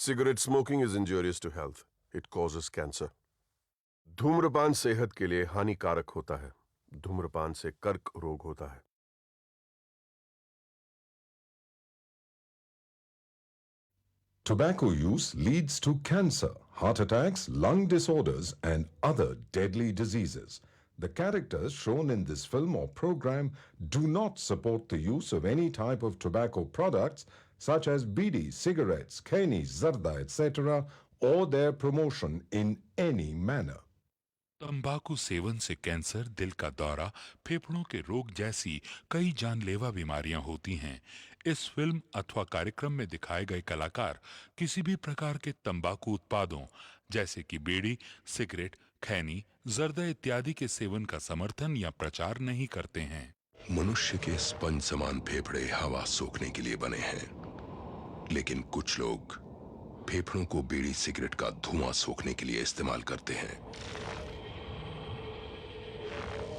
Cigarette smoking is injurious to health. It causes cancer. धूम्रपान सेहत के लिए हानिकारक होता है. धूम्रपान से कर्क रोग होता है. Tobacco use leads to cancer, heart attacks, lung disorders, and other deadly diseases. The characters shown in this film or program do not support the use of any type of tobacco products such as bidi, cigarettes, kheni, zarda, etc., or their promotion in any manner. तंबाकू seven से cancer, दिल का दौरा, फेफड़ों के रोग जैसी कई जानलेवा बीमारियां होती हैं. इस फिल्म अथवा कार्यक्रम में दिखाए गए कलाकार किसी भी प्रकार के तंबाकू उत्पादों जैसे कि बीड़ी, सिगरेट, खैनी, जर्दा इत्यादि के सेवन का समर्थन या प्रचार नहीं करते हैं. मनुष्य के स्पंज समान फेफड़े हवा सोखने के लिए बने हैं, लेकिन कुछ लोग फेफड़ों को बीड़ी सिगरेट का धुआं सोखने के लिए इस्तेमाल करते हैं.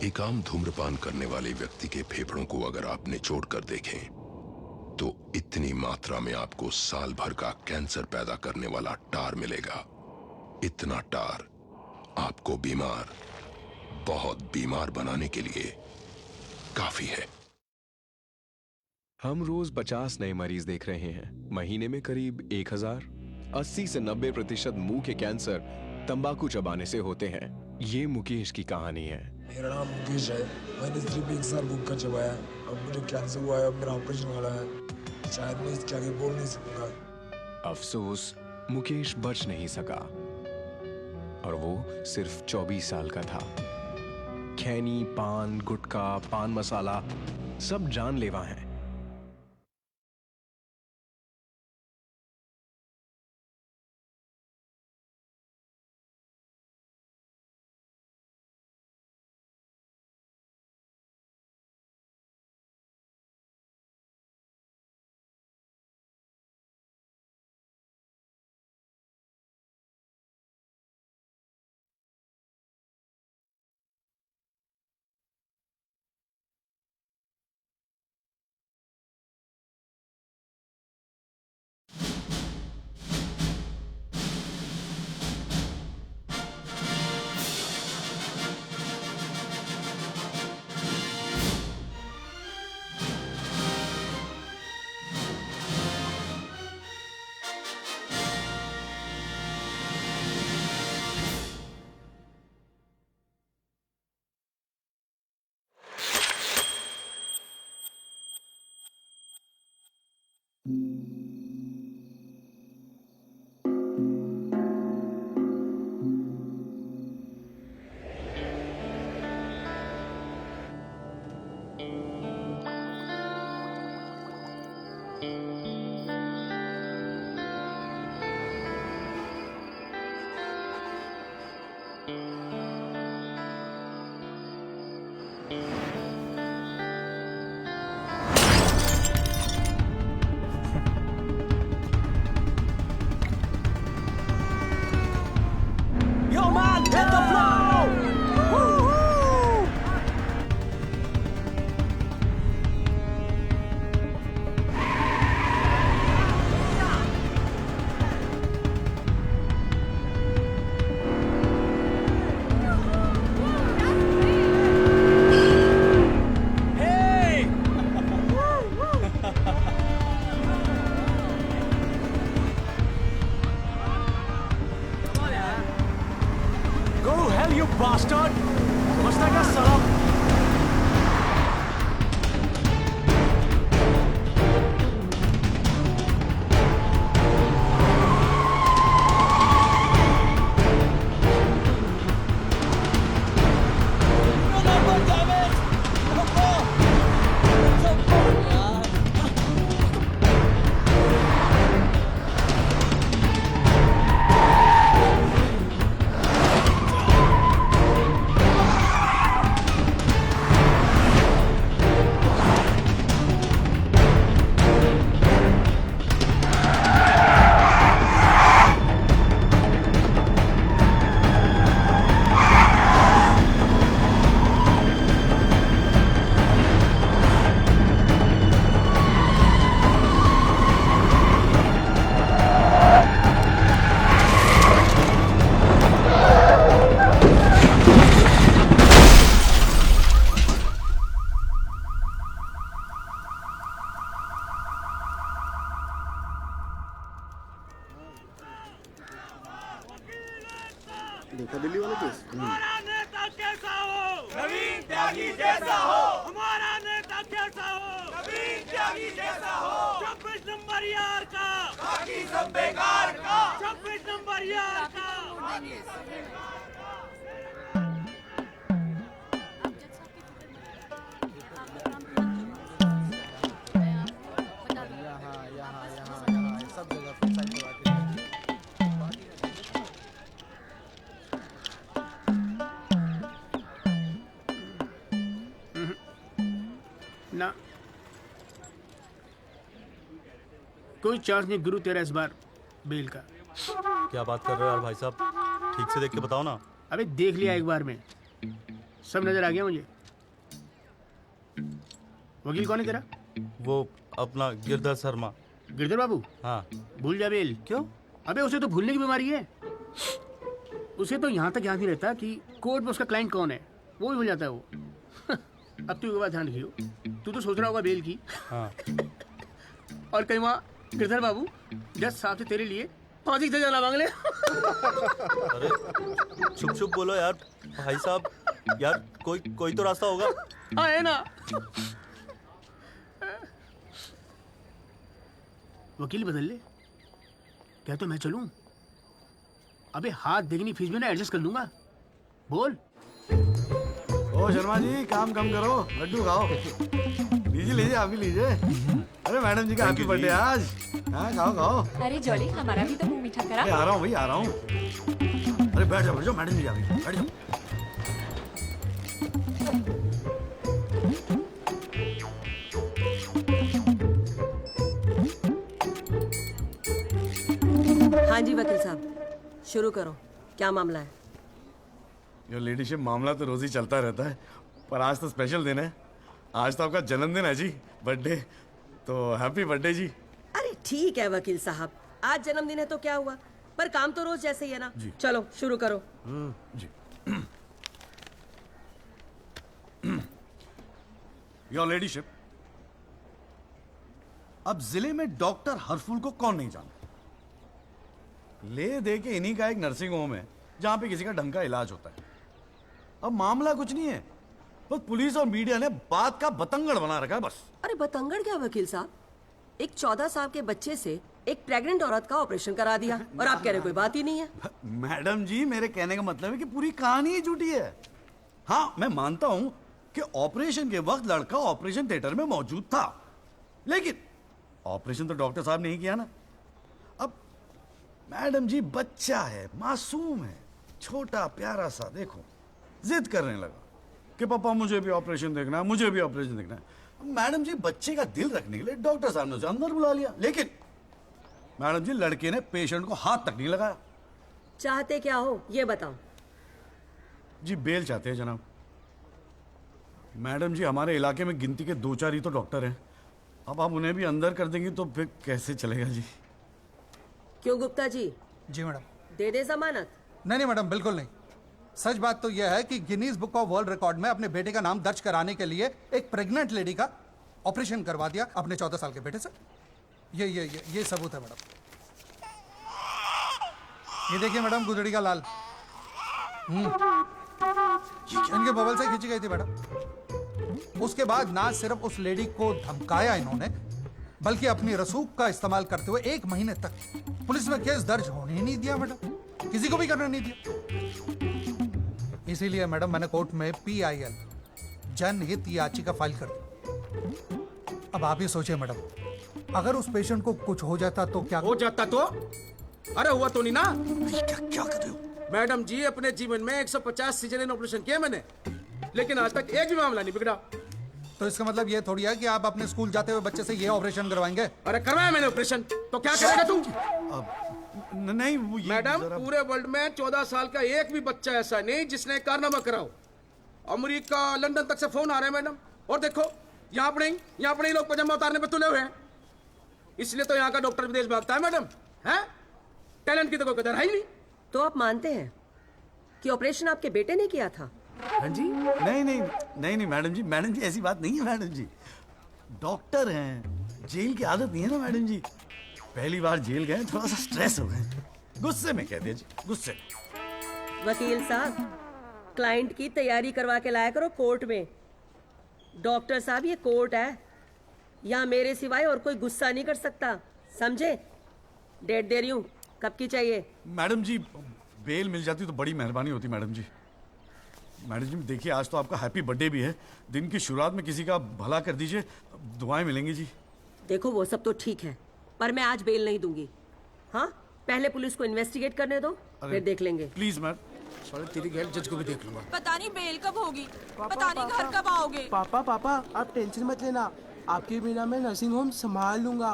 एक आम धूम्रपान करने वाले व्यक्ति के फेफड़ों को अगर आप निचोड़ कर देखें तो इतनी मात्रा में आपको साल भर का कैंसर पैदा करने वाला टार मिलेगा. इतना टार आपको बीमार, बहुत बीमार बनाने के लिए काफी है. हम रोज 50 नए मरीज देख रहे हैं. महीने में करीब 1000. 80 से 90% मुंह के कैंसर तंबाकू चबाने से होते हैं. ये मुकेश की कहानी है. मेरा नाम मुकेश है. मैंने सिर्फ 1 साल गुटखा चबाया. अब मुझे कैंसर हुआ है. अब मेरा ऑपरेशन वाला है. शायद मैं इसके आगे बोल नहीं सकूंगा. अफसोस, मुकेश बच नहीं सका और वो सिर्फ 24 साल का था. खैनी, पान, गुटखा, पान मसाला सब जानलेवा हैं. हमारा नेता कैसा हो? नवीन त्यागी जैसा हो। हमारा नेता कैसा हो? नवीन त्यागी जैसा हो। 26 नंबर यार का बाकी सब बेकार का। 26 नंबर यार का। ना कोई चांस नहीं गुरु तेरा इस बार बेल का। क्या बात कर रहे हो यार भाई साहब, ठीक से देख के बताओ ना। अबे देख लिया एक बार में, सब नजर आ गया मुझे। वकील कौन है तेरा? वो अपना गिरधर शर्मा। गिरधर बाबू? हाँ। भूल जा बेल। क्यों? अबे उसे तो भूलने की बीमारी है। उसे तो यहाँ तक याद नहीं रहता कि कोर्ट में उसका क्लाइंट कौन है, वो भी भूल जाता है वो। अब तू एक बात ध्यान रखियो, तू तो सोच रहा होगा बेल की। हाँ। और कहीं वहाँ गिरधर बाबू जज साहब से तेरे लिए फांसी से जाना मांग ले। अरे चुप चुप बोलो यार भाई साहब, यार कोई तो रास्ता होगा। हाँ है ना। वकील बदल ले, क्या तो मैं चलूं? अबे हाथ देखनी फीस में ना एडजस्ट कर लूंगा। बोल। ओ शर्मा जी, काम कम करो, लड्डू खाओ। लीजिए लीजिए, आप भी लीजिए। अरे मैडम जी का हैप्पी बर्थडे आज। हाँ खाओ खाओ। अरे जॉली, हमारा भी तो मुंह मीठा करा। आ रहा हूँ भाई, आ रहा हूँ। अरे बैठ जाओ मैडम जी, आ गई, बैठ जाओ। हाँ जी वकील साहब, शुरू करो, क्या मामला है? योर लेडीशिप, मामला तो रोज ही चलता रहता है, पर आज तो स्पेशल दिन है। आज तो आपका जन्मदिन है जी, बर्थडे। तो हैप्पी बर्थडे जी। अरे ठीक है वकील साहब, आज जन्मदिन है तो क्या हुआ, पर काम तो रोज जैसे ही है ना। चलो शुरू करो। जी। योर लेडीशिप, अब जिले में डॉक्टर हरफुल को कौन नहीं जानता? ले दे के इन्हीं का एक नर्सिंग होम है जहां पे किसी का ढंग का इलाज होता है। अब मामला कुछ नहीं है, बस पुलिस और मीडिया ने बात का बतंगड़ बना रखा है बस। अरे बतंगड़ क्या वकील साहब, एक 14 साल के बच्चे से एक प्रेग्नेंट औरत का ऑपरेशन करा दिया और आप कह रहे कोई बात ही नहीं है। मैडम जी, मेरे कहने का मतलब है कि पूरी कहानी ही झूठी है। हाँ, मैं मानता हूं कि ऑपरेशन के वक्त लड़का ऑपरेशन थिएटर में मौजूद था, लेकिन ऑपरेशन तो डॉक्टर साहब ने ही किया ना। अब मैडम जी, बच्चा है, मासूम है, छोटा प्यारा सा, देखो जिद करने लगा कि पापा मुझे भी ऑपरेशन देखना है, मुझे भी ऑपरेशन देखना है। मैडम जी, बच्चे का दिल रखने के लिए डॉक्टर साहब ने उसे अंदर बुला लिया, लेकिन मैडम जी, लड़के ने पेशेंट को हाथ तक नहीं लगाया। चाहते क्या हो ये बताओ। जी बेल चाहते हैं जनाब। मैडम जी, हमारे इलाके में गिनती के 2-4 ही तो डॉक्टर हैं। अब आप उन्हें भी अंदर कर देंगी तो फिर कैसे चलेगा जी? क्यों गुप्ता जी? जी मैडम। दे दे जमानत? नहीं मैडम, बिल्कुल नहीं। सच बात तो यह है कि Guinness book of world record में अपने बेटे का नाम दर्ज कराने के लिए एक प्रेग्नेंट लेडी का ऑपरेशन करवा दिया अपने 14 साल के बेटे से। ये सबूत है मैडम। ये देखिए मैडम, गुदड़ी का लाल इनके बबल से खींची गई थी मैडम। उसके बाद ना सिर्फ उस लेडी को धमकाया इन्होंने, बल्कि अपनी रसूख का इस्तेमाल करते हुए 1 महीने तक पुलिस में केस दर्ज होने ही नहीं दिया मैडम, किसी को भी करने नहीं दिया। इसीलिए मैडम मैंने कोर्ट में PIL जनहित याचिका फाइल कर दी। अब आप ही सोचिए मैडम, अगर उस पेशेंट को कुछ हो जाता तो क्या हो जाता? तो अरे हुआ तो नहीं ना। क्या कर रहे हो मैडम जी, अपने जीवन में 150 सीजरियन ऑपरेशन किए मैंने, लेकिन आज तक एक भी मामला नहीं बिगड़ा। तो इसका मतलब ये थोड़ी है कि आप अपने स्कूल जाते हुए बच्चे से ये ऑपरेशन करवाएंगे? अरे करवाया मैंने ऑपरेशन, तो क्या करेगा तू? नहीं वो मैडम, पूरे वर्ल्ड में 14 साल का एक भी बच्चा ऐसा नहीं जिसने कारनामा कराओ। अमेरिका, लंदन तक से फोन आ रहे हैं मैडम, और देखो यहाँ पर ही लोग पजामा उतारने पे तुले हुए हैं। इसलिए तो यहाँ का डॉक्टर विदेश भागता है मैडम। है टैलेंट की तो कोई कदर है ही नहीं। तो आप मानते हैं कि ऑपरेशन आपके बेटे ने किया था? हाँ जी। नहीं मैडम जी ऐसी बात नहीं है मैडम जी। डॉक्टर हैं, जेल की आदत नहीं है ना मैडम जी। पहली बार जेल गए, थोड़ा सा स्ट्रेस हो गए, गुस्से में कह दिया जी, गुस्से। वकील साहब, क्लाइंट की तैयारी करवा के लाया करो कोर्ट में। डॉक्टर साहब ये कोर्ट है, यहाँ मेरे सिवाय और कोई गुस्सा नहीं कर सकता, समझे? डेट दे रही हूँ, कब की चाहिए? मैडम जी बेल मिल जाती तो बड़ी मेहरबानी होती मैडम जी। मैडम जी देखिए आज तो आपका हैप्पी बर्थडे भी है, दिन की शुरुआत में किसी का भला कर दीजिए, दुआएं मिलेंगी जी। देखो वो सब तो ठीक है, पर मैं आज बेल नहीं दूंगी। हाँ, पहले पुलिस को इन्वेस्टिगेट करने दो, फिर देख लेंगे। Please ma'am. साले तेरी गैर जज को भी देख लूंगा। पता नहीं बेल कब होगी, पता नहीं घर कब आओगे। पापा पापा आप टेंशन मत लेना, आपके बिना मैं नर्सिंग होम संभाल लूंगा।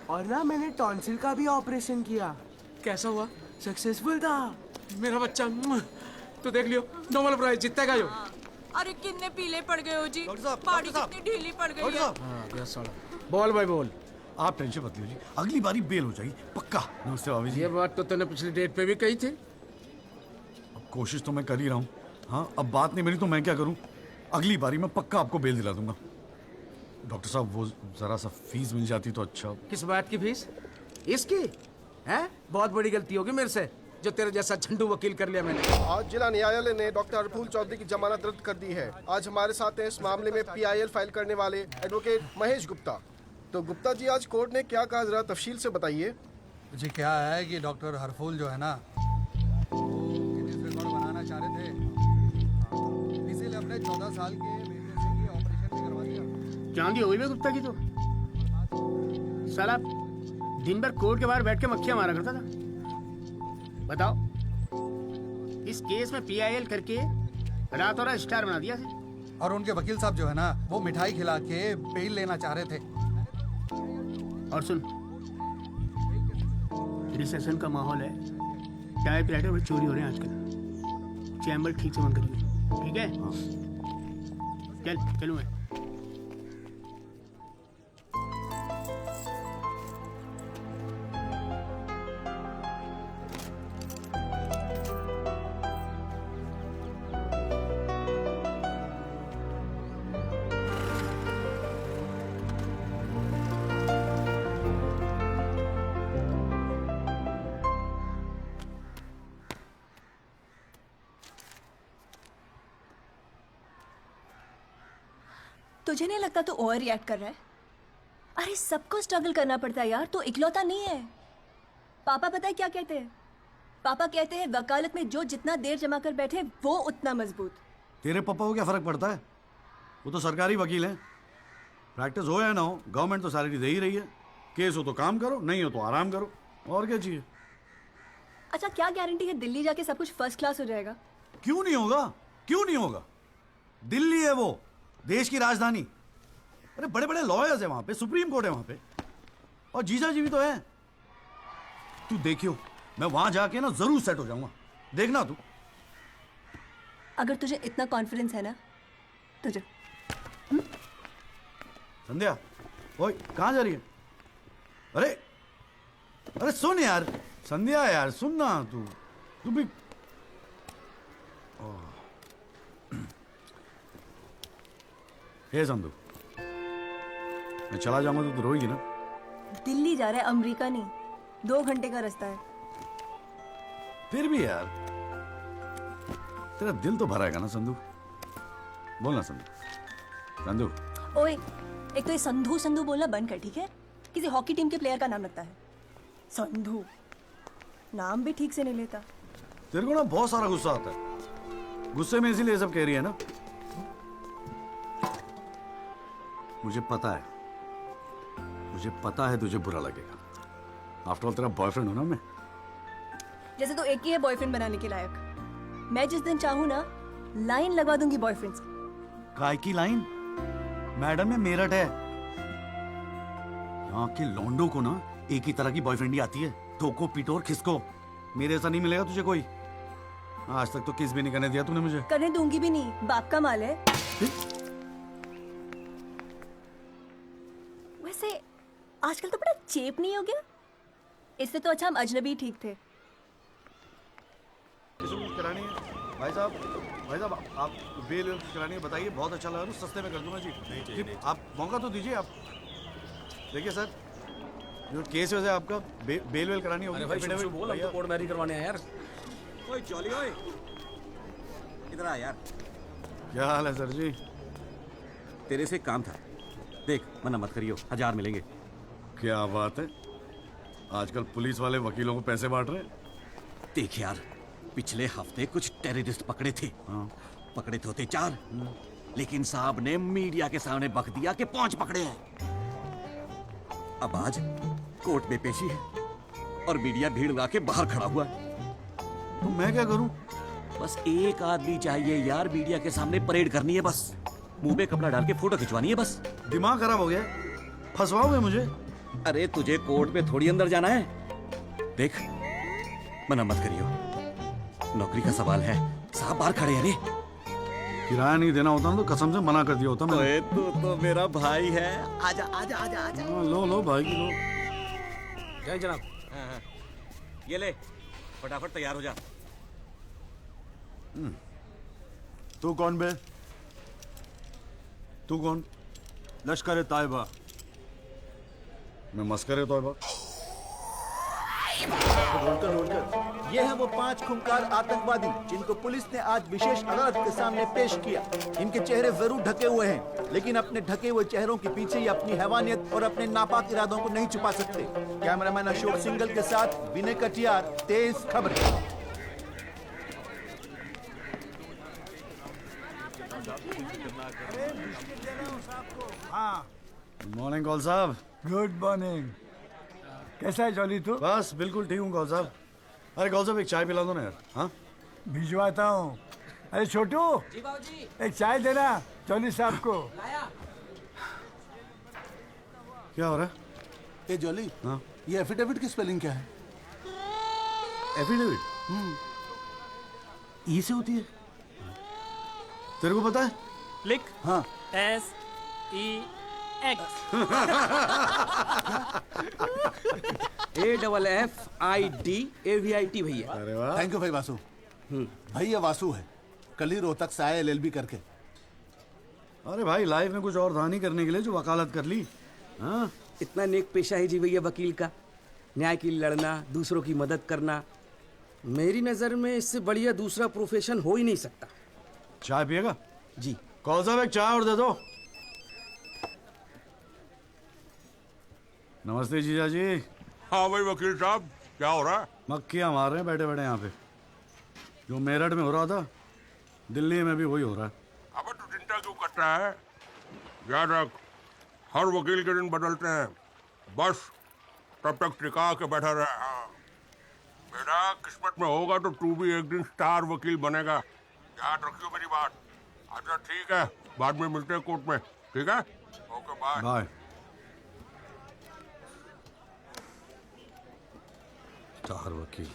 और ना मैंने टॉन्सिल का भी ऑपरेशन किया। कैसा हुआ? सक्सेसफुल था। मेरा बच्चा तो देख लियो, नॉर्मल प्राइस जीतेगा यो। अरे कितने पीले पड़ गए हो जी, बाड़ी कितनी ढीली पड़ गई है। बोल भाई बोल। आप टेंशन मत लीजिए, अगली बारी बेल हो जाएगी पक्का। नमस्ते भाभी जी। ये बात तो तूने पिछली डेट पे भी कही थी। अब कोशिश तो मैं कर ही रहा हूँ। हाँ अब बात नहीं मिली तो मैं क्या करूँ, अगली बारी मैं पक्का आपको बेल दिला दूंगा। डॉक्टर साहब वो जरा सा फीस मिल जाती तो अच्छा। किस बात की फीस? इसकी है? बहुत बड़ी गलती होगी मेरे से जो तेरे जैसा झंडू वकील कर लिया मैंने। आज जिला न्यायालय ने डॉक्टर हरफूल चौधरी की जमानत रद्द कर दी है। आज हमारे साथ हैं इस मामले में PIL फाइल करने वाले एडवोकेट महेश गुप्ता। तो गुप्ता जी आज कोर्ट ने क्या कहा, जरा तफसील से बताइए। जी क्या है कि डॉक्टर हरफूल जो है ना गिनीज रिकॉर्ड बनाना चाह रहे थे, इसीलिए अपने 14 साल के बेटे से ये ऑपरेशन भी करवा दिया। चांदी हो गई गुप्ता की तो साला दिन भर कोर्ट के बाहर बैठ के मक्खियां मारा करता था। बताओ, इस केस में PIL करके रातों रात स्टार बना दिया था। और उनके वकील साहब जो है ना वो मिठाई खिला के बेल लेना चाह रहे थे। और सुन, रिसेशन का माहौल है, टाइपराइटर में चोरी हो रहे हैं आजकल, चैम्बर ठीक से बंद करिए, ठीक है? चलूँ मैं। तुझे नहीं लगता तू ओवर रिएक्ट कर रहा है? अरे सबको स्ट्रगल करना पड़ता है यार, तो इकलौता नहीं है। पापा पता है क्या कहते हैं? पापा कहते हैं वकालत में जो जितना देर जमा कर बैठे वो उतना मजबूत। तेरे पापा को क्या फर्क पड़ता है, वो तो सरकारी वकील हैं। प्रैक्टिस हो या ना हो गवर्नमेंट तो सैलरी दे ही रही है। केस हो तो काम करो, नहीं हो तो आराम करो, और क्या चाहिए। अच्छा क्या गारंटी है दिल्ली जाके सब कुछ फर्स्ट क्लास हो जाएगा? क्यों नहीं होगा, क्यों नहीं होगा। दिल्ली है वो देश की राजधानी। अरे बड़े बड़े लॉयर्स है वहां पे, सुप्रीम कोर्ट है वहां पे, और जीजा जी भी तो है। तू देखियो मैं वहां जाके ना जरूर सेट हो जाऊंगा, देखना तू। अगर तुझे इतना कॉन्फिडेंस है ना तुझे। संध्या ओए कहां जा रही है? अरे अरे सुन यार संध्या, यार सुन ना, तू भी। हे संधू, मैं चला जाऊंगा तो तू रोएगी ना? दिल्ली जा रहा है, अमेरिका नहीं। 2 घंटे का रास्ता है। फिर भी यार तेरा दिल तो भराएगा ना संधू, बोलना संधू। संधू ओए एक तो ये संधू संधू बोलना बंद कर, ठीक है? किसी हॉकी टीम के प्लेयर का नाम लगता है संधू, नाम भी ठीक से नहीं लेता। तेरे को ना बहुत सारा गुस्सा आता है, गुस्से में इसीलिए सब कह रही है ना। मुझे पता है तुझे बुरा लगेगा। आफ्टर ऑल तेरा बॉयफ्रेंड हूं ना मैं। जैसे तो एक ही है बॉयफ्रेंड बनाने के लायक। मैं जिस दिन चाहूँ ना लाइन लगवा दूंगी बॉयफ्रेंड्स की। काय की लाइन? मैडम में मेरठ है, यहाँ के लौंडों को ना एक ही तरह की बॉयफ्रेंड ही आती है, ठोको पीटो और खिसको। मेरे ऐसा नहीं मिलेगा तुझे कोई। आज तक तो किस भी नहीं करने दिया तूने मुझे। करने दूंगी भी नहीं, बाप का माल है। वैसे आजकल तो बड़ा चेप नहीं हो गया? इससे तो अच्छा हम अजनबी ठीक थे। करानी है भाई साहब आप बेल करानी है, बताइए। बहुत अच्छा लगा, सस्ते में कर दूंगा जी। नहीं, आप मौका तो दीजिए। आप देखिए सर, जो केस वैसे आपका बेल वेल करानी होगी। अरे भाई बोल, हम तो कोर्ट मैरिज करवाने हैं यार। ओए जॉली, ओए इधर आ यार। क्या हाल है सर जी? तेरे से एक काम था, देख मना मत करियो, 1000 मिलेंगे। क्या बात है, आजकल पुलिस वाले वकीलों को पैसे बांट रहे हैं। देख यार, पिछले हफ्ते कुछ टेररिस्ट पकड़े थे। पकड़े तो होते 4, लेकिन साहब ने मीडिया के सामने बक दिया कि 5 पकड़े हैं। अब आज कोर्ट में पेशी है और मीडिया भीड़ लगा के बाहर खड़ा हुआ है। तो मैं क्या करूं? बस एक आदमी चाहिए यार, मीडिया के सामने परेड करनी है बस, मुंह पे कपड़ा डाल के फोटो खिंचवानी है बस। दिमाग खराब हो गया, फंसवाओगे मुझे? अरे तुझे कोर्ट में थोड़ी अंदर जाना है। देख मना मत करियो, नौकरी का सवाल है, साहब बाहर खड़े हैं। रे किराया नहीं देना होता ना तो कसम से मना कर दिया होता मैंने। ओए तू तो मेरा भाई है, आजा आजा आजा आजा। लो भाई की लो। जय जनाब। हाँ। ये ले, फटाफट तैयार हो जा। तू कौन बे? तू कौन? लश्कर तायबा। मैं मस्कर तोयबा। ये है वो 5 खूंखार आतंकवादी जिनको पुलिस ने आज विशेष अदालत के सामने पेश किया। इनके चेहरे जरूर ढके हुए हैं, लेकिन अपने ढके हुए चेहरों के पीछे ये अपनी हैवानियत और अपने नापाक इरादों को नहीं छुपा सकते। कैमरामैन अशोक सिंगल के साथ विनय कटियार, तेज खबरें। गुड मॉर्निंग कौल साहब। Good morning. कैसा है जॉली तू? बस बिल्कुल ठीक हूँ कौल साहब। अरे कौल साहब एक चाय पिला दो ना यार। हाँ भिजवाता हूँ। अरे छोटू जी बाबूजी, एक चाय देना जॉली साहब को। लाया। क्या हो रहा है? ए जॉली, हाँ ये एफिडेविट की स्पेलिंग क्या है? एफिडेविट ई से होती है। तेरे को पता है? लिख। हाँ SEX AFFIDAVIT भैया। अरे वाह, थैंक यू भाई वासु। भाई ये वासु है, कल ही रोहतक से आया LLB करके। अरे भाई लाइफ में कुछ और था नहीं करने के लिए जो वकालत कर ली। हाँ इतना नेक पेशा है जी भैया वकील का, न्याय के लिए लड़ना, दूसरों की मदद करना। मेरी नजर में इससे बढ़िया दूसरा प्रोफेशन हो ही नहीं सकता। चाय पिएगा? जी। कौन साहब एक चाय और दे दो। नमस्ते जीजा जी। हाँ भाई वकील साहब, क्या हो रहा है? मक्खियाँ मार रहे हैं बैठे बैठे यहाँ पे। जो मेरठ में हो रहा था दिल्ली में भी वही हो रहा है। अब तू चिंता क्यों करता है? याद रख, हर वकील के दिन बदलते हैं, बस तब तक टिका के बैठा रहे। हाँ बेटा, किस्मत में होगा तो तू भी एक दिन स्टार वकील बनेगा, याद रखियो मेरी बात। अच्छा ठीक है, बाद में मिलते हैं कोर्ट में, ठीक है? Okay bye. बाय। स्टार वकील।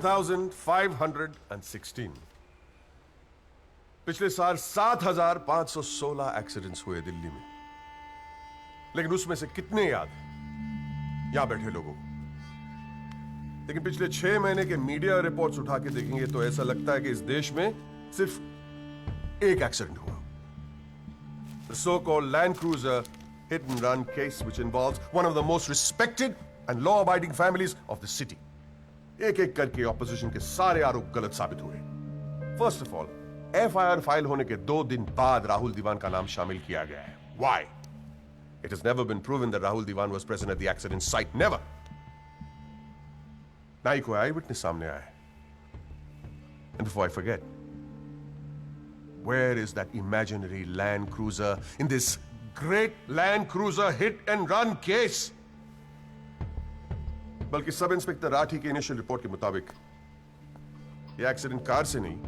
$7,516। पिछले साल 7,516 एक्सीडेंट्स हुए दिल्ली में, लेकिन उसमें से कितने याद यहां बैठे लोगों को? लेकिन पिछले 6 महीने के मीडिया रिपोर्ट्स उठा के देखेंगे तो ऐसा लगता है कि इस देश में सिर्फ एक एक्सीडेंट हुआ। The so-called Land Cruiser hit and run case, which involves one of the most respected and law-abiding families of the city. एक एक करके ऑपोजिशन के सारे आरोप गलत साबित हुए। First of all, FIR file होने के 2 दिन बाद राहुल दीवान का नाम शामिल किया गया है। Why? It has never been proven that Rahul Diwan was present at the accident site. Never. ना ही कोई आई विटनेस सामने आया है। And before I forget, where is that imaginary Land Cruiser in this great Land Cruiser hit and run case? बल्कि sub inspector Rathi की initial report के मुताबिक ये एक्सीडेंट कार से नहीं,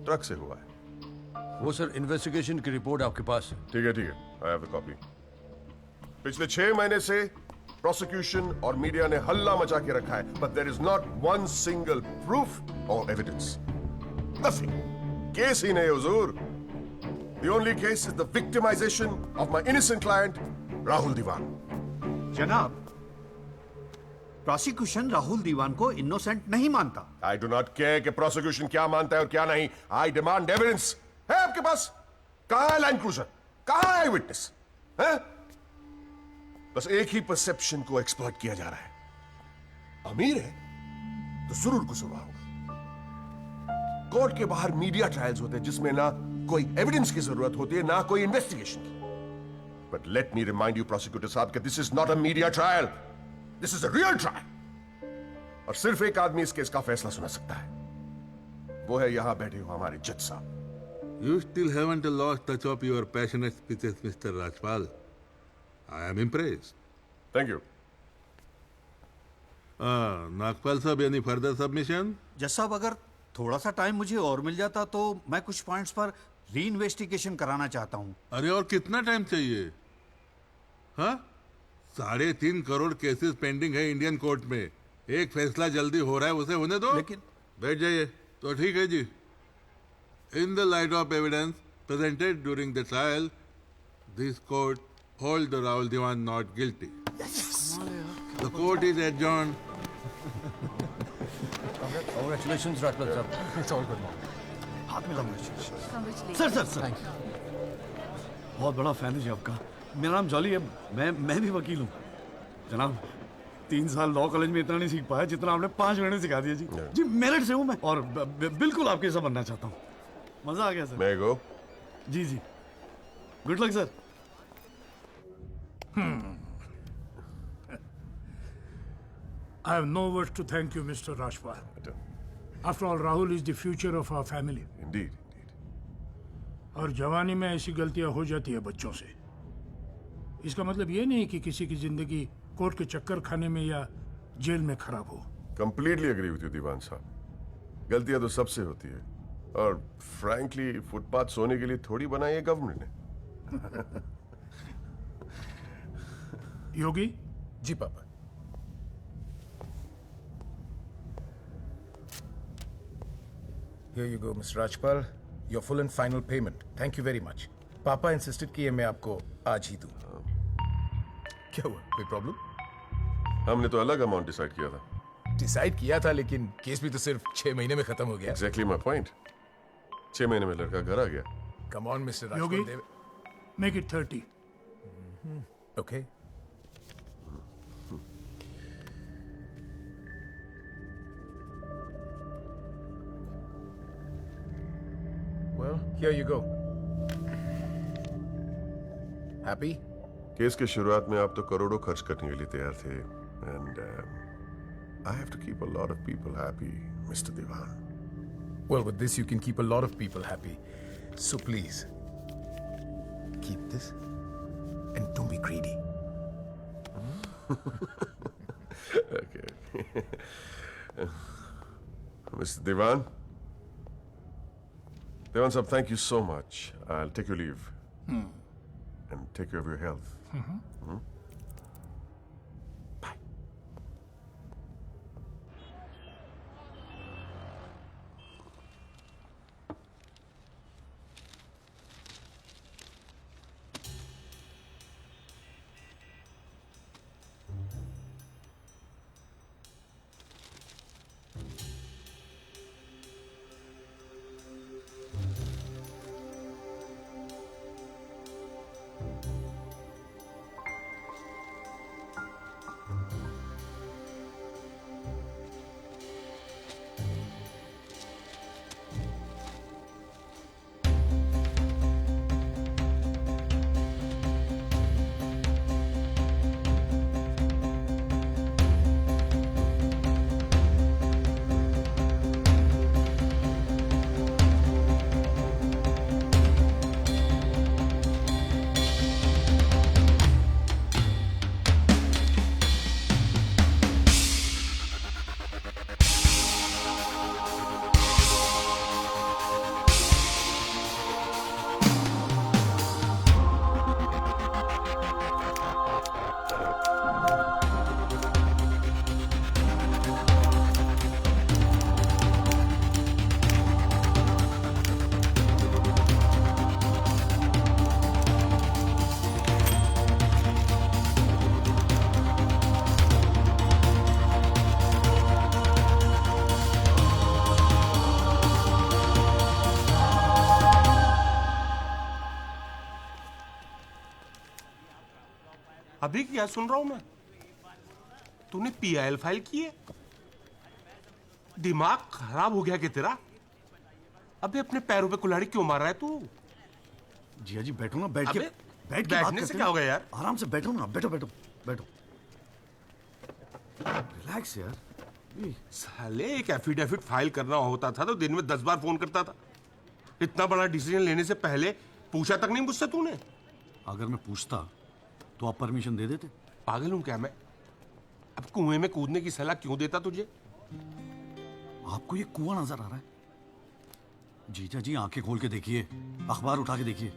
ट्रक से हुआ है। वो सर इन्वेस्टिगेशन की रिपोर्ट आपके पास है। ठीक है, आई हैव द कॉपी। पिछले 6 महीने से प्रोसिक्यूशन और मीडिया ने हल्ला मचा के रखा है, but there is not one single proof और एविडेंस। नथिंग। केस ही नहीं हुजूर। The only case is the victimization of my innocent client Rahul Diwan. जनाब, प्रोसिक्यूशन राहुल दीवान को इनोसेंट नहीं मानता। आई डू नॉट केयर कि प्रोसिक्यूशन क्या मानता है और क्या नहीं। I demand evidence. है आपके पास? कहां है लैंड क्रूजर? कहां है विटनेस? है? बस एक ही परसेप्शन को एक्सप्लॉइट किया जा रहा है। अमीर है तो जरूर कसूरवार होगा। कोर्ट के बाहर मीडिया ट्रायल्स होते हैं जिसमें ना कोई एविडेंस की जरूरत होती है ना कोई इन्वेस्टिगेशन की। But let me remind you prosecutor साहब कि this is not a media trial, this is a real trial. और सिर्फ एक आदमी इस केस का फैसला सुना सकता है, वो है यहां बैठे हुए हमारे जज साहब। You still haven't lost touch of your passionate speeches, Mr. Rajpal. I am impressed. Thank you. Nagpal साहब, any further submission? जज साहब, अगर थोड़ा सा टाइम मुझे और मिल जाता तो मैं कुछ पॉइंट्स पर री इन्वेस्टिगेशन कराना चाहता हूँ। अरे और कितना टाइम चाहिए? हाँ, 3.5 करोड़ केसेस पेंडिंग है इंडियन कोर्ट में। एक फैसला जल्दी हो रहा है, उसे होने दो। लेकिन बैठ जाइए। तो ठीक है जी। In the light of evidence presented during the trial, this court holds the Rahul Diwan not guilty. Yes. The court is adjourned. Congratulations, Rajpal sir. It's all good. हाथ मिलाऊंगा। सर सर सर, बहुत बड़ा fan है जी आपका। मेरा नाम jolly है, मैं भी वकील हूँ। जनाब, 3 साल लॉ कॉलेज में इतना नहीं सीख पाया जितना आपने 5 महीने सिखा दिया जी। जी मेरिट से हूँ मैं, और बिल्कुल आपके जैसा बनना चाहता हूँ। मजा आ गया सर। मैं गो। जी जी, good luck sir. I have no words to thank you, Mr. Rajpal. After all, Rahul is the future of our family. Indeed. और जवानी में ऐसी गलतियां हो जाती है बच्चों से। इसका मतलब ये नहीं कि किसी की जिंदगी कोर्ट के चक्कर खाने में या जेल में खराब हो। कंप्लीटली एग्री विद यू दीवान साहब। गलतियां तो सबसे होती है, और फ्रैंकली फुटपाथ सोने के लिए थोड़ी बनाई है गवर्नमेंट ने। योगी जी पापा। Here you go, Mr. Rajpal. Your full and final payment. Thank you very much. पापा इंसिस्टेड किए मैं आपको आज ही दूं। क्या हुआ, कोई प्रॉब्लम? हमने तो अलग अमाउंट डिसाइड किया था। डिसाइड किया था, लेकिन केस भी तो सिर्फ 6 महीने में खत्म हो गया। Exactly my point. 6 महीने में लड़का घर आ गया। Come on, Mr. Rajpal. Yogi, make it 30. Okay. Well, here you go. Happy? Case के शुरुआत में आप तो करोड़ों खर्च करने के लिए तैयार थे, and I have to keep a lot of people happy, Mr. Diwan. Well, with this you can keep a lot of people happy. So please, keep this and don't be greedy. Okay. Mr. Diwan? Diwan sahab, thank you so much. I'll take your leave. And take care of your health. अभी क्या सुन रहा हूं मैं? तूने PIL file की है? दिमाग खराब हो गया कि तेरा? अबे अपने पैरों पे कुल्हाड़ी क्यों मार रहा है तू? जिया जी बैठो ना, बैठ के अबे, बैठ के बात बैठने से करते क्या हैं। हो गया यार? आराम से बैठो ना, बैठो बैठो बैठो। रिलैक्स यार। साले एक एफिडेविट फाइल करना होता था तो दिन में 10 बार फोन करता था। इतना बड़ा डिसीजन लेने से पहले पूछा तक नहीं मुझसे तूने? अगर मैं पूछता तो आप परमिशन दे देते? पागल हूं क्या मैं? अब कुएं में कूदने की सलाह क्यों देता तुझे? आपको ये कुआं नजर आ रहा है? जीजा जी आंखें खोल के देखिए, अखबार उठा के देखिए,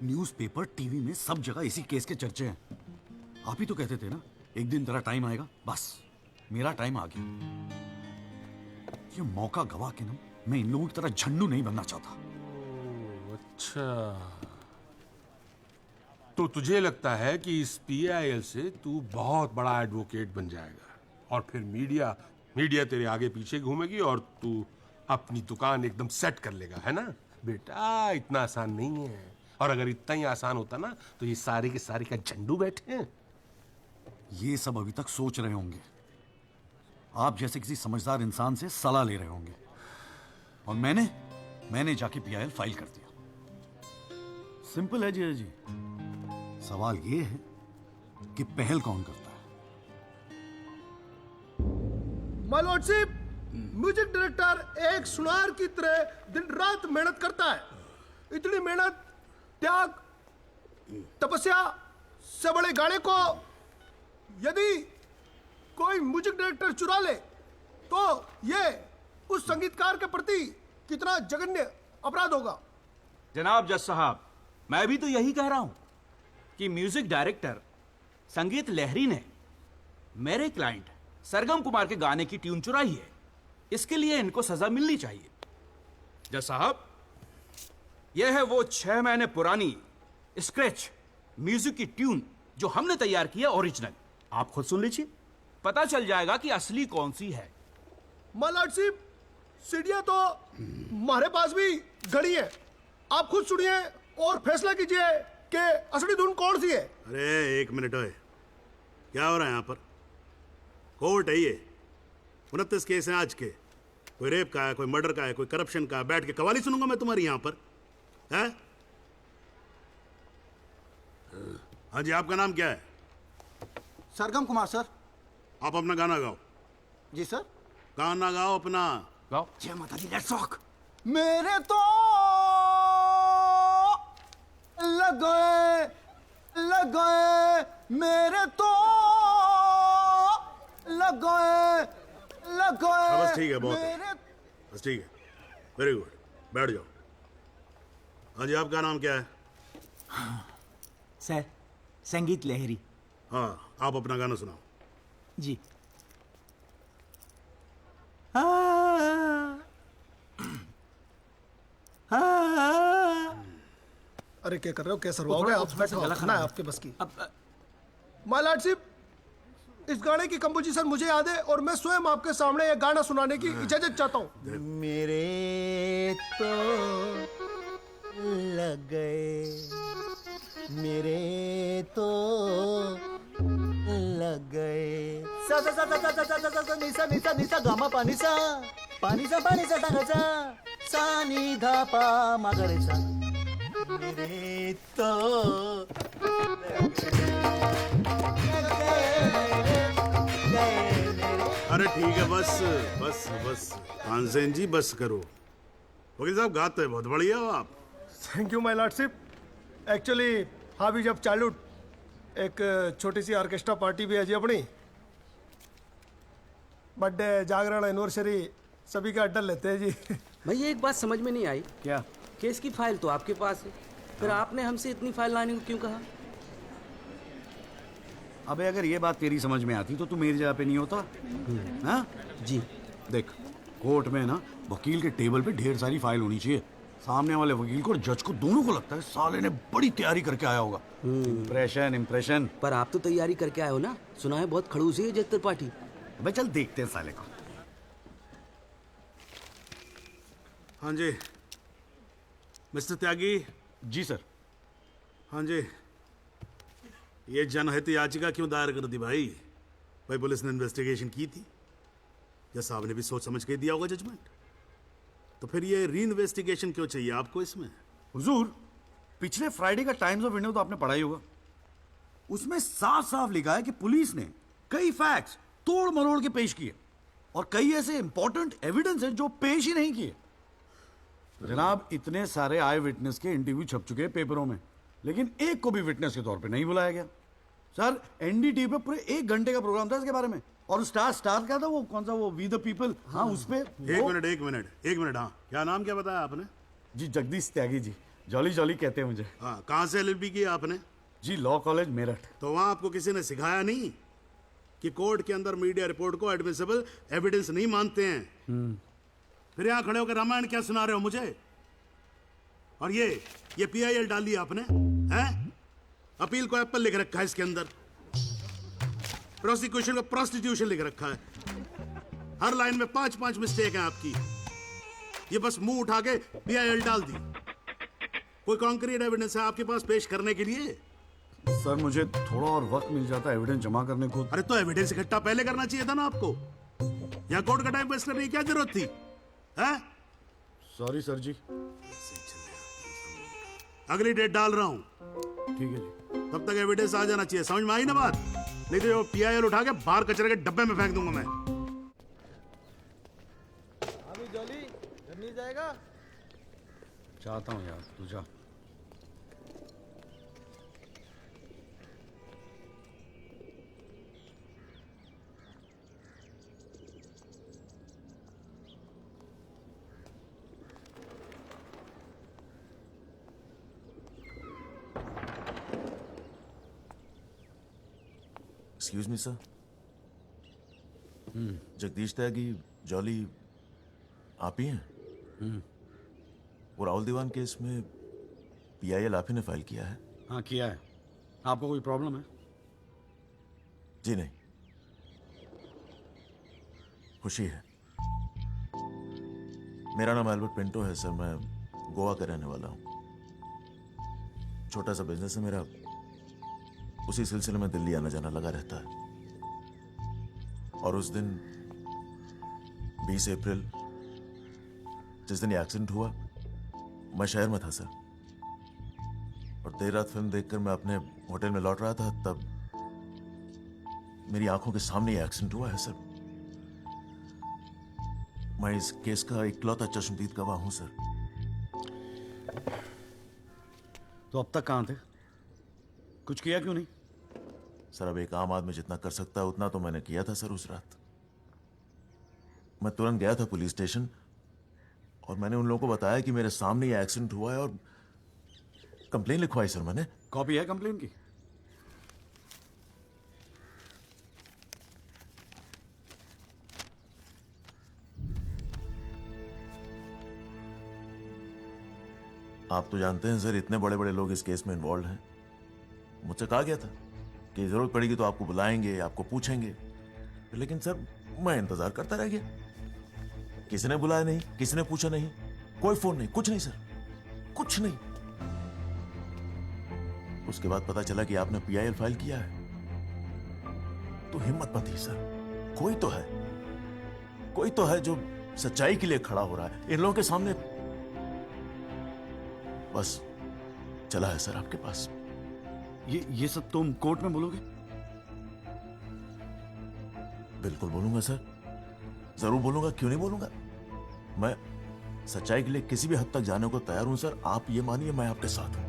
न्यूज़पेपर, टीवी में सब जगह इसी केस के चर्चे हैं। आप ही तो कहते थे ना एक दिन तेरा टाइम आएगा। बस मेरा टाइम आ गया। ये मौका गवा के ना मैं इन लोगों की तरह झंडू नहीं बनना चाहता। अच्छा, तो तुझे लगता है कि इस पीआईएल से तू बहुत बड़ा एडवोकेट बन जाएगा और फिर मीडिया तेरे आगे पीछे घूमेगी और तू अपनी दुकान एकदम सेट कर लेगा, है ना? बेटा इतना आसान नहीं है, और अगर इतना ही आसान होता ना तो ये सारे के सारे का झंडू बैठे हैं। ये सब अभी तक सोच रहे होंगे, आप जैसे किसी समझदार इंसान से सलाह ले रहे होंगे, और मैंने जाके पीआईएल फाइल कर दिया। सिंपल है जीजा जी। सवाल ये है कि पहल कौन करता है। माय लॉर्डशिप, म्यूजिक डायरेक्टर एक सुनार की तरह दिन रात मेहनत करता है। इतनी मेहनत, त्याग, तपस्या से बड़े गाने को यदि कोई म्यूजिक डायरेक्टर चुरा ले तो ये उस संगीतकार के प्रति कितना जघन्य अपराध होगा। जनाब जज साहब, मैं भी तो यही कह रहा हूं कि म्यूजिक डायरेक्टर संगीत लहरी ने मेरे क्लाइंट सरगम कुमार के गाने की ट्यून चुराई है। इसके लिए इनको सजा मिलनी चाहिए। जज साहब, यह है वो 6 महीने पुरानी स्क्रैच म्यूजिक की ट्यून जो हमने तैयार की है ओरिजिनल। आप खुद सुन लीजिए, पता चल जाएगा कि असली कौन सी है। माय लॉर्डशिप, सीढ़ियां तो हमारे पास भी घड़ी है। आप खुद सुनिए और फैसला कीजिए कि असली धुन कौन सी है। अरे एक मिनट ओए, क्या हो रहा है यहाँ पर? कोर्ट है ये, 29 केस हैं आज के। कोई रेप का है, कोई मर्डर का है, कोई करप्शन का है। बैठ के कवाली सुनूंगा मैं तुम्हारी यहाँ पर, है? हाँ जी, आपका नाम क्या है? सरगम कुमार सर। आप अपना गाना गाओ। जी सर। गाना गाओ अपना। गाओ। जय माता दी, लेट्स रॉक। मेरे तो लग गए मेरे तो लग गए। बस ठीक है, बहुत है। बस ठीक है, वेरी गुड, बैठ जाओ। हाँ जी, आपका नाम क्या है? सर, संगीत लहरी। हाँ, आप अपना गाना सुनाओ। जी। अरे क्या कर रहे हो, कैसे रहोगे आप? बैठो, खाना है आपके बस की। माय लॉर्डशिप, इस गाने की कंपोजिशन मुझे याद है और मैं स्वयं आपके सामने ये गाना सुनाने की इजाजत चाहता हूँ। मेरे तो लग गए, मेरे तो लग गए। सा सा सा सा सा सा सा सा निसा निसा निसा गामा पानी सा टांगाचा सा नि धा पा मागरेचा। मेरे तो अरे ठीक है, बस बस बस तानसेन जी, बस करो। वकील साहब, गाते हैं बहुत बढ़िया हो आप। Thank you my lordship. Actually हाँ भी जब चालू एक छोटी सी ऑर्केस्ट्रा पार्टी भी है जी अपनी। बर्थडे, जागरण, एनिवर्सरी सभी का अड्डा लेते हैं जी। भैया एक बात समझ में नहीं आई। क्या? केस की फाइल तो आपके पास है, फिर आपने हमसे इतनी फाइल लाने को क्यों कहा? अबे अगर ये बात तेरी समझ में आती तो तू मेरी जगह पे नहीं होता। हाँ जी। देख, कोर्ट में ना वकील के टेबल पे ढेर सारी फाइल होनी चाहिए। सामने वाले वकील को और जज को दोनों को लगता है साले ने बड़ी तैयारी करके आया होगा। इम्प्रेशन। पर आप तो तैयारी करके आए हो ना, सुना है बहुत खड़ूसी है जज त्रिपाठी। भाई चल देखते हैं साले को। हाँ जी मिस्टर त्यागी। जी सर। हाँ जी, ये जनहित याचिका क्यों दायर कर दी भाई? भाई पुलिस ने इन्वेस्टिगेशन की थी, जज साहब ने भी सोच समझ के दिया होगा जजमेंट, तो फिर ये री इन्वेस्टिगेशन क्यों चाहिए आपको इसमें? हुजूर, पिछले फ्राइडे का टाइम्स ऑफ इंडिया तो आपने पढ़ा ही होगा। उसमें साफ साफ लिखा है कि पुलिस ने कई फैक्ट्स तोड़ मरोड़ के पेश किए और कई ऐसे इंपॉर्टेंट एविडेंस हैं जो पेश ही नहीं किए। जनाब, इतने सारे आई विटनेस के इंटरव्यू छप चुके हैं पेपरों में, लेकिन एक को भी विटनेस के तौर पे नहीं बुलाया गया। सर, एनडीटीवी पे पूरे 1 घंटे का प्रोग्राम था इसके बारे में, और स्टार क्या था वो, कौन सा वो, वी द पीपल, हाँ उस पे एक मिनट, हाँ क्या नाम क्या बताया आपने? जी जगदीश त्यागी जी, जॉली जॉली कहते हैं मुझे। हाँ, कहाँ से LLB की आपने? जी लॉ कॉलेज मेरठ। तो वहाँ आपको किसी ने सिखाया नहीं कि कोर्ट के अंदर मीडिया रिपोर्ट को एडमिसिबल एविडेंस नहीं मानते हैं? फिर यहाँ खड़े होकर रामायण क्या सुना रहे हो मुझे? और ये PIL डाल दिया आपने, हैं? अपील को एप्पल लिख रखा है इसके अंदर, प्रोसिक्यूशन को प्रोस्टिट्यूशन लिख रखा है। हर लाइन में 5-5 मिस्टेक है आपकी। ये बस मुंह उठा के PIL डाल दी। कोई कॉन्क्रीट एविडेंस है आपके पास पेश करने के लिए? सर, मुझे थोड़ा और वक्त मिल जाता एविडेंस जमा करने को। अरे तो एविडेंस इकट्ठा पहले करना चाहिए था ना आपको। यहाँ कोर्ट का टाइम वेस्ट करने की क्या जरूरत थी, हैं? सॉरी सर जी। अगली डेट डाल रहा हूँ। ठीक है जी। तब तक एविडेंस आ जाना चाहिए, समझ में आई ना बात? नहीं तो ये PIL उठा के बाहर कचरे के डब्बे में फेंक दूंगा मैं। अभी जॉली घर नहीं जाएगा? चाहता हूँ यार, तू जा। एक्सक्यूज मी सर, जगदीश त्यागी जॉली आप ही हैं? वो राहुल दीवान केस में PIL आप ही ने फाइल किया है? हाँ किया है। आपको कोई प्रॉब्लम है? जी नहीं, खुशी है। मेरा नाम एल्बर्ट पिंटो है सर, मैं गोवा का रहने वाला हूँ। छोटा सा बिजनेस है मेरा, उसी सिलसिले में दिल्ली आना जाना लगा रहता है। और उस दिन 20 अप्रैल जिस दिन ये एक्सीडेंट हुआ, मैं शहर में था सर, और देर रात फिल्म देखकर मैं अपने होटल में लौट रहा था, तब मेरी आंखों के सामने ये एक्सीडेंट हुआ है सर। मैं इस केस का इकलौता चश्मदीद गवाह हूं सर। तो अब तक कहां थे? कुछ किया क्यों नहीं? सर, अब एक आम आदमी जितना कर सकता है उतना तो मैंने किया था सर। उस रात मैं तुरंत गया था पुलिस स्टेशन और मैंने उन लोगों को बताया कि मेरे सामने ये एक्सीडेंट हुआ है और कंप्लेन लिखवाई सर मैंने। कॉपी है कंप्लेन की? आप तो जानते हैं सर, इतने बड़े बड़े लोग इस केस में इन्वॉल्व हैं। मुझसे कहा गया था कि जरूरत पड़ेगी तो आपको बुलाएंगे, आपको पूछेंगे, लेकिन सर मैं इंतजार करता रह गया। किसी ने बुलाया नहीं, किसी ने पूछा नहीं, कोई फोन नहीं, कुछ नहीं सर, कुछ नहीं। उसके बाद पता चला कि आपने PIL फाइल किया है, तो हिम्मत मत ही सर। कोई तो है जो सच्चाई के लिए खड़ा हो रहा है इन लोगों के सामने। बस चला है सर आपके पास। ये सब तुम कोर्ट में बोलोगे? बिल्कुल बोलूंगा सर, जरूर बोलूंगा, क्यों नहीं बोलूंगा। मैं सच्चाई के लिए किसी भी हद तक जाने को तैयार हूं सर। आप ये मानिए मैं आपके साथ हूं।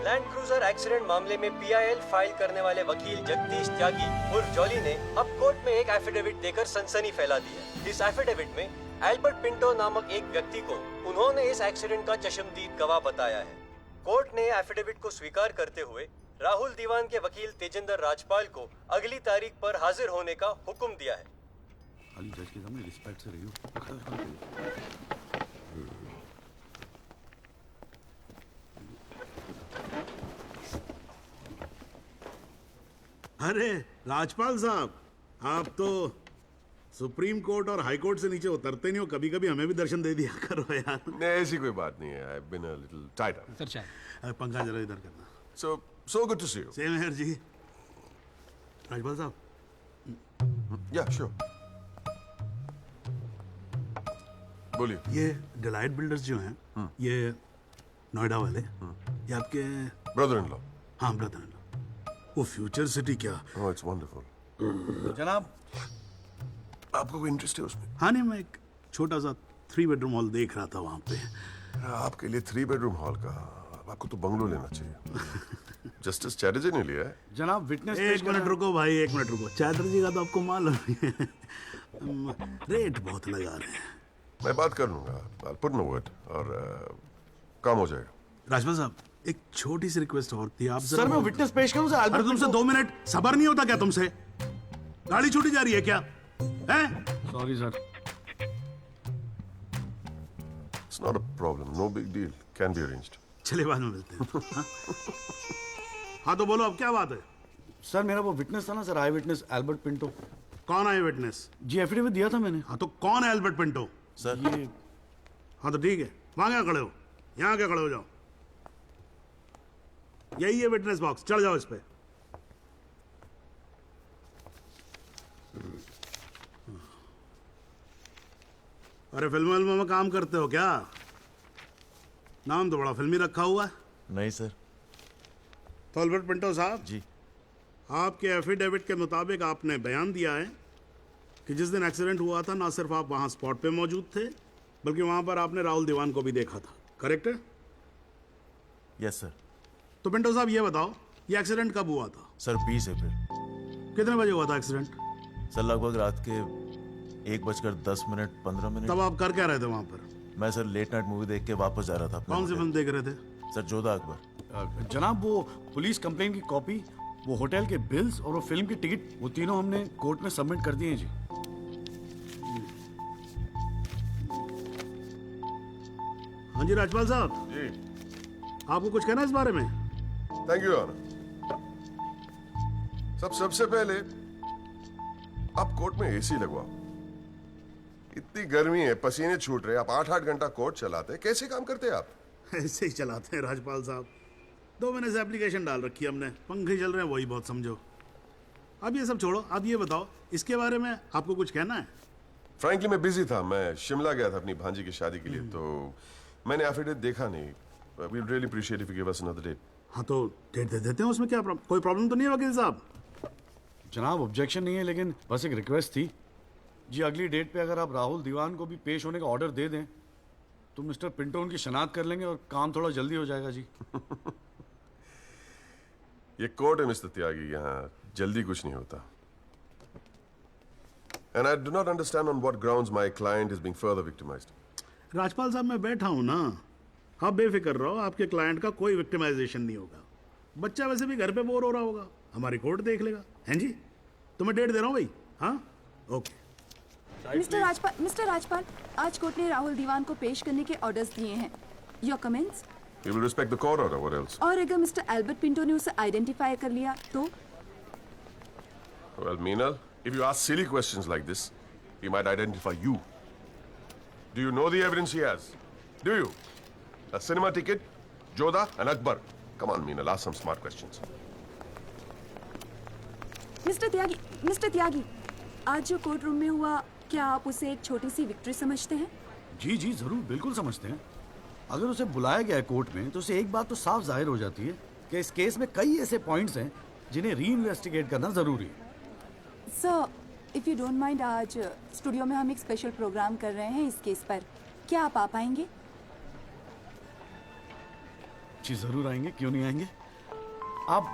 लैंड क्रूजर एक्सीडेंट मामले में PIL फाइल करने वाले वकील जगदीश त्यागी उर्फ जॉली ने अब कोर्ट में एक एफिडेविट देकर सनसनी फैला दी है। इस एफिडेविट में एल्बर्ट पिंटो नामक एक व्यक्ति को उन्होंने इस एक्सीडेंट का चश्मदीद गवाह बताया है। कोर्ट ने एफिडेविट को स्वीकार करते हुए राहुल दीवान के वकील तेजिंदर राजपाल को अगली तारीख पर हाजिर होने का हुक्म दिया है। खाली जज के सामने रिस्पेक्ट से रहियो। अरे राजपाल साहब, आप तो सुप्रीम कोर्ट और हाई कोर्ट से नीचे उतरते नहीं हो, कभी कभी हमें भी दर्शन दे दिया करो यार। नहीं, ऐसी कोई बात नहीं है। I've been a little tied up. Sir चाय। पंखा जरा इधर करना। So good to see you. Same here जी। राजपाल साहब। Yeah, sure. बोलिए। ये डिलाइट बिल्डर्स जो हैं, ये नोएडा वाले, ये आपके ब्रदर इन लॉ। हाँ, ब्रदर इन लॉ। वो फ्यूचर सिटी क्या? Oh, it's wonderful. जनाब, आपको कोई इंटरेस्ट है उसमें? हाँ नहीं, मैं एक छोटा सा 3 बेडरूम हॉल देख रहा था वहाँ पे। आपके लिए 3 बेडरूम हॉल का, आपको तो बंगलो लेना चाहिए। जस्टिस चैटर्जी ने लिया है। जनाब विटनेस। एक मिनट रुको भाई, एक मिनट रुको। चैटर्जी का तो आपको मालूम है, रेट बहुत लगा रहे हैं। मैं बात कर लूंगा। I'll put in a word और काम हो जाएगा। राजपाल साहब, एक छोटी सी रिक्वेस्ट और थी। आप सर मैं विटनेस पेश करूं सर? अरे तुमसे 2 मिनट सबर नहीं होता क्या तुमसे? गाड़ी छूटी जा रही है क्या? हैं? Sorry sir. It's not a problem. No big deal. Can be arranged. चलिए बाद में मिलते हैं। हाँ तो बोलो, अब क्या बात है? सर मेरा वो विटनेस था ना सर, आई विटनेस एल्बर्ट पिंटो। कौन है विटनेस? जी एफिडेविट दिया था मैंने। हाँ तो कौन है एल्बर्ट पिंटो? सर ये। हाँ तो ठीक है, वहां क्या खड़े हो? यहाँ क्या खड़े हो जाओ। यही है विटनेस बॉक्स, चढ़ जाओ इस पे। अरे फिल्म में काम करते हो क्या? नाम तो बड़ा फिल्मी रखा हुआ है। नहीं सर। तो अल्बर्ट पिंटो साहब जी, आपके एफिडेविट के मुताबिक आपने बयान दिया है कि जिस दिन एक्सीडेंट हुआ था ना सिर्फ आप वहां स्पॉट पे मौजूद थे, बल्कि वहां पर आपने राहुल दीवान को भी देखा था, करेक्ट है? Yes sir. तो पिंटो साहब ये बताओ, ये एक्सीडेंट कब हुआ था? सर 20 अप्रैल। कितने बजे हुआ था एक्सीडेंट? सर लगभग रात के 1:10 15 मिनट। तब आप कर क्या रहे थे वहां पर? मैं सर लेट नाइट मूवी देख के वापस जा रहा था। कौन सी फिल्म देख रहे थे? सर जोधा अकबर। जनाब वो पुलिस कंप्लेन की कॉपी, वो होटल के बिल्स और वो फिल्म की टिकट, वो तीनों हमने कोर्ट में सबमिट कर दिए हैं जी। हाँ जी राजपाल साहब जी, आपको कुछ कहना है इस बारे में? Thank you honour. सबसे पहले आप कोर्ट में एसी लगवाओ। इतनी गर्मी है, पसीने छूट रहे, आप 8-8 घंटा कोर्ट चलाते हैं, कैसे काम करते हैं आप? ऐसे ही चलाते हैं राजपाल साहब। 2 महीने से एप्लीकेशन डाल रखी है हमने, पंखे चल रहे हैं, वही बहुत समझो। अब ये सब छोड़ो, अब ये बताओ इसके बारे में आपको कुछ कहना है? फ्रैंकली मैं बिजी था, मैं शिमला गया था अपनी भांजी की शादी के लिए, तो मैंने एफिडेविट देखा नहीं। We'd really appreciate if you give us another date. हाँ तो डेट दे देते हैं, उसमें क्या कोई प्रॉब्लम तो नहीं है वकील साहब? जनाब ऑब्जेक्शन नहीं है, लेकिन बस एक रिक्वेस्ट थी जी, अगली डेट पे अगर आप राहुल दीवान को भी पेश होने का ऑर्डर दे दें तो मिस्टर पिंटो उनकी शनाख्त कर लेंगे और काम थोड़ा जल्दी हो जाएगा जी। ये कोर्ट है मिस्टर त्यागी, यहाँ जल्दी कुछ नहीं होता। And I do not understand on what grounds my client is being further victimized. Rajpal साहब मैं बैठा हूं ना, आप बेफिक्र रहो, आपके क्लाइंट का कोई विक्टिमाइजेशन नहीं होगा। बच्चा वैसे भी घर पे बोर हो रहा होगा, हमारी कोर्ट देख लेगा। हैं जी, तो मैं डेट दे रहा हूँ भाई। हाँ ओके। मिस्टर राजपाल, आज कोर्ट ने राहुल दीवान को पेश करने के ऑर्डर्स दिए हैं। Your comments? We will respect the court order. What else? और अगर मिस्टर एल्बर्ट पिंटो ने उसे आइडेंटिफाई कर लिया तो? Well, Meenal, if you ask silly questions like this, he might identify you. Do you know the evidence he has? Do you? A cinema ticket, Jodha and Akbar. Come on, Meenal, ask some smart questions. Mister Tyagi, आज जो court room में हुआ, क्या आप उसे एक छोटी सी victory समझते हैं? जी जी जरूर, बिल्कुल समझते हैं। अगर उसे बुलाया गया है कोर्ट में तो उसे एक बात तो साफ जाहिर हो जाती है कि इस केस में कई ऐसे पॉइंट्स हैं जिन्हें री इन्वेस्टिगेट करना जरूरी है। Sir, if you don't mind, आज स्टूडियो में हम एक स्पेशल प्रोग्राम कर रहे हैं इस केस पर, क्या आप आ पाएंगे? जी जरूर आएंगे, क्यों नहीं आएंगे। आप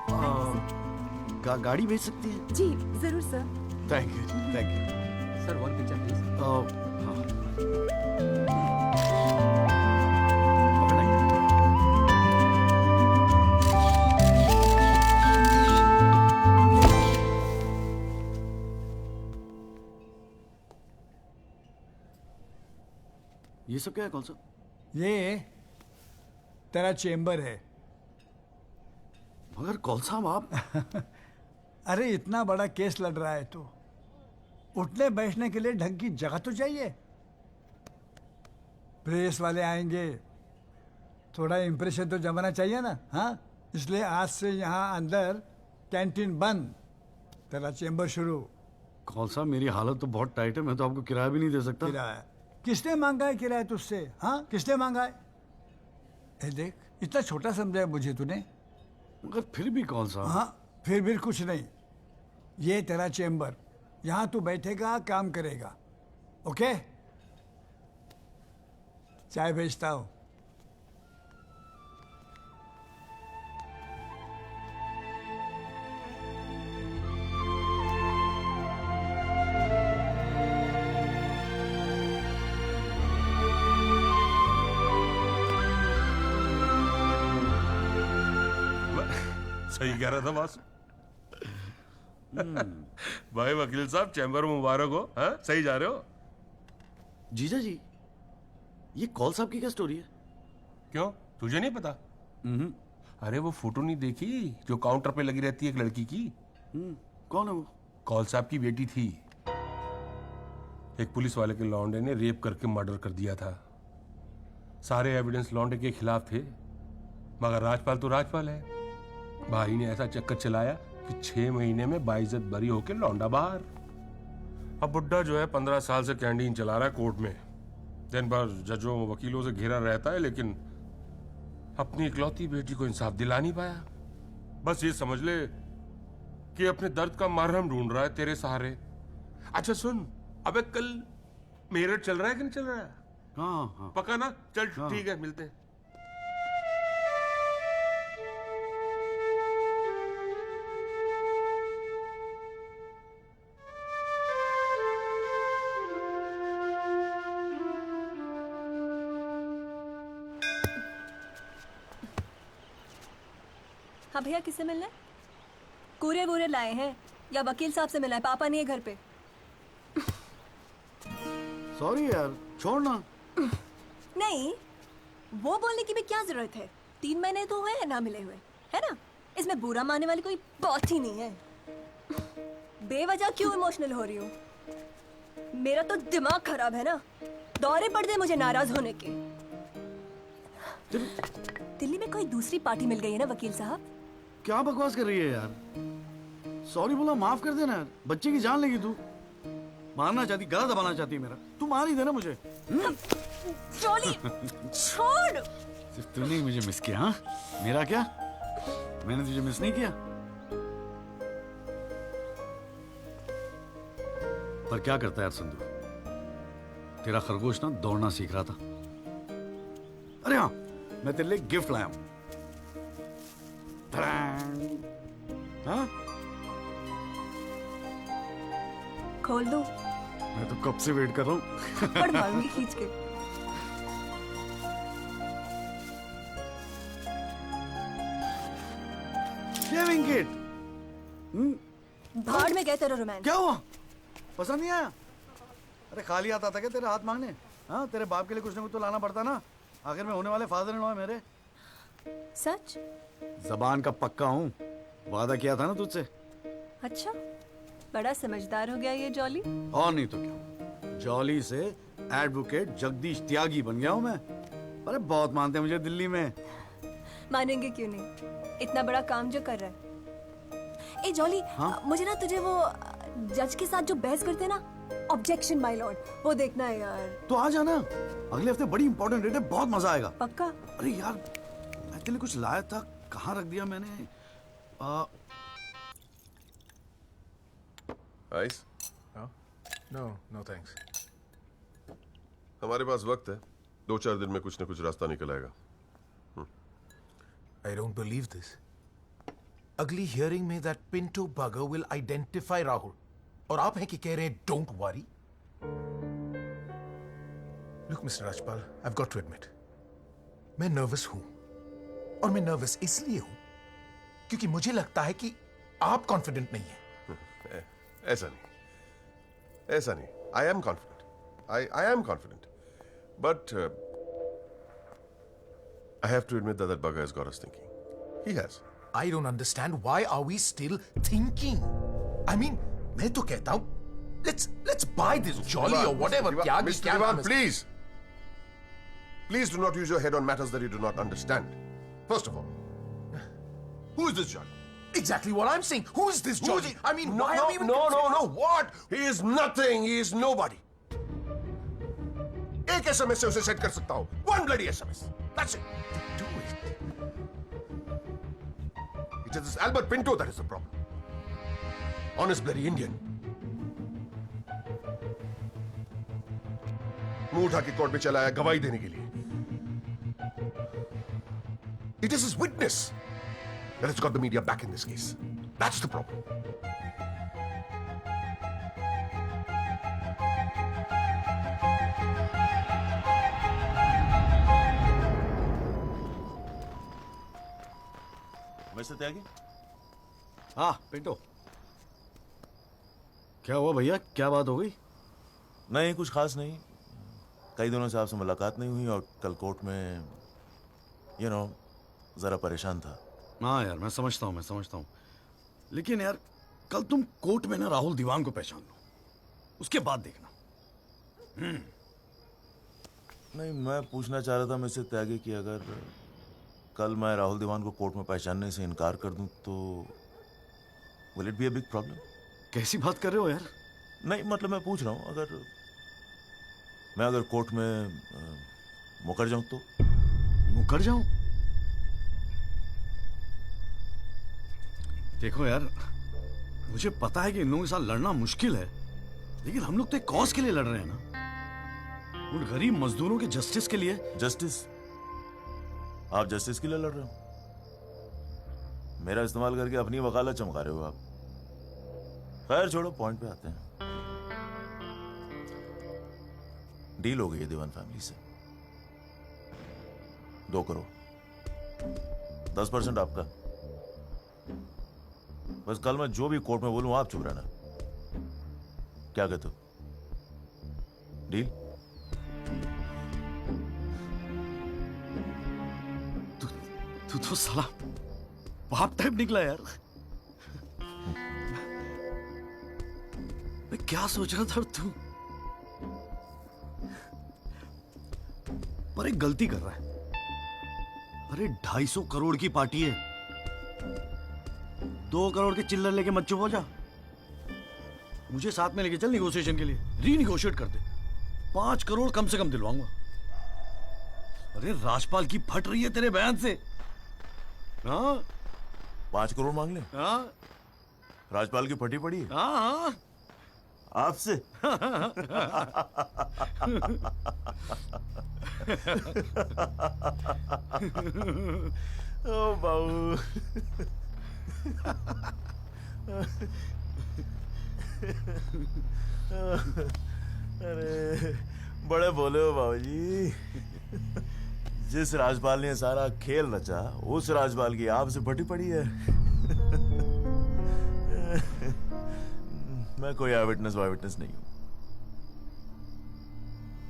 गाड़ी भेज सकती हैं? जी जरूर sir. Thank you sir, one picture please. ये सब क्या है कौन सा? ये तेरा चेम्बर है। मगर कौन साहब आप? अरे इतना बड़ा केस लड़ रहा है तो उठने बैठने के लिए ढंग की जगह तो चाहिए। प्रेस वाले आएंगे, थोड़ा इंप्रेशन तो जमाना चाहिए ना। हाँ, इसलिए आज से यहाँ अंदर कैंटीन बंद, तेरा चेंबर शुरू। कौन सा, मेरी हालत तो बहुत टाइट है, मैं तो आपको किराया भी नहीं दे सकता। किराया किसने मांगा है? किराया तुझसे? हाँ, किसने मांगा है? ए देख, इतना छोटा समझा है मुझे तूने। मगर फिर भी कौन सा? हाँ, फिर भी कुछ नहीं। ये तेरा चेंबर, यहाँ तू बैठेगा, काम करेगा। ओके, चाय भेजता हूँ। सही कह रहा था बॉस। भाई वकील साहब, चैम्बर मुबारक हो। हाँ, सही जा रहे हो। जीजा जी, ये कॉल साहब की क्या स्टोरी है? क्यों, तुझे नहीं पता? अरे वो फोटो नहीं देखी जो काउंटर पे लगी रहती है एक लड़की की? कौन है वो? कॉल साहब की बेटी थी। एक पुलिस वाले के लौंडे ने रेप करके मर्डर कर दिया था। सारे एविडेंस लौंडे के खिलाफ थे, मगर राजपाल तो राजपाल है। भाई ने ऐसा चक्कर चलाया कि 6 महीने में बाइज्जत बरी होके लौंडा बाहर। अब बुड्ढा जो है 15 साल से कैंटीन चला रहा है कोर्ट में। दिन भर जजों वकीलों से घिरा रहता है, लेकिन अपनी इकलौती बेटी को इंसाफ दिला नहीं पाया। बस ये समझ ले कि अपने दर्द का मरहम ढूंढ रहा है तेरे सहारे। अच्छा सुन, अबे कल मेरठ चल रहा है कि नहीं चल रहा है? हाँ। पक्का ना? चल ठीक है, मिलते हैं। हाँ भैया, किससे मिलना है? कूरियर वूरियर लाए हैं या वकील साहब से मिलना है? पापा नहीं है घर पे। सॉरी यार, छोड़ ना। नहीं, वो बोलने की भी क्या जरूरत है? 3 महीने तो हुए हैं ना मिले हुए, है ना? इसमें बुरा मानने वाली कोई बात ही नहीं है। बेवजह क्यों इमोशनल हो रही हूँ? मेरा तो दिमाग खराब है ना, दौरे पड़ गए मुझे नाराज होने के। दिल्ली में कोई दूसरी पार्टी मिल गई है ना वकील साहब? क्या बकवास कर रही है यार? सॉरी बोला, माफ कर देना यार। बच्चे की जान लेगी तू। मारना चाहती, गला दबाना चाहती है मेरा। तू मार ही देना मुझे। जॉली, छोड़। सिर्फ तूने ही मुझे मिस किया? हाँ, मेरा क्या? मैंने तुझे मिस नहीं किया। पर क्या करता है यार संधू, तेरा खरगोश ना दौड़ना सीख रहा था। अरे हाँ, मैं तेरे लिए गिफ्ट लाया हूं। हाँ? खोल दो। मैं तो कब से वेट कर रहा हूँ। थप्पड़ मारूंगी खींच के। Shaving kit. भाड़ में गए तेरा रोमांस। क्या हुआ? पसंद नहीं आया? अरे खाली आता था क्या तेरे हाथ मांगने? हाँ, तेरे बाप के लिए कुछ ना कुछ तो लाना पड़ता ना। आखिर में होने वाले फादर इन लॉ है मेरे। सच? जबान का पक्का हूँ, वादा किया था ना तुझसे। अच्छा, बड़ा समझदार हो गया ये जॉली। और नहीं तो क्या, जॉली से एडवोकेट जगदीश त्यागी बन गया हूँ मैं। अरे बहुत मानते हैं मुझे दिल्ली में। मानेंगे क्यों नहीं, इतना बड़ा काम जो कर रहा है। ए जॉली, हाँ? मुझे ना तुझे वो जज के साथ जो बहस करते ना, ऑब्जेक्शन माय लॉर्ड, वो देखना है यार। तो आ जाना, अगले हफ्ते बड़ी इंपॉर्टेंट डेट है, बहुत मजा आएगा। पक्का? अरे यार, मैं तेरे लिए कुछ लाया था, कहाँ रख दिया मैंने? आइस? No thanks. हमारे पास वक्त है, 2-4 दिन में कुछ ना कुछ रास्ता निकल आएगा। I don't believe this. अगली हियरिंग में that Pinto bugger will identify Rahul. और आप हैं कि कह रहे हैं don't worry? Look, Mr. Rajpal, I've got to admit, मैं नर्वस हूं। और मैं नर्वस इसलिए हूं क्योंकि मुझे लगता है कि आप कॉन्फिडेंट नहीं हैं। ऐसा नहीं। I am confident. I am confident. But I have to admit that bugger has got us thinking. He has. I don't understand why are we still thinking? I mean, मैं तो कहता हूं, let's let's by this Jolly और whatever त्याग Mr. Diwan, please do not use your head on matters that you do not understand. First of all, who is this Jolly? Exactly what I'm saying. Who is this Jolly? I mean, No, why are we even no, what? He is nothing. He is nobody. एक SMS से उसे set कर सकता हूँ. One bloody SMS. That's it. Do it. It is this Albert Pinto that is the problem. Honest bloody Indian. मुंह उठा के court में चला आया गवाही देने के लिए. It is his witness that has got the media back in this case. That's the problem. Mister Tyagi? हाँ पिंटो, क्या हुआ भैया, क्या बात हो गई? नहीं, कुछ खास नहीं. कई दिनों से आपसे मुलाकात नहीं हुई और कल कोर्ट में जरा परेशान था. हाँ यार, मैं समझता हूँ. लेकिन यार, कल तुम कोर्ट में ना राहुल दीवान को पहचान लो, उसके बाद देखना. नहीं, मैं पूछना चाह रहा था मिस्टर त्यागी कि अगर कल मैं राहुल दीवान को कोर्ट में पहचानने से इनकार कर दूं तो will it be a big problem? कैसी बात कर रहे हो यार? नहीं, मतलब मैं पूछ रहा हूं, अगर कोर्ट में मुकर जाऊं तो? मुकर जाऊं? देखो यार, मुझे पता है कि इन लोगों के साथ लड़ना मुश्किल है, लेकिन हम लोग तो एक कॉज के लिए लड़ रहे हैं ना, उन गरीब मजदूरों के जस्टिस के लिए. जस्टिस? आप जस्टिस के लिए लड़ रहे हो? मेरा इस्तेमाल करके अपनी वकालत चमका रहे हो आप. खैर छोड़ो, पॉइंट पे आते हैं. डील हो गई है दीवान फैमिली से. 2 करोड़, 10% आपका. बस कल मैं जो भी कोर्ट में बोलूं आप चुप रहना. क्या कहते हो? डील? तू तो साला बाप टाइप निकला यार. मैं क्या सोच रहा था तू? पर एक गलती कर रहा है. अरे 250 करोड़ की पार्टी है. 2 करोड़ के चिल्लर लेके मत चुप हो जा. मुझे साथ में लेके चल निगोशिएशन के लिए. रीनिगोशिएट कर दे. 5 करोड़ कम से कम दिलवाऊंगा. अरे राजपाल की फट रही है तेरे बयान से. हाँ, 5 करोड़ मांग ले? हाँ, राजपाल की फटी पड़ी है? हाँ, आपसे? ओ बाबू. अरे बड़े बोले हो बाबूजी. जिस राजपाल ने सारा खेल रचा, उस राजपाल की आपसे फटी पड़ी है. मैं कोई आई विटनेस नहीं हूं.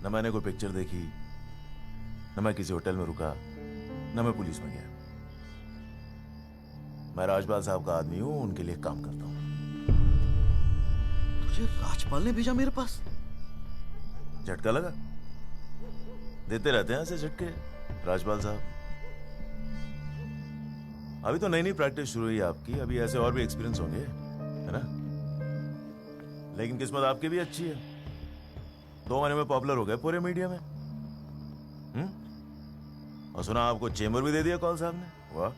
न मैंने कोई पिक्चर देखी, न मैं किसी होटल में रुका, न मैं पुलिस में गया. मैं राजपाल साहब का आदमी हूं, उनके लिए काम करता हूं. तुझे राजपाल ने भेजा मेरे पास? झटका लगा? देते रहते हैं ऐसे झटके राजपाल साहब. अभी तो नई प्रैक्टिस शुरू हुई आपकी. अभी ऐसे और भी एक्सपीरियंस होंगे, है ना? लेकिन किस्मत आपकी भी अच्छी है. 2 महीने में पॉपुलर हो गए पूरे मीडिया में. और सुना आपको चेंबर भी दे दिया कॉल साहब ने. वाह.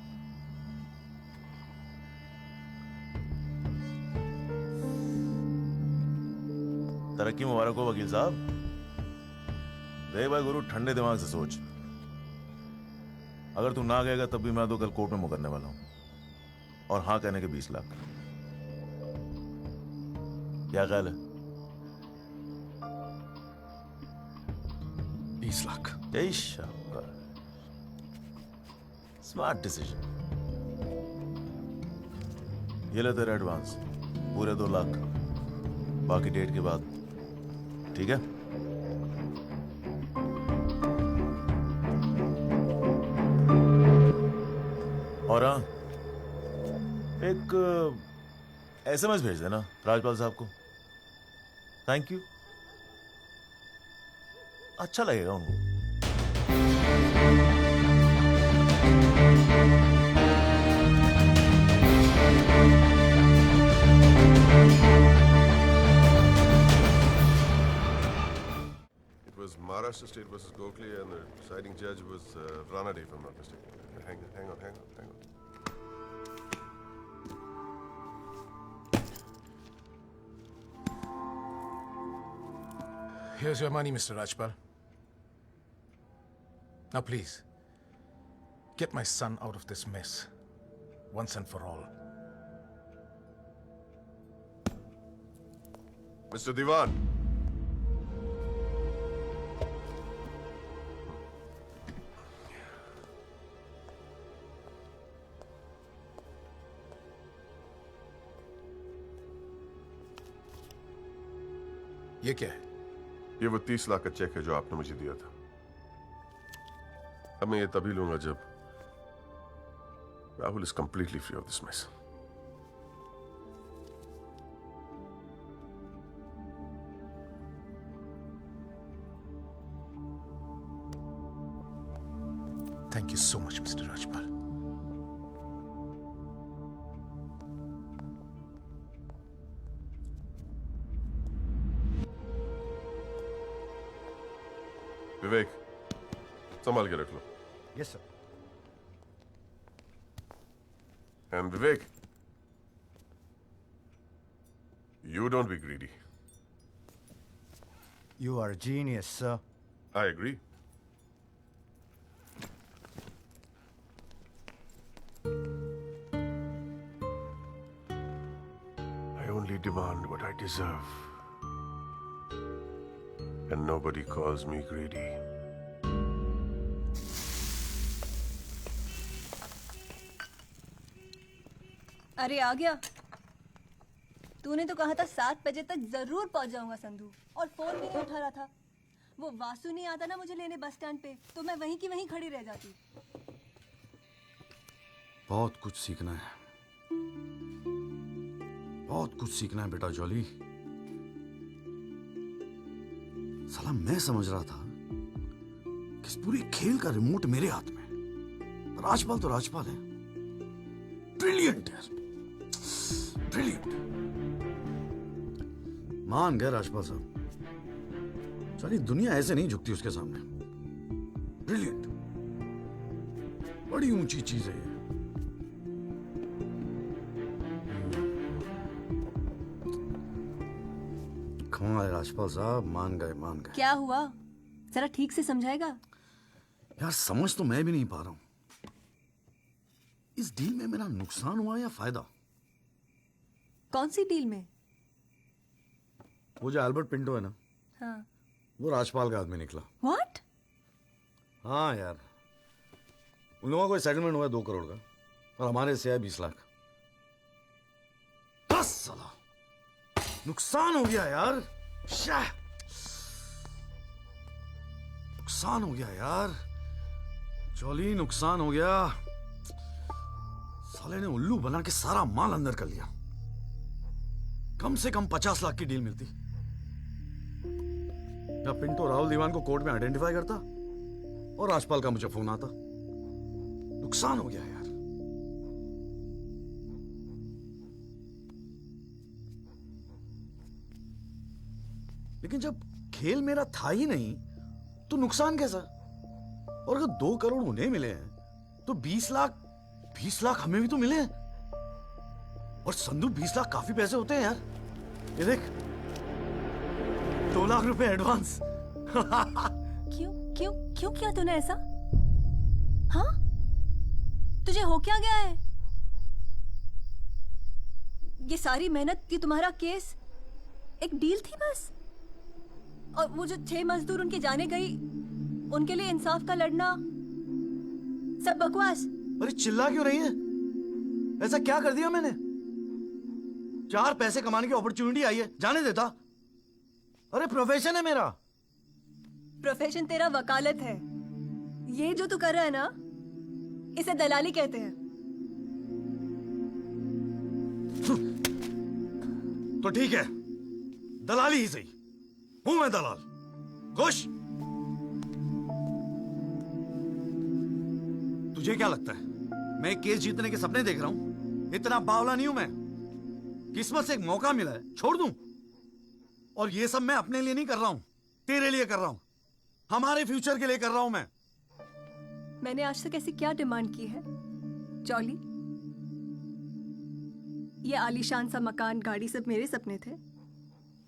तरक्की मुबारक हो वकील साहब. देख भाई गुरु, ठंडे दिमाग से सोच. अगर तू ना गएगा तब भी मैं तो कल कोर्ट में मुकरने वाला हूं. और हाँ कहने के 20 लाख. क्या ख्याल है? 20 लाख. Smart decision. ये ले तेरा एडवांस, पूरे 2 लाख. बाकी डेट के बाद. ठीक है? और हाँ, एक SMS भेज देना राजपाल साहब को. Thank you. अच्छा लगेगा उनको। It was Maharashtra State versus Gokhale, and the deciding judge was Ranade, if I'm not mistaken. Hang on. Here's your money, Mr. Rajpal. Now please, get my son out of this mess, once and for all. Mr. Diwan. ये क्या है? ये वो 30 लाख का check है जो आपने मुझे दिया था। अब मैं ये तभी लूंगा जब Rahul is completely free of this mess. Thank you so much, Mr. Rajpal. Vivek, संभाल के रख लो। Yes sir. And Vivek, you don't be greedy. You are a genius, sir. I agree. I only demand what I deserve. And nobody calls me greedy. अरे आ गया। तूने तो कहा था 7 बजे तक जरूर पहुंच जाऊंगा संधू, और फोन भी नहीं उठा रहा था। वो वासु नहीं आता ना मुझे लेने बस स्टैंड पे, तो मैं वहीं की वहीं खड़ी रह जाती। बहुत कुछ सीखना है, बहुत कुछ सीखना है बेटा जॉली। साला मैं समझ रहा था कि इस पूरे खेल का रिमोट मेरे हाथ में। राजपाल तो राजपाल है, ब्रिलियंट है, ब्रिलियंट। मान गए राजपाल साहब, सारी दुनिया ऐसे नहीं झुकती उसके सामने। ब्रिलियंट, बड़ी ऊंची चीज है ये। कमाल है राजपाल साहब, मान गए मान गए। क्या हुआ, जरा ठीक से समझाएगा? यार समझ तो मैं भी नहीं पा रहा हूं, इस डील में मेरा नुकसान हुआ या फायदा? कौन सी डील में? वो जो एल्बर्ट पिंटो है ना, हाँ। वो राजपाल का आदमी निकला। What? हाँ यार, उन लोगों को सेटलमेंट हुआ 2 करोड़ का, और हमारे से आया 20 लाख। 10 साला नुकसान हो गया यार। नुकसान हो गया यार, जॉली नुकसान हो गया। साले ने उल्लू बना के सारा माल अंदर कर लिया। कम से कम 50 लाख की डील मिलती। या पिंटो राहुल दीवान को कोर्ट में आइडेंटिफाई करता और राजपाल का मुझे फोन आता। नुकसान हो गया यार। लेकिन जब खेल मेरा था ही नहीं तो नुकसान कैसा? और अगर 2 करोड़ उन्हें मिले हैं तो 20 लाख हमें भी तो मिले हैं। और संधू 20 लाख काफी पैसे होते हैं यार। ये देख, 2 लाख रुपए एडवांस। क्यों किया तूने ऐसा? हाँ, तुझे हो क्या गया है? ये सारी मेहनत, ये तुम्हारा केस एक डील थी बस? और वो जो 6 मजदूर उनके जाने गई, उनके लिए इंसाफ का लड़ना, सब बकवास। अरे चिल्ला क्यों रही है? ऐसा क्या कर दिया मैंने? 4 पैसे कमाने की अपॉर्चुनिटी आई है, जाने देता? अरे प्रोफेशन है मेरा। प्रोफेशन तेरा वकालत है। ये जो तू कर रहा है ना, इसे दलाली कहते हैं। तो ठीक है, दलाली ही सही। हूं मैं दलाल? खुश? तुझे क्या लगता है मैं केस जीतने के सपने देख रहा हूं? इतना बावला नहीं हूं मैं। किस्मत से एक मौका मिला है, छोड़ दूं? और ये सब मैं अपने लिए नहीं कर रहा हूं, तेरे लिए कर रहा हूं, हमारे फ्यूचर के लिए कर रहा हूं मैं। मैंने आज तक ऐसी क्या डिमांड की है जॉली? ये आलीशान सा मकान, गाड़ी सब मेरे सपने थे।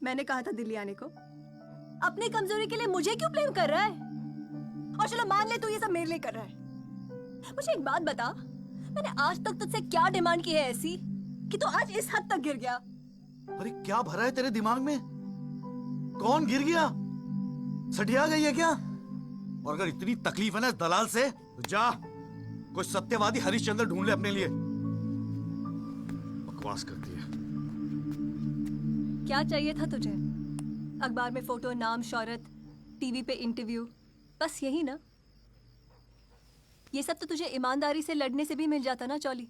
मैंने कहा था दिल्ली आने को। अपनी कमजोरी के लिए मुझे क्यों ब्लेम कर रहा है? और चलो मान ले तू ये सब मेरे लिए कर रहा है। मुझे एक बात बता, मैंने आज तक तुझसे क्या डिमांड की है ऐसी कि तू आज इस हद तक गिर गया? अरे क्या भरा है तेरे दिमाग में? कौन गिर गया? सटिया गई है क्या? और अगर इतनी तकलीफ है ना दलाल से, तो जा कोई सत्यवादी हरिश्चंद्र ढूंढ ले अपने लिए। बकवास करती है। क्या चाहिए था तुझे? अखबार में फोटो, नाम, शोहरत, टीवी पे इंटरव्यू, बस यही ना? ये सब तो तुझे ईमानदारी से लड़ने से भी मिल जाता ना चौली।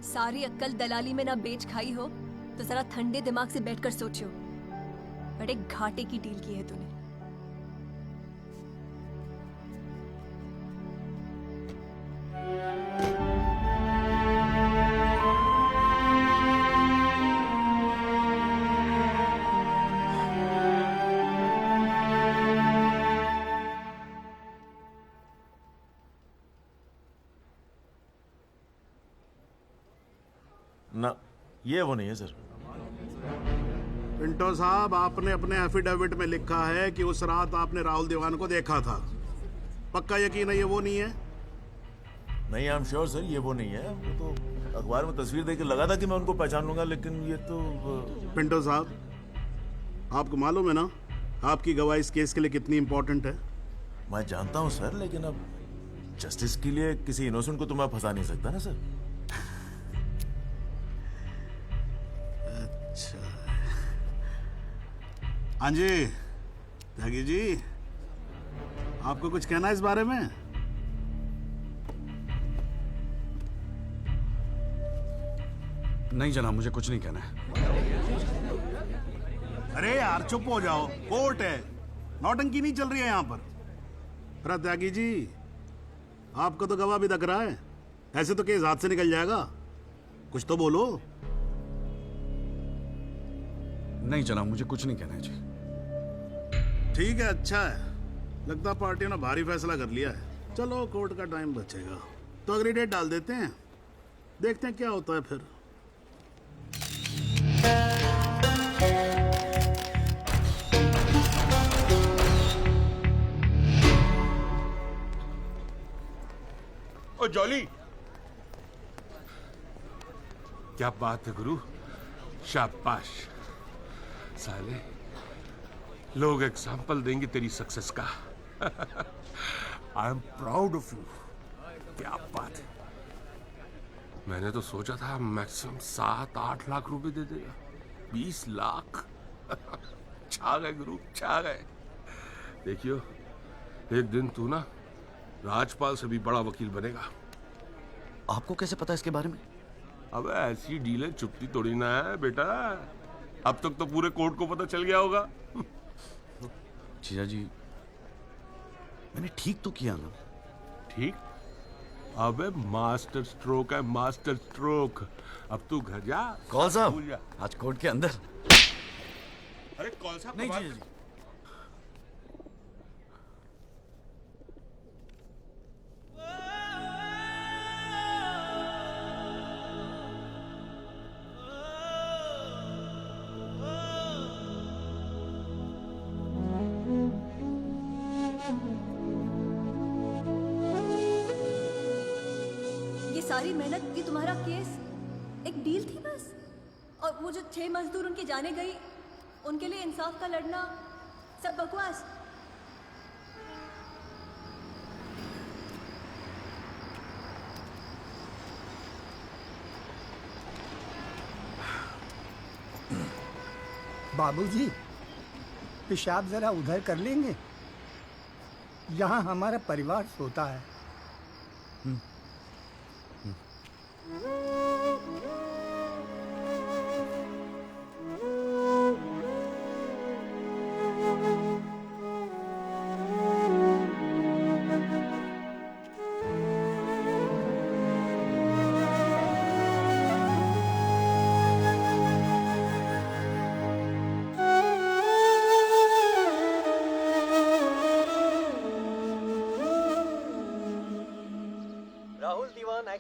सारी अक्कल दलाली में ना बेच खाई हो तो जरा ठंडे दिमाग से बैठकर सोचो, बड़े घाटे की डील की है तूने। ना, ये वो नहीं है सर। पिंटो साहब, आपने अपने एफिडेविट में लिखा है कि उस रात आपने राहुल दीवान को देखा था। पक्का यकीन है ये वो नहीं है? नहीं, आई एम श्योर सर, ये वो नहीं है। वो तो अखबार में तस्वीर देख के लगा था कि मैं उनको पहचान लूंगा, लेकिन ये तो पिंटो साहब, आपको मालूम है ना आपकी गवाही इस केस के लिए कितनी इंपॉर्टेंट है? मैं जानता हूँ सर, लेकिन अब जस्टिस के लिए किसी इनोसेंट को तो मैं फंसा नहीं सकता ना सर। अच्छा, हाँ जी त्यागी जी, आपको कुछ कहना है इस बारे में? नहीं जनाब, मुझे कुछ नहीं कहना है। अरे यार चुप हो जाओ, कोर्ट है, नौटंकी नहीं चल रही है यहाँ पर। अरे त्यागी जी, आपको तो गवाह भी दिख रहा है, ऐसे तो केस हाथ से निकल जाएगा, कुछ तो बोलो। नहीं जनाब, मुझे कुछ नहीं कहना है जी। ठीक है, अच्छा है, लगता पार्टी ने भारी फैसला कर लिया है। चलो कोर्ट का टाइम बचेगा तो अगली डेट डाल देते हैं, देखते हैं क्या होता है फिर। ओ जॉली, क्या बात है गुरु, शाबाश। साले लोग एग्जाम्पल देंगे तेरी सक्सेस का। I am proud of you. क्या बात है, मैंने तो सोचा था मैक्सिमम 7-8 लाख रुपए दे देगा, 20 लाख। छा गए गुरु, छा गए। देखियो, एक दिन तू ना राजपाल से भी बड़ा वकील बनेगा। आपको कैसे पता इसके बारे में? अब ऐसी डीलें चुपती थोड़ी ना है बेटा, अब तक तो पूरे कोर्ट को पता चल गया होगा। जीजा जी, मैंने ठीक तो किया ना? ठीक? अबे मास्टर स्ट्रोक है, मास्टर स्ट्रोक। अब तू घर जा। कौल साहब, आज कोर्ट के अंदर। अरे कौन साहब? नहीं जीजा जी। सारी मेहनत, ये तुम्हारा केस एक डील थी बस? और वो जो 6 मजदूर उनकी जाने गई, उनके लिए इंसाफ का लड़ना सब बकवास? बाबूजी, पेशाब जरा उधर कर लेंगे, यहाँ हमारा परिवार सोता है।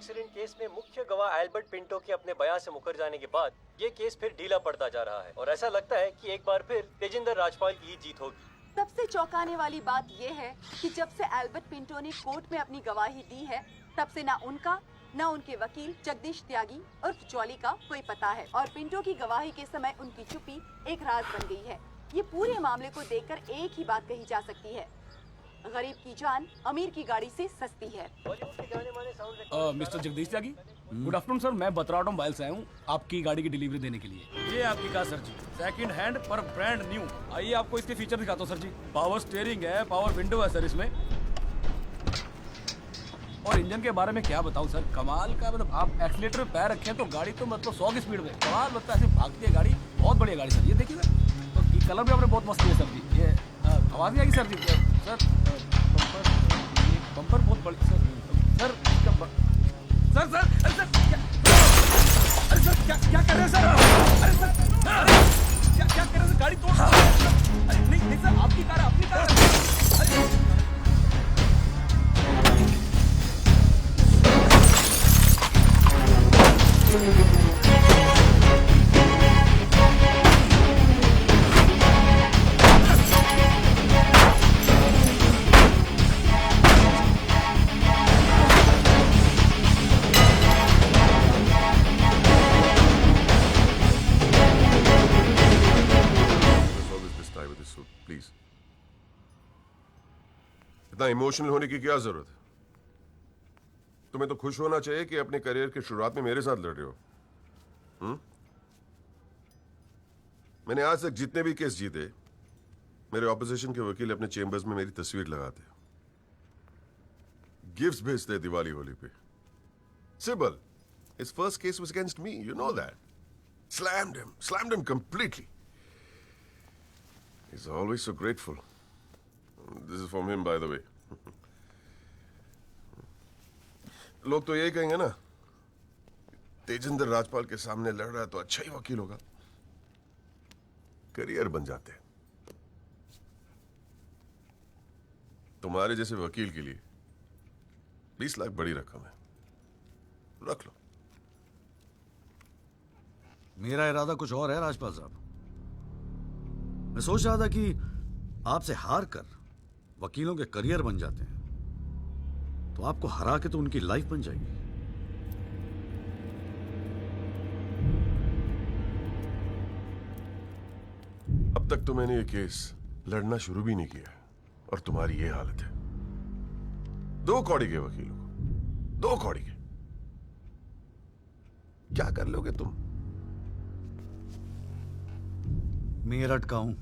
एक्सीडेंट केस में मुख्य गवाह एल्बर्ट पिंटो के अपने बयान से मुकर जाने के बाद ये केस फिर ढीला पड़ता जा रहा है और ऐसा लगता है कि एक बार फिर तेजिंदर राजपाल की ही जीत होगी। सबसे चौंकाने वाली बात यह है कि जब से एल्बर्ट पिंटो ने कोर्ट में अपनी गवाही दी है तब से ना उनका न उनके वकील जगदीश त्यागी और जॉली का कोई पता है और पिंटो की गवाही के समय उनकी चुप्पी एक राज बन गई है। ये पूरे मामले को देखकर एक ही बात कही जा सकती है, गरीब की जान अमीर की गाड़ी से सस्ती है। मिस्टर जगदीश त्यागी, गुड आफ्टरनून सर। मैं बतराडो मोबाइल से आया हूँ आपकी गाड़ी की डिलीवरी देने के लिए। ये आपकी कार सर जी, सेकंड हैंड पर ब्रांड न्यू। आइए आपको इसके फीचर दिखाता हूँ सर जी। पावर स्टीयरिंग है, पावर विंडो है सर इसमें, और इंजन के बारे में क्या बताऊं सर, कमाल का। मतलब आप एक्सीलेटर पे पैर रखें तो गाड़ी तो मतलब 100 की स्पीड में कमाल लगता है, ऐसे भागती है गाड़ी। बहुत बढ़िया गाड़ी सर, ये देखिए ना, तो ये कलर भी आपने बहुत मस्त किया सर जी। ये आवाज़ नहीं आएगी सर जी। सर बम्पर बहुत बड़ी सर। सर सर सर अरे सर अरे सर क्या कर रहे हैं सर? अरे सर क्या कर रहे हैं सर? गाड़ी तोड़। अरे नहीं सर, आपकी कार है, अपनी कार है। प्लीज, इतना इमोशनल होने की क्या जरूरत है? तुम्हें तो खुश होना चाहिए कि अपने करियर की शुरुआत में मेरे साथ लड़ रहे हो। मैंने आज तक जितने भी केस जीते, मेरे ऑपोजिशन के वकील अपने चेंबर्स में मेरी तस्वीर लगाते, गिफ्ट्स भेजते दिवाली होली पे। Sibal, his first case was against me, you know that. Slammed him completely. He's always so grateful. This is from him, by the way. लोग तो यही कहेंगे ना, तेजिंदर राजपाल के सामने लड़ रहा है तो अच्छा ही वकील होगा, करियर बन जाते हैं। तुम्हारे जैसे वकील के लिए 20 लाख बड़ी रकम है, रख लो। मेरा इरादा कुछ और है राजपाल साहब। मैं सोच रहा था कि आपसे हार कर वकीलों के करियर बन जाते हैं तो आपको हरा के तो उनकी लाइफ बन जाएगी। अब तक तो मैंने ये केस लड़ना शुरू भी नहीं किया और तुम्हारी ये हालत है। 2 कौड़ी के वकीलों को, 2 कौड़ी के, क्या कर लोगे तुम? मेरठ का हूं,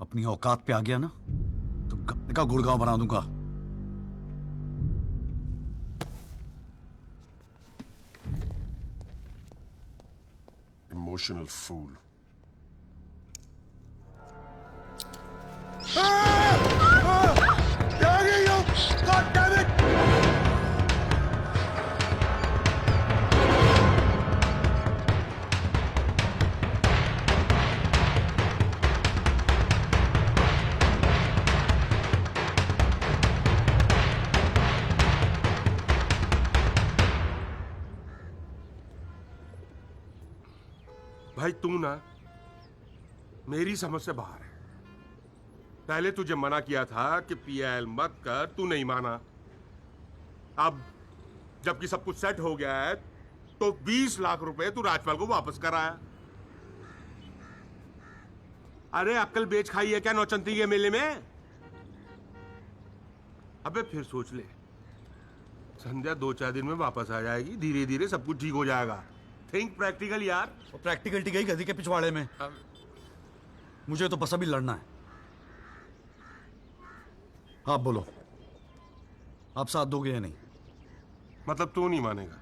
अपनी औकात पे आ गया ना तो गप्पे का गुड़गांव बना दूंगा। Emotional fool. भाई तू ना मेरी समझ से बाहर है। पहले तुझे मना किया था कि पीएल मत कर, तू नहीं माना। अब जबकि सब कुछ सेट हो गया है तो 20 लाख रुपए तू राजपाल को वापस कराया। अरे अक्ल बेच खाई है क्या नौचंती के मेले में? अबे फिर सोच ले, संध्या 2-4 दिन में वापस आ जाएगी, धीरे धीरे सब कुछ ठीक हो जाएगा। थिंक प्रैक्टिकल यार। प्रैक्टिकलिटी गई गधी के पिछवाड़े में। मुझे तो बस अभी लड़ना है। आप बोलो, आप साथ दोगे या नहीं? मतलब तू नहीं मानेगा?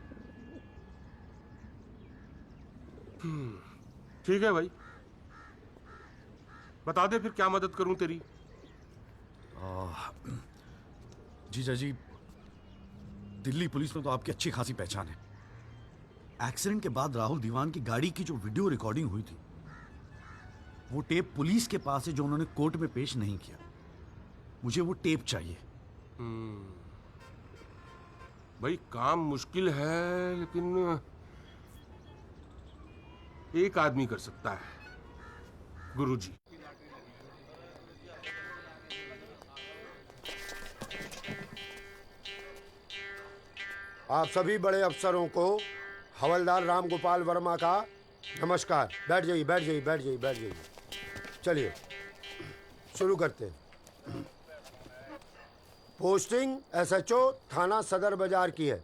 ठीक है भाई, बता दे फिर क्या मदद करूं तेरी। जीजा जी, दिल्ली पुलिस में तो आपकी अच्छी खासी पहचान है। एक्सीडेंट के बाद राहुल दीवान की गाड़ी की जो वीडियो रिकॉर्डिंग हुई थी, वो टेप पुलिस के पास है जो उन्होंने कोर्ट में पेश नहीं किया। मुझे वो टेप चाहिए। भाई काम मुश्किल है लेकिन एक आदमी कर सकता है, गुरुजी। आप सभी बड़े अफसरों को हवलदार राम गोपाल वर्मा का नमस्कार। बैठ जाइए, बैठ जाइए, बैठ जाइए, बैठ जाइए। चलिए शुरू करते हैं। पोस्टिंग एसएचओ थाना सदर बाजार की है।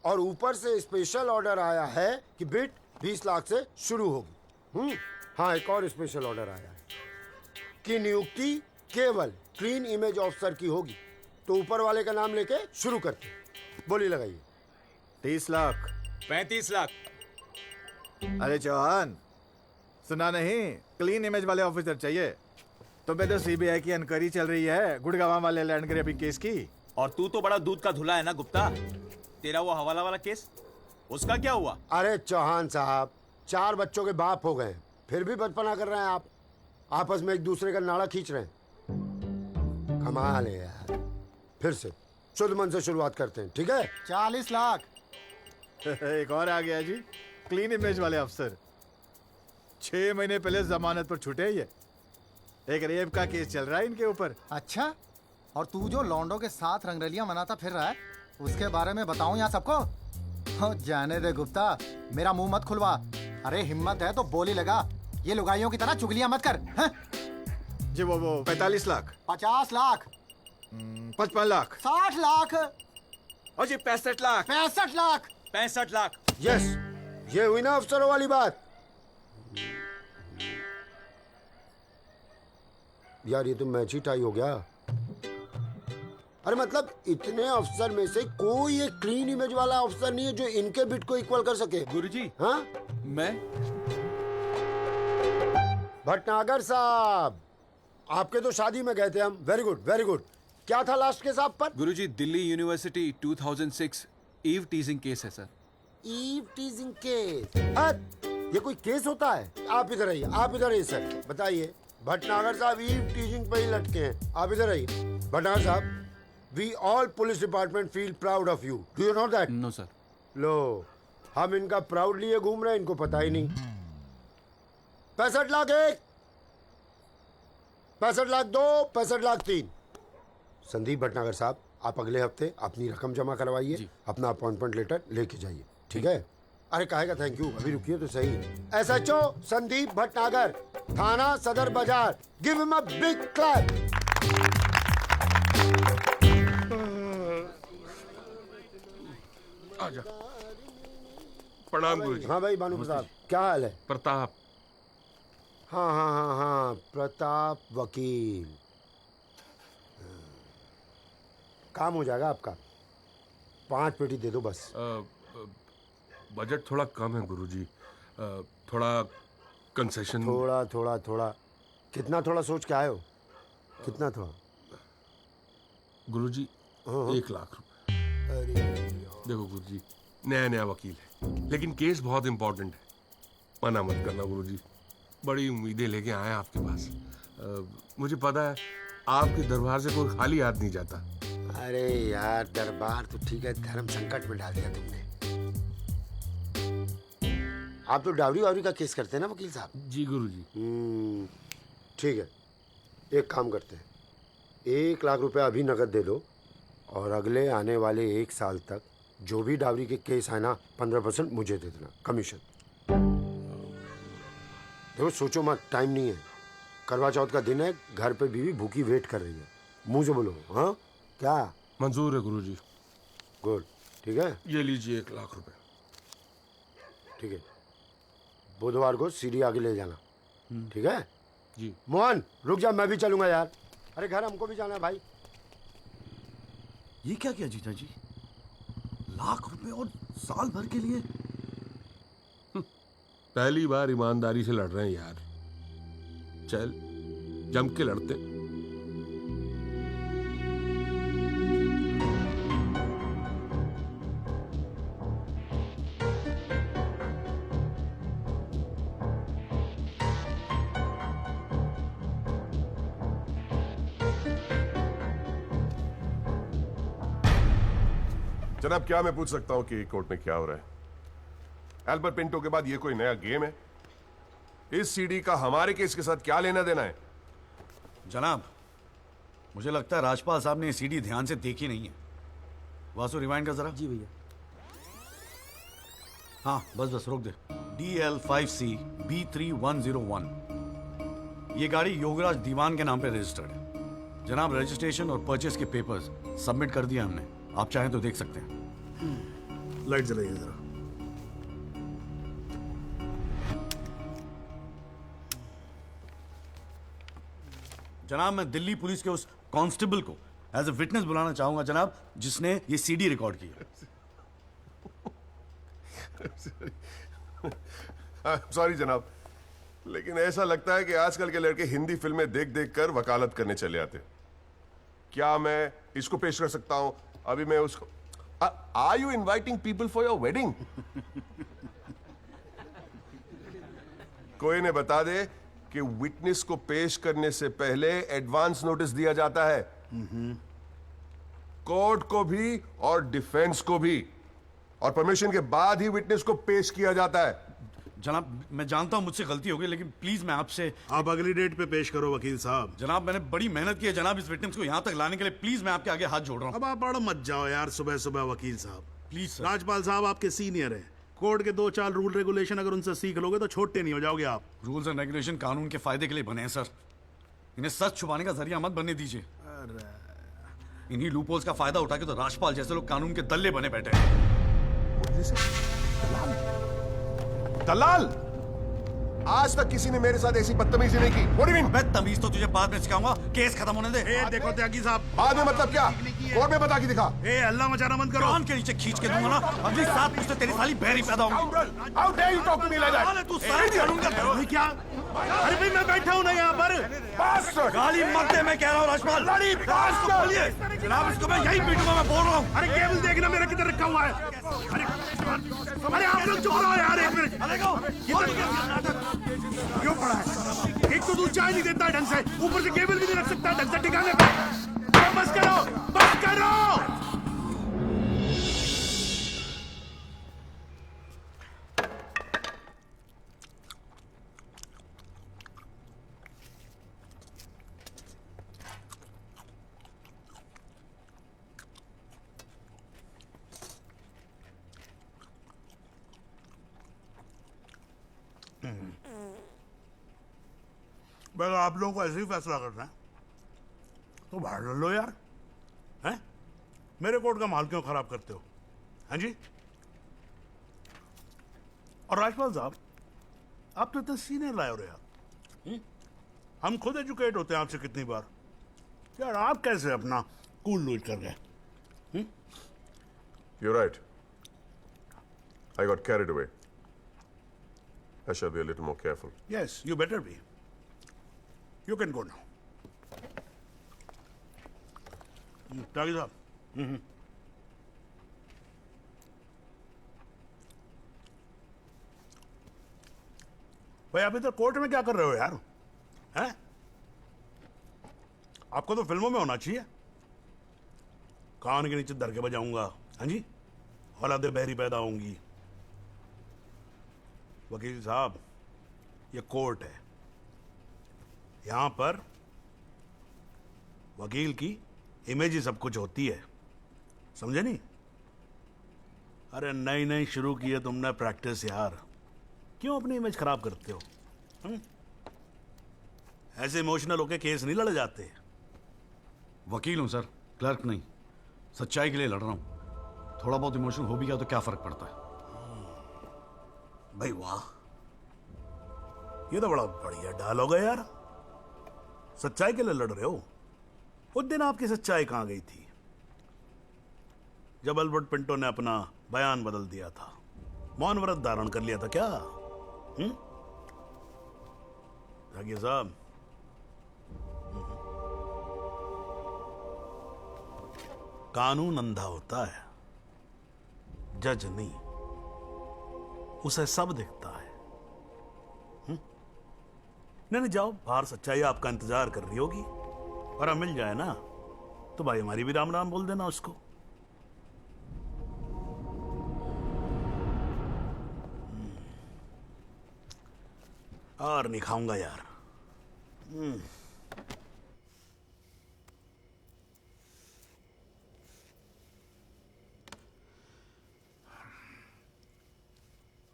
और ऊपर से स्पेशल ऑर्डर आया है कि बिट 20 लाख से शुरू होगी। हाँ, एक और स्पेशल ऑर्डर आया है कि नियुक्ति केवल क्लीन इमेज ऑफिसर की होगी। तो ऊपर वाले का नाम लेके शुरू करते हैं। बोली लगाइए। 30 लाख 35 लाख। अरे चौहान, सुना नहीं? क्लीन इमेज वाले ऑफिसर चाहिए। तुम्हें तो सीबीआई की इंक्वायरी चल रही है गुड़गांव वाले लैंड ग्रैबिंग केस की। और तू तो बड़ा दूध का धुला है ना गुप्ता। तेरा वो हवाला वाला केस, उसका क्या हुआ? अरे चौहान साहब, 4 बच्चों के बाप हो गए, फिर भी बचपना कर रहे हैं आप। आपस में एक दूसरे का नाड़ा खींच रहे हैं। कमाल है यार। फिर से शुद्ध मन से शुरुआत करते हैं, ठीक है? 40 लाख। एक और आ गया जी, क्लीन इमेज वाले अफसर। 6 महीने पहले जमानत पर छूटे ये। एक रेप का केस चल रहा है इनके ऊपर। अच्छा, और तू जो लौंडों के साथ रंगरलियां मनाता फिर रहा है, उसके बारे में बताऊं यहाँ सबको? हो जाने दे गुप्ता, मेरा मुंह मत खुलवा। अरे हिम्मत है तो बोली लगा, ये लुगाइयों की तरह चुगलियां मत कर। हैं? जी वो 45 लाख। 50 लाख। 55 लाख। 60 लाख। और जी 65 लाख। 65 लाख। 65 लाख। यस, ये हुई ना अफसरों वाली बात। यार ये तो मैच ही टाई हो गया। अरे मतलब इतने अफसर में से कोई एक क्लीन इमेज वाला अफसर नहीं है जो इनके बिट को इक्वल कर सके। गुरुजी, हाँ? मैं भटनागर साहब, आपके तो शादी में गए थे हम। Very good, very good. क्या था लास्ट केस आप पर? Guruji, Delhi university 2006 eve teasing case है सर। Eve teasing case? ये कोई केस होता है? आप इधर आइए, आप इधर आइए सर। बताइए, भटनागर साहब ईव टीजिंग पे ही लटके हैं। आप इधर आइए। भटनागर साहब, we all police department feel proud of you. Do you know that? No sir. लो, हम इनका प्राउड लिए घूम रहे हैं, इनको पता ही नहीं। 65 लाख 1, 65 लाख 2, 65 लाख 3। संदीप भटनागर साहब, आप अगले हफ्ते अपनी रकम जमा करवाइए, अपना अपॉइंटमेंट लेटर लेके जाइए, ठीक है? अरे काहे का थैंक यू, अभी रुकिए तो सही। एसएचओ संदीप भटनागर, थाना सदर बाजार, give him a big clap. आजा। प्रणाम गुरुजी। हाँ भाई भानु प्रताप, क्या हाल है? प्रताप। हाँ हाँ हाँ हाँ, प्रताप वकील। काम हो जाएगा आपका। 5 पेटी दे दो बस। बजट थोड़ा कम है गुरुजी, थोड़ा कंसेशन। थोड़ा थोड़ा थोड़ा कितना थोड़ा सोच के आए हो? कितना थोड़ा? गुरुजी 1 लाख रुपए। अरे देखो गुरुजी, नया नया वकील है लेकिन केस बहुत इंपॉर्टेंट है। मना मत करना गुरुजी, बड़ी उम्मीदें लेके आए आपके पास। मुझे पता है आपके दरबार से कोई खाली हाथ नहीं जाता। अरे यार, दरबार तो ठीक है, धर्म संकट में डाल दिया तुमने। आप तो डावरी वावरी का केस करते हैं ना वकील साहब? जी गुरुजी। ठीक है, एक काम करते हैं, 1 लाख रुपए अभी नकद दे दो और अगले आने वाले 1 साल तक जो भी डावरी के केस है ना, 15% मुझे दे देना कमीशन। देखो सोचो मत, टाइम नहीं है। करवा चौथ का दिन है, घर पे बीवी भूखी वेट कर रही है। मुंह से बोलो। हाँ क्या? मंजूर है गुरुजी। गुड, ठीक है। ये लीजिए 1 लाख रुपए। ठीक है, बुधवार को सीढ़ी आगे ले जाना, ठीक है? जी। मोहन रुक जा, मैं भी चलूंगा यार। अरे घर हमको भी जाना है भाई। ये क्या किया जीजा जी? लाख रुपए और साल भर के लिए? पहली बार ईमानदारी से लड़ रहे हैं यार। चल जम के लड़ते। जनाब, क्या मैं पूछ सकता हूं कि कोर्ट में क्या हो रहा है? एल्बर्ट पिंटो के बाद ये कोई नया गेम है? इस सीडी का हमारे केस के साथ क्या लेना देना है? जनाब, मुझे लगता है राजपाल साहब ने ये सीडी ध्यान से देखी नहीं है। वासु रिवाइंड कर जरा। जी भैया। हाँ बस रोक दे। DL5C B3101, ये गाड़ी योगराज दीवान के नाम पे रजिस्टर्ड है। जनाब, रजिस्ट्रेशन और परचेस के पेपर्स सबमिट कर दिया हमने, आप चाहें तो देख सकते हैं। लाइट जलाइए जरा। जनाब, मैं दिल्ली पुलिस के उस कांस्टेबल को एज ए विटनेस बुलाना चाहूंगा जनाब, जिसने ये सीडी रिकॉर्ड की है। सॉरी जनाब, लेकिन ऐसा लगता है कि आजकल के लड़के हिंदी फिल्में देख देख कर वकालत करने चले आते। क्या मैं इसको पेश कर सकता हूं? अभी मैं उसको are you inviting people for your wedding? कोई ने बता दे कि विटनेस को पेश करने से पहले एडवांस नोटिस दिया जाता है, कोर्ट को भी और डिफेंस को भी, और परमिशन के बाद ही विटनेस को पेश किया जाता है। जनाब, मैं जानता हूं मुझसे गलती हो गई, लेकिन प्लीज मैं आपसे। आप अगली डेट पे पेश करो वकील साहब। जनाब, मैंने बड़ी मेहनत की है जनाब इस विटनेस को यहां तक लाने के लिए, प्लीज मैं आपके आगे हाथ जोड़ रहा हूं। अब आप बड़ा मत जाओ यार सुबह सुबह वकील साहब। Please sir. राजपाल साहब आपके सीनियर हैं, कोर्ट के 2-4 रूल रेगुलेशन अगर उनसे सीख लोगे तो छोटे नहीं हो जाओगे आप। रूल्स एंड रेगुलेशन कानून के फायदे के लिए बने हैं सर, इन्हें सच छुपाने का जरिया मत बनने दीजिए। इन्हीं लूपहोल्स का फायदा उठा के तो राजपाल जैसे लोग कानून के दल्ले बने बैठे हैं। दलाल? आज तक किसी ने मेरे साथ ऐसी बदतमीजी नहीं की। What do you mean? मैं तमीज तो तुझे बाद में सिखाऊंगा, केस खत्म होने दे। देखो त्यागी साहब, बाद में मतलब क्या? कोर्ट में बता के दिखा। अल्लाह मचाना बंद करो। कान के नीचे खींच के दूंगा ना, अगली सात मुझसे तेरी साली बहरी पैदा होगी। How dare you talk to me like that? तू सारे कानून का क्या? अरे भाई मैं बैठा हूं ना यहाँ पर। गाली मत दे, मैं कह रहा हूँ राजपाल। जनाब, इसको मैं यही पीटूंगा, मैं बोल रहा हूँ। अरे केबल देखना मेरा किधर रखा हुआ है। अरे आप लोग चुप रहो यार, एक मिनट। क्यों पड़ा है? एक तो तू चाय नहीं देता ढंग से, ऊपर से केबल भी नहीं रख सकता ढंग से ठिकाने पे। बस करो, बस करो। भाई आप लोगों को ऐसे ही फैसला करना है तो बाहर लड़ लो यार, हैं? मेरे कोर्ट का माल क्यों खराब करते हो? हाँ जी। और राजपाल साहब, आप तो इतने सीनियर लाए हो रहे यार। हम खुद एजुकेट होते हैं आपसे कितनी बार यार, आप कैसे अपना कूल लूज कर गए? You're right. I got carried away. I shall be a little more careful. Yes, you better be. You can go now. त्यागी साहब। भाई आप इधर कोर्ट में क्या कर रहे हो यार? हैं? आपको तो फिल्मों में होना चाहिए। कान के नीचे धर के बजाऊंगा, हाँ जी, औलादे बहरी पैदा होंगी। वकील साहब, ये कोर्ट है, यहां पर वकील की इमेज ही सब कुछ होती है, समझे नहीं? अरे नई नई शुरू की है तुमने प्रैक्टिस यार, क्यों अपनी इमेज खराब करते हो? ऐसे इमोशनल होके केस नहीं लड़े जाते। वकील हूं सर, क्लर्क नहीं। सच्चाई के लिए लड़ रहा हूं, थोड़ा बहुत इमोशनल हो भी गया तो क्या फर्क पड़ता है? भाई वाह, ये तो बड़ा बढ़िया डायलॉग है यार। सच्चाई के लिए लड़ रहे हो? उस दिन आपकी सच्चाई कहां गई थी जब एल्बर्ट पिंटो ने अपना बयान बदल दिया था, मौन व्रत धारण कर लिया था क्या? जागिर साहब, कानून अंधा होता है, जज नहीं, उसे सब दिखता है। नहीं जाओ बाहर, सच्चाई आपका इंतजार कर रही होगी, और अब मिल जाए ना तो भाई हमारी भी राम राम बोल देना उसको। और नहीं खाऊंगा यार।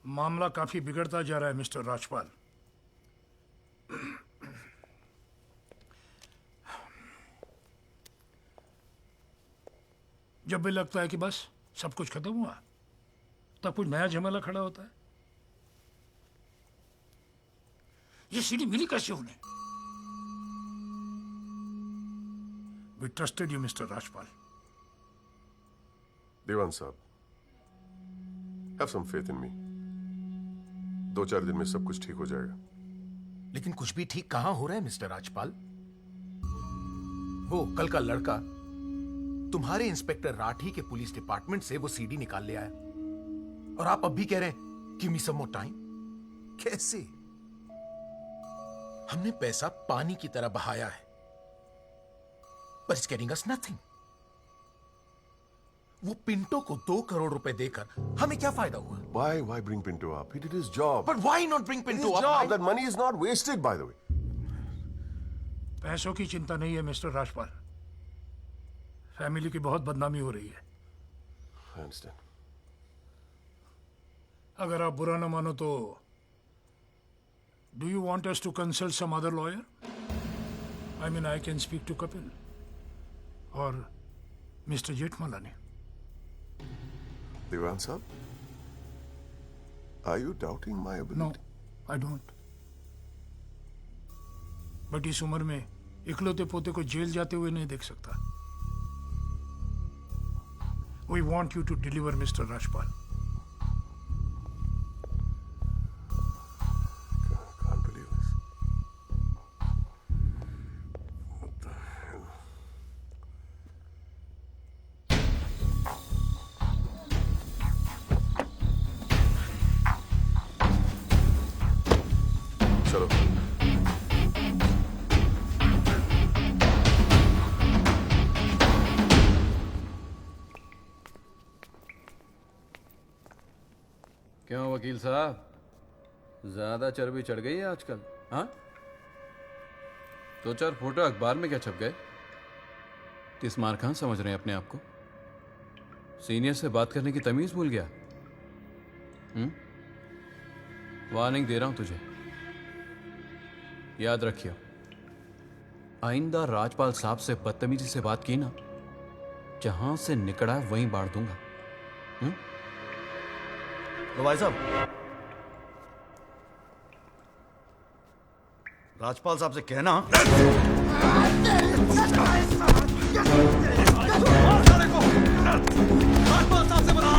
मामला काफी बिगड़ता जा रहा है मिस्टर राजपाल। जब भी लगता है कि बस सब कुछ खत्म हुआ, तब कुछ नया झमेला खड़ा होता है। ये सीढ़ी मिली कैसे उन्हें? We trusted you, Mr. Rajpal. देवान साहब, have some faith in me. 2-4 दिन में सब कुछ ठीक हो जाएगा। लेकिन कुछ भी ठीक कहां हो रहा है मिस्टर राजपाल? वो कल का लड़का तुम्हारे इंस्पेक्टर राठी के पुलिस डिपार्टमेंट से वो सीडी निकाल ले आया, और आप अब भी कह रहे हैं गिव मी सम मोर टाइम। कैसे? हमने पैसा पानी की तरह बहाया है, but it's getting us nothing. वो पिंटो को 2 करोड़ रुपए देकर हमें क्या फायदा हुआ? Why bring Pinto up? He did his job. But why not bring Pinto up? Job. That money is not wasted, by the way. पैसों की चिंता नहीं है मिस्टर राजपाल। फैमिली की बहुत बदनामी हो रही है। I understand. अगर आप बुरा ना मानो तो do you want us to consult some other lawyer? I mean, I can speak to Kapil or Mr. Jetmalani. Devan sahab, are you doubting my ability? No, I don't. But इस उम्र में इकलौते पोते को जेल जाते हुए नहीं देख सकता। We want you to deliver, Mr. Rajpal. Can't believe this. What the hell? चलो। क्यों वकील साहब, ज्यादा चर्बी चढ़ गई है आजकल? हाँ, 2-4 फोटो अखबार में क्या छप गए? तिस्मार खान समझ रहे हैं अपने आप को? सीनियर से बात करने की तमीज भूल गया? वार्निंग दे रहा हूं तुझे, याद रखियो, आइंदा राजपाल साहब से बदतमीजी से बात की ना, जहां से निकला वहीं बांट दूंगा। तो भाई साहब, राजपाल साहब से कहना राजपाल साहब से बता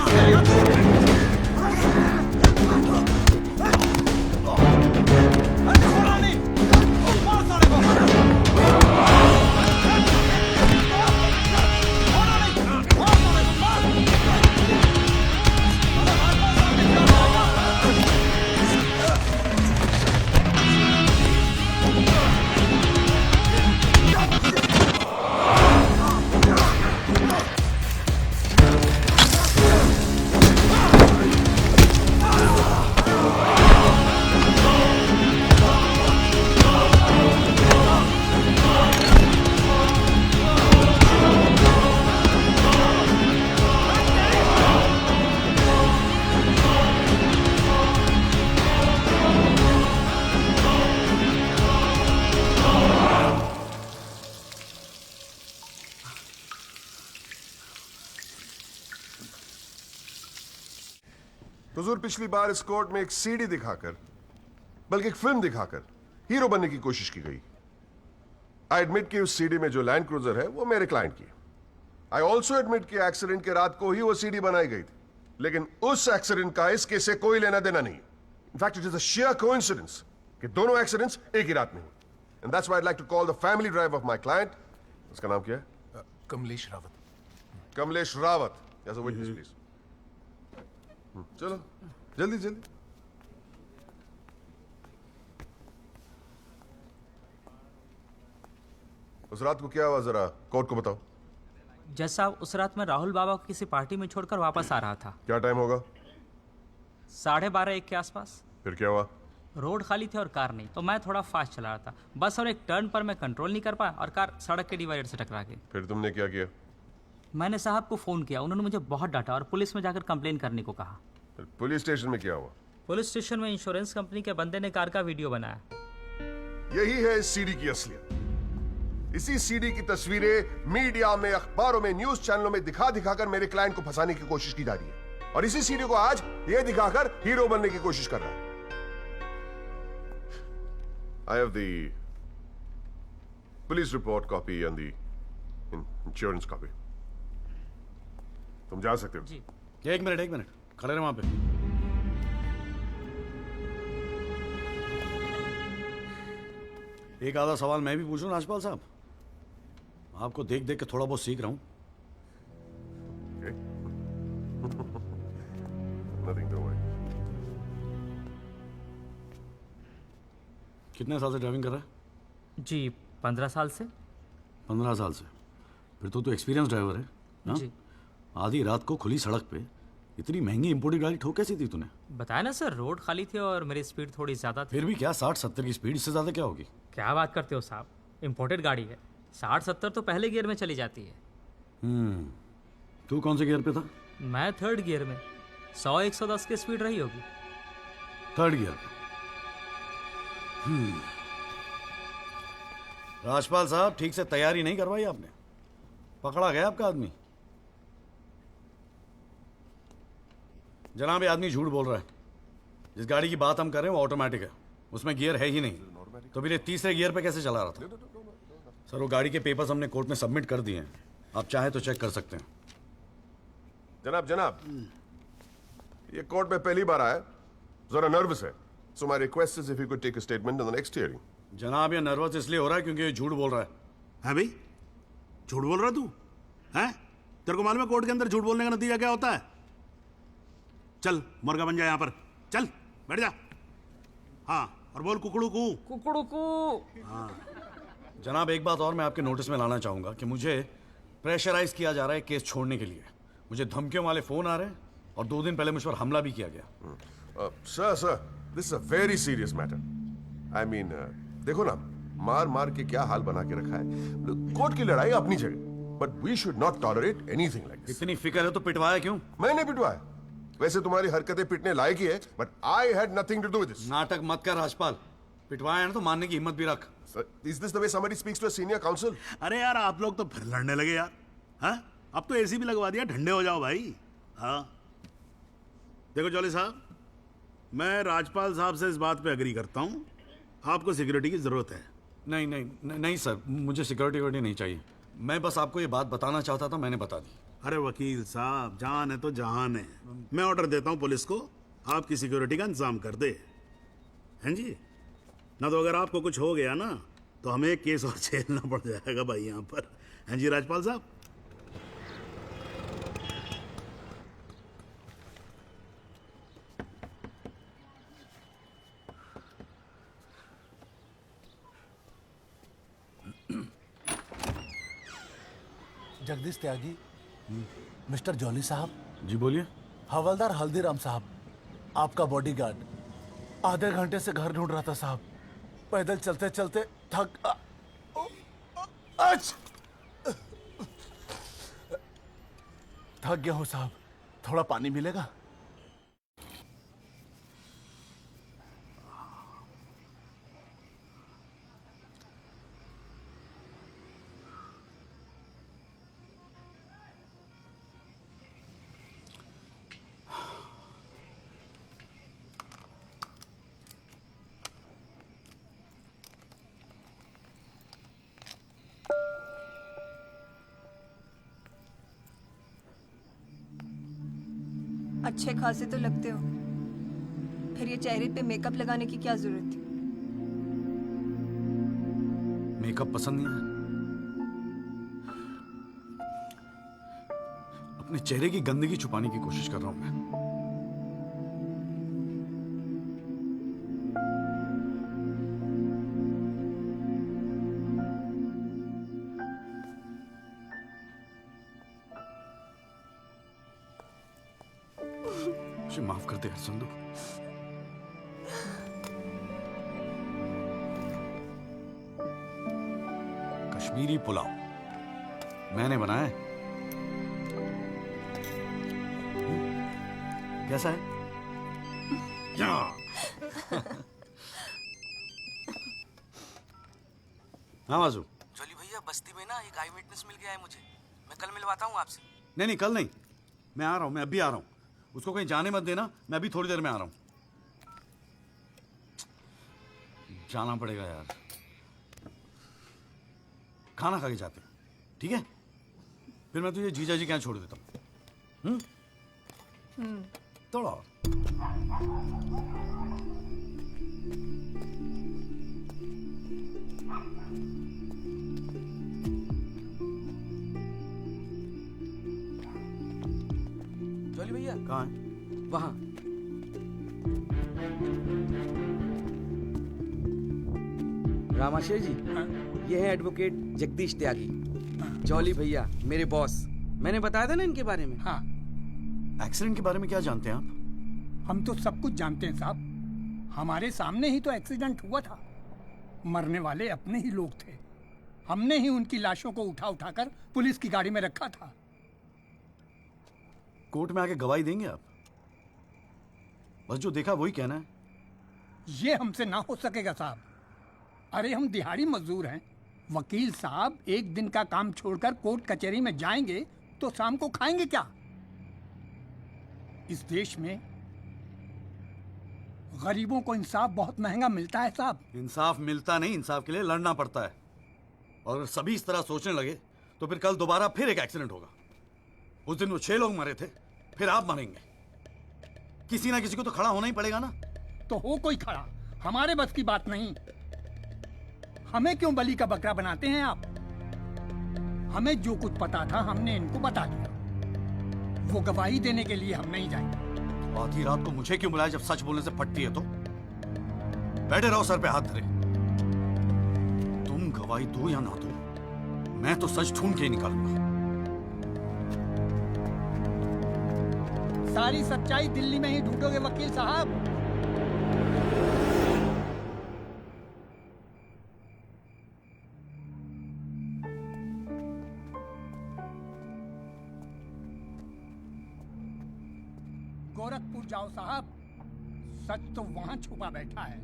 हुजूर, पिछली बार इस कोर्ट में एक सीडी दिखाकर, बल्कि एक फिल्म दिखाकर हीरो बनने की कोशिश की गई। आई एडमिट कि उस सीडी में जो लैंड क्रूजर है वो मेरे क्लाइंट की। आई ऑल्सो एडमिट कि एक्सीडेंट के रात को ही वो सीडी बनाई गई थी, लेकिन उस एक्सीडेंट का इस केस से कोई लेना देना नहीं। In fact it is a share coincidence कि दोनों एक्सीडेंट्स एक ही रात में हुए। And that's why I'd like to call the family drive of my client. उसका नाम क्या है? Kamlesh Rawat. Kamlesh Rawat, as a witness please. चलो जल्दी जल्दी। उस रात को क्या हुआ, जरा कोर्ट को बताओ। जज साहब, उस रात मैं राहुल बाबा को किसी पार्टी में छोड़कर वापस आ रहा था। क्या टाइम होगा? 12:30-1 के आसपास। फिर क्या हुआ? रोड खाली थे और कार नहीं, तो मैं थोड़ा फास्ट चला रहा था बस, और एक टर्न पर मैं कंट्रोल नहीं कर पाया और कार सड़क के डिवाइडर से टकरा गई। फिर तुमने क्या किया? मैंने साहब को फ़ोन किया, उन्होंने मुझे बहुत डांटा और पुलिस में जाकर कंप्लेन करने को कहा। फिर पुलिस स्टेशन में क्या हुआ? पुलिस स्टेशन में इंश्योरेंस कंपनी के बंदे ने कार का वीडियो बनाया। यही है इस सीडी की असलियत। इसी सीडी की तस्वीरें मीडिया में, अखबारों में, न्यूज चैनलों में दिखा दिखाकर मेरे क्लाइंट को फंसाने की कोशिश की जा रही है, और इसी सीडी को आज ये दिखाकर हीरो बनने की कोशिश कर रहा है। I have the police report copy and the insurance copy. तुम जा सकते हो। जी। एक मिनट खड़े रहे वहां पे। एक आधा सवाल मैं भी पूछूं राजपाल साहब? आपको देख देख के थोड़ा बहुत सीख रहा हूं। Nothing to worry. कितने साल से ड्राइविंग कर रहा है? जी 15 साल से। 15 साल से? फिर तो तू एक्सपीरियंस ड्राइवर है ना? जी। आधी रात को खुली सड़क पे इतनी महंगी इंपोर्टेड गाड़ी ठोक कैसी थी तूने? बताया ना सर, रोड खाली थी और मेरी स्पीड थोड़ी ज़्यादा थी। फिर भी क्या 60-70 की स्पीड, इससे ज़्यादा क्या होगी? क्या बात करते हो साहब, इम्पोर्टेड गाड़ी है, 60-70 तो पहले गियर में चली जाती है। तू कौन से गियर पे था? मैं थर्ड गियर में, 100-110 की स्पीड रही होगी। थर्ड गियर पे? राजपाल साहब, ठीक से तैयारी नहीं करवाई आपने, पकड़ा गया आपका आदमी। जनाब, ये आदमी झूठ बोल रहा है। जिस गाड़ी की बात हम कर रहे हैं वो ऑटोमेटिक है, उसमें गियर है ही नहीं, तो फिर ये तीसरे गियर पे कैसे चला रहा था? सर, वो गाड़ी के पेपर्स हमने कोर्ट में सबमिट कर दिए हैं, आप चाहें तो चेक कर सकते हैं। जनाब, ये कोर्ट में पहली बार आया, जरा नर्वस है, so my request is if you could take a statement in the next hearing. जनाब, ये नर्वस इसलिए हो रहा है क्योंकि ये झूठ बोल रहा है। है भाई, झूठ बोल रहा तू? हैं? तेरे को मालूम है कोर्ट के अंदर झूठ बोलने का नतीजा क्या होता है? चल मुर्गा बन जा यहाँ पर, चल बैठ जा। हाँ, और बोल कुकड़ू कू। कुकड़ू कू। हाँ। जनाब, एक बात और मैं आपके नोटिस में लाना चाहूंगा कि मुझे प्रेशराइज किया जा रहा है केस छोड़ने के लिए। मुझे धमकियों वाले फोन आ रहे हैं और 2 दिन पहले मुझ पर हमला भी किया गया। Sir, this is a very serious matter. I mean, देखो ना, मार मार के क्या हाल बना के रखा है। कोर्ट की लड़ाई अपनी जगह, but we should not tolerate anything like this. इतनी फिक्र है तो पिटवाया क्यों? मैंने पिटवाया? वैसे तुम्हारी हरकतें पिटने लायक ही है, but I had nothing to do with this. नाटक मत कर राजपाल, पिटवाया है ना तो मानने की हिम्मत भी रख। Is this the way somebody speaks to a senior counsel? अरे यार, आप लोग तो फिर लड़ने लगे यार। हाँ, अब तो एसी भी लगवा दिया, ठंडे हो जाओ भाई। हाँ, देखो जॉली साहब, मैं राजपाल साहब से इस बात पे एग्री करता हूँ, आपको सिक्योरिटी की जरूरत है। नहीं सर, मुझे सिक्योरिटी नहीं चाहिए। मैं बस आपको ये बात बताना चाहता था, मैंने बता दी। अरे वकील साहब, जान है तो जहान है। मैं ऑर्डर देता हूँ पुलिस को, आपकी सिक्योरिटी का इंतजाम कर दे। हैं जी? ना तो अगर आपको कुछ हो गया ना तो हमें एक केस और झेलना पड़ जाएगा भाई यहाँ पर। हैं जी राजपाल साहब? जगदीश त्यागी, मिस्टर जॉली साहब। जी बोलिए। हवलदार हल्दीराम साहब, आपका बॉडीगार्ड। आधे घंटे से घर ढूंढ रहा था साहब, पैदल चलते चलते थक गया हूँ साहब, थोड़ा पानी मिलेगा? अच्छे खासे तो लगते हो, फिर ये चेहरे पे मेकअप लगाने की क्या जरूरत थी? मेकअप पसंद नहीं है? अपने चेहरे की गंदगी छुपाने की कोशिश कर रहा हूं मैं। मुझे माफ कर दे हरचंदू। कश्मीरी पुलाव मैंने बनाया है। कैसा है? हाँ माजू। जॉली भैया बस्ती में ना एक आई विटनेस मिल गया है मुझे, मैं कल मिलवाता हूँ आपसे। नहीं कल नहीं, मैं आ रहा हूँ, मैं अभी आ रहा हूँ। उसको कहीं जाने मत देना, मैं अभी थोड़ी देर में आ रहा हूँ। जाना पड़ेगा यार, खाना खा के जाते हैं, ठीक है? फिर मैं तुझे जीजा जी के यहाँ छोड़ देता हूँ। थोड़ा जॉली भैया कहाँ है? वहाँ। रामाशय जी, ये है एडवोकेट जगदीश त्यागी। जॉली भैया मेरे बॉस, मैंने बताया था ना इनके बारे में। हाँ। एक्सीडेंट के बारे में क्या जानते हैं आप? हम तो सब कुछ जानते हैं साहब, हमारे सामने ही तो एक्सीडेंट हुआ था। मरने वाले अपने ही लोग थे, हमने ही उनकी लाशों को उठाकर पुलिस की गाड़ी में रखा था। कोर्ट में आके गवाही देंगे आप? बस जो देखा वही कहना है। ये हमसे ना हो सकेगा साहब। अरे हम दिहाड़ी मजदूर हैं, वकील साहब एक दिन का काम छोड़कर कोर्ट कचहरी में जाएंगे तो शाम को खाएंगे क्या? इस देश में गरीबों को इंसाफ बहुत महंगा मिलता है साहब। इंसाफ मिलता नहीं, इंसाफ के लिए लड़ना पड़ता है। और अगर सभी इस तरह सोचने लगे तो फिर कल दोबारा फिर एक एक्सीडेंट होगा। उस दिन वो 6 लोग मरे थे, फिर आप मरेंगे। किसी ना किसी को तो खड़ा होना ही पड़ेगा ना। तो हो कोई खड़ा, हमारे बस की बात नहीं। हमें क्यों बलि का बकरा बनाते हैं आप? हमें जो कुछ पता था हमने इनको बता दिया। वो गवाही देने के लिए हम नहीं जाएंगे। आधी रात को मुझे क्यों बुलाया जब सच बोलने से फटती है तो? बैठे रहो सर पे हाथ धरे। तुम गवाही दो या ना दो, मैं तो सच ढूंढ के ही निकालूंगा। सारी सच्चाई दिल्ली में ही ढूंढोगे वकील साहब। गोरखपुर जाओ साहब, सच तो वहां छुपा बैठा है।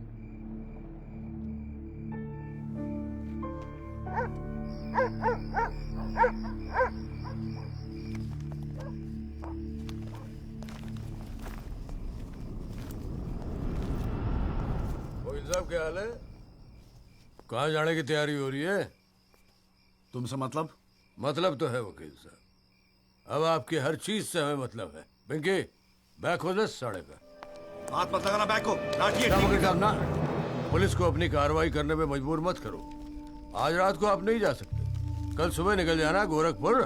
साहब क्या हाल है? कहाँ जाने की तैयारी हो रही है? तुमसे मतलब? मतलब तो है वकील साहब, अब आपकी हर चीज से हमें मतलब है। पिंकी बैग हो 10 साढ़े पे। हाथ मत लगाना बैग को, लाठी वकील साहब ना, पुलिस को अपनी कार्रवाई करने में मजबूर मत करो। आज रात को आप नहीं जा सकते, कल सुबह निकल जाना गोरखपुर।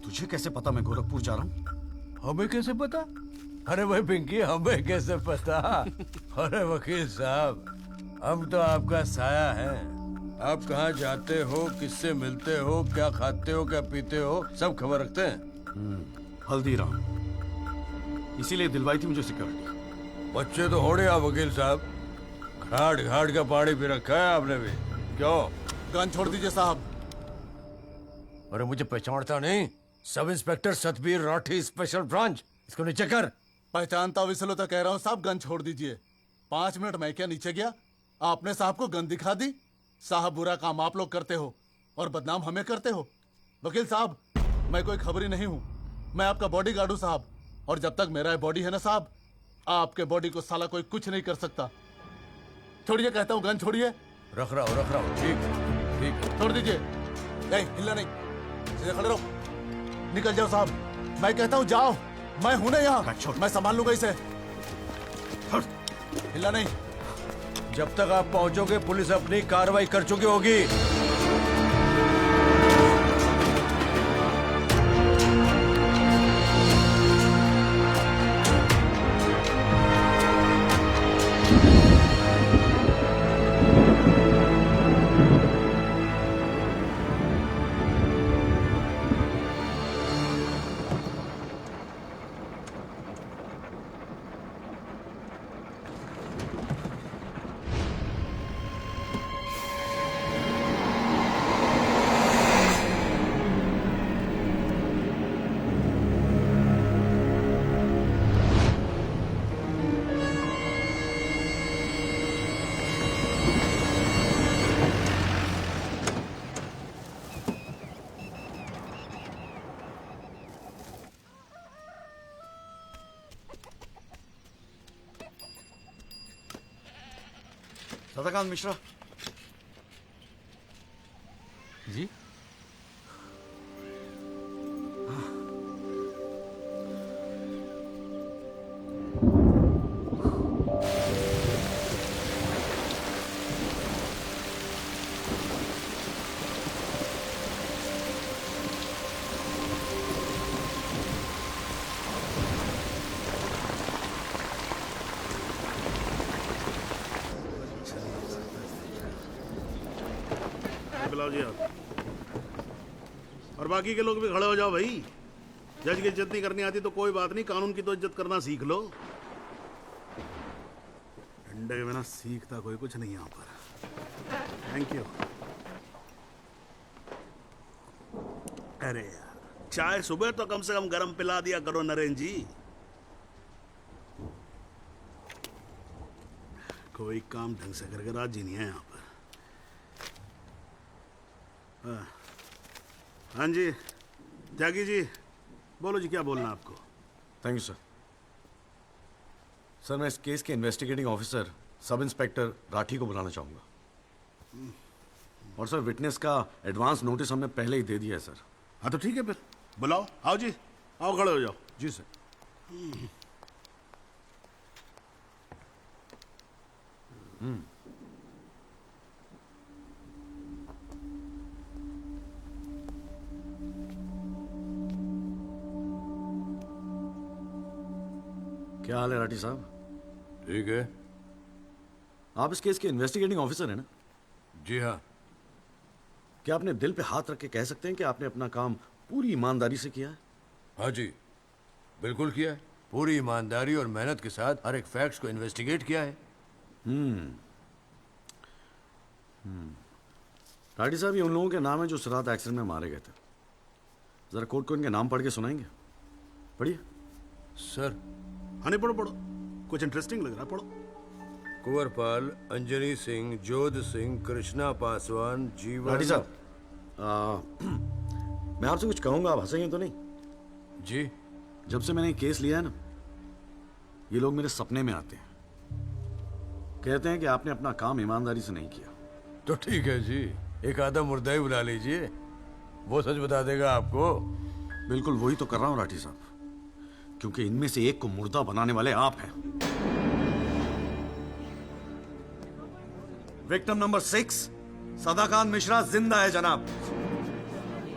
तुझे कैसे पता मैं गोरखपुर जा रहा हूँ? हमें कैसे पता? अरे भाई पिंकी, हमें कैसे पता? अरे वकील साहब, हम तो आपका साया है। आप कहाँ जाते हो, किससे मिलते हो, क्या खाते हो, क्या पीते हो, सब खबर रखते हैं। हल्दीराम, इसीलिए दिलवाई थी मुझे सिक्योरिटी। बच्चे तो होड़े आप वकील साहब, घाट घाट का पानी पी रखा है आपने भी। क्यों? गन छोड़ दीजिए साहब। अरे मुझे पहचानता नहीं? Sub inspector Satbir Rathi, special branch. इसको नीचे कर। पहचानता हूँ इसलिए तो कह रहा हूँ साहब, गन छोड़ दीजिए। 5 मिनट मैं क्या नीचे गया, आपने साहब को गन दिखा दी। साहब बुरा काम आप लोग करते हो और बदनाम हमें करते हो। वकील साहब, मैं कोई खबरी नहीं हूँ, मैं आपका बॉडीगार्ड हूँ साहब। और जब तक मेरा बॉडी है ना साहब, आपके बॉडी को साला कोई कुछ नहीं कर सकता। छोड़िए कहता हूँ, गन छोड़िए। रख रहा हूँ। ठीक। छोड़ दीजिए। नहीं हिलना नहीं, सीधे खड़े रहो। निकल जाओ साहब, मैं कहता हूँ जाओ। मैं हूं ना यहाँ, मैं संभाल लूंगा इसे। हिलना नहीं। जब तक आप पहुंचोगे पुलिस अपनी कार्रवाई कर चुकी होगी। सदाकांत मिश्रा जी। बुलाओ जी आप। और बाकी के लोग भी खड़े हो जाओ भाई। जज की इज्जत नहीं करनी आती तो कोई बात नहीं, कानून की तो इज्जत करना सीख लो। डंडे के बिना सीखता कोई कुछ नहीं यहाँ पर। Thank you. अरे यार, चाय सुबह तो कम से कम गरम पिला दिया करो नरेन जी। कोई काम ढंग से करके राजी नहीं है यहाँ पर। हाँ जी त्यागी जी, बोलो जी, क्या बोलना आपको? Thank you sir. सर, मैं इस केस के investigating officer sub inspector Rathi को बुलाना चाहूंगा। और सर, विटनेस का एडवांस नोटिस हमने पहले ही दे दिया है सर। हाँ तो ठीक है, फिर बुलाओ। आओ जी, आओ खड़े हो जाओ। जी सर। क्या हाल है राठी साहब? ठीक है। आप इस केस के इन्वेस्टिगेटिंग ऑफिसर हैं ना? जी हाँ। क्या आपने दिल पे हाथ रख के कह सकते हैं कि आपने अपना काम पूरी ईमानदारी से किया है? हाँ जी, बिल्कुल किया है। पूरी ईमानदारी और मेहनत के साथ हर एक फैक्ट्स को इन्वेस्टिगेट किया है। राठी साहब, ये उन लोगों के नाम है जो इस रात एक्सीडेंट में मारे गए थे। जरा कोर्ट को इनके नाम पढ़ के सुनाएंगे? पढ़िए। सर। हाँ नहीं, पढ़ो पढ़ो, कुछ इंटरेस्टिंग लग रहा है, पढ़ो। कुंवरपाल, अंजनी सिंह, जोध सिंह, कृष्णा पासवान, जीवन। राठी साहब, मैं आपसे कुछ कहूंगा, आप हंसेंगे तो नहीं? जी। जब से मैंने ये केस लिया है ना, ये लोग मेरे सपने में आते हैं, कहते हैं कि आपने अपना काम ईमानदारी से नहीं किया। तो ठीक है जी, एक आधा मुर्दा ही बुला लीजिए, वो सच बता देगा आपको। बिल्कुल वही तो कर रहा हूं राठी साहब, क्योंकि इनमें से एक को मुर्दा बनाने वाले आप हैं। विक्टिम नंबर 6 सदाकांत मिश्रा जिंदा है जनाब,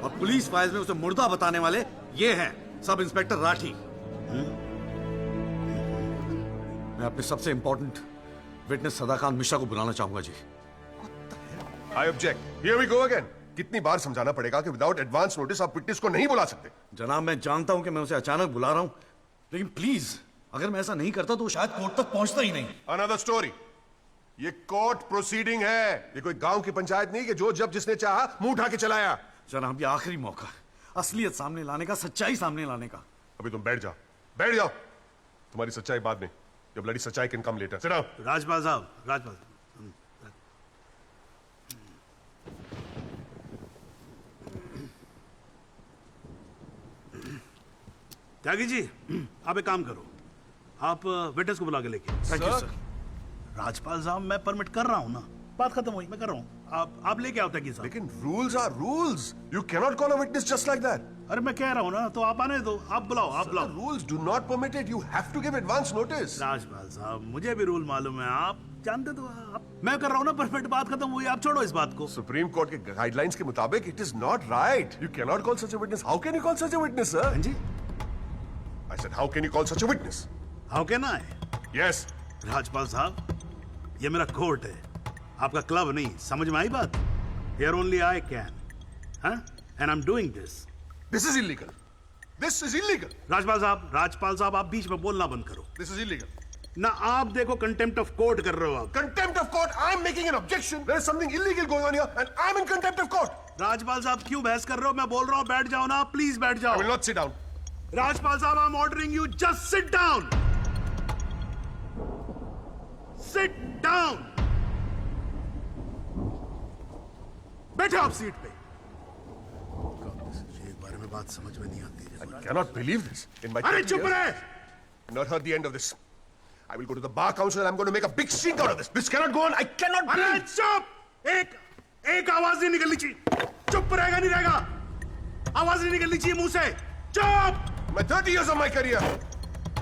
और पुलिस फाइल्स में उसे मुर्दा बताने वाले ये हैं सब इंस्पेक्टर राठी। मैं अपने सबसे इंपॉर्टेंट विटनेस सदाकांत मिश्रा को बुलाना चाहूंगा जी। I object. Here we go again. कितनी बार समझाना पड़ेगा कि विदाउट एडवांस नोटिस आप विटनेस को नहीं बुला सकते? जनाब, मैं जानता हूं कि मैं उसे अचानक बुला रहा हूं, लेकिन प्लीज अगर मैं ऐसा नहीं करता तो शायद कोर्ट तक पहुंचता ही नहीं। Another story. ये कोर्ट प्रोसीडिंग है, ये कोई गांव की पंचायत नहीं कि जो जब जिसने चाहा मुंह उठा के चलाया। जनाब, ये आखिरी मौका, असलियत सामने लाने का, सच्चाई सामने लाने का। अभी तुम बैठ जाओ, बैठ जाओ। तुम्हारी सच्चाई बाद में, जब लड़ी सच्चाई can come later. Sit down. Rajpal साहब, राजपाल साहब। त्यागी जी, आप एक काम करो, आप विटनेस को बुला के लेके। Thank you sir. राजपाल साहब, मैं परमिट कर रहा हूं ना, बात खत्म हुई, मैं कर रहा हूं। आप लेके आओ त्यागी साहब। लेकिन rules are rules, you cannot call a witness just like that. अरे मैं कह रहा हूं ना, तो आप आने दो, आप बुलाओ, आप बुलाओ। Rules do not permit it, you have to give advance notice. Rajpal साहब, मुझे भी रूल मालूम है, आप जानते तो आप। मैं कर रहा हूं ना परमिट, बात खत्म हुई, आप छोड़ो इस बात को। सुप्रीम कोर्ट के गाइडलाइंस के मुताबिक it is not right, you cannot call such a witness. How can you call such a witness sir? हां जी, I said, how can you call such a witness? How can I? Yes. Rajpal साहब, ये मेरा court है, आपका club नहीं, समझ में आई बात? Here only I can, huh? And I'm doing this. This is illegal. This is illegal. Rajpal साहब, आप बीच में बोलना बंद करो। This is illegal. ना आप देखो कंटेम्प्ट ऑफ कोर्ट कर रहे हो आप। Contempt of court. I'm making an objection. There is something illegal going on here, and I'm in contempt of court. Rajpal साहब, क्यों बहस कर रहे हो? मैं बोल रहा हूँ, बैठ जाओ ना, प्लीज बैठ जाओ। I will not sit down. Rajpal साहब, I'm ordering you, just sit down. Sit down. बैठे आप सीट पे। एक बारे में बात समझ में नहीं आती। I cannot believe this. In my अरे चुप रहे। not heard the end of this. I will go to the bar council and I'm going to make a big stink out of this. This cannot go on. I cannot अरे breathe. चुप! एक आवाज नहीं निकलनी चाहिए। चुप रहेगा नहीं रहेगा। आवाज नहीं निकलनी चाहिए मुंह से। चुप! My 30 years of my career,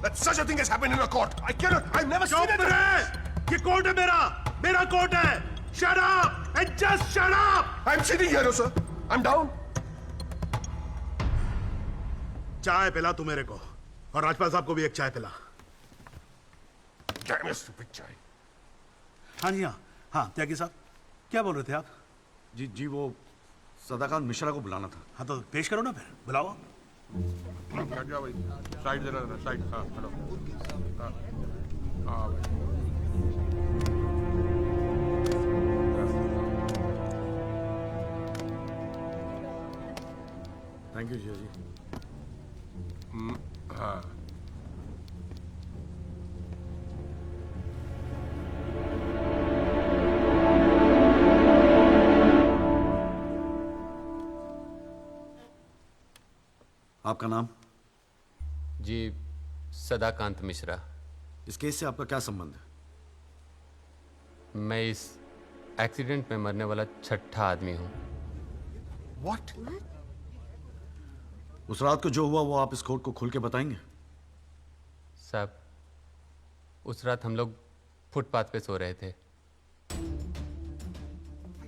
that such a thing has happened in a court. I cannot. I've never seen it. चुप रहे! ये कोर्ट है मेरा कोर्ट है। Shut up and just shut up! I'm sitting here, no, sir. I'm down. चाय पिला तू मेरे को और राजपाल साहब को भी एक चाय पिला। Damn you, stupid चाय। हाँ जी हाँ त्यागी साहब क्या बोल रहे थे आप? जी वो सदाकांत मिश्रा को बुलाना था। हाँ तो पेश करो ना फिर बुलाओ। बैठ जाओ भाई, साइड देना साइड। हाँ हेलो। हाँ भाई। थैंक यू जी। हाँ आपका नाम? जी सदाकांत मिश्रा। इस केस से आपका क्या संबंध है? मैं इस एक्सीडेंट में मरने वाला छठा आदमी हूँ। What? उस रात को जो हुआ वो आप इस कोर्ट को खुल के बताएंगे? साहब उस रात हम लोग फुटपाथ पे सो रहे थे।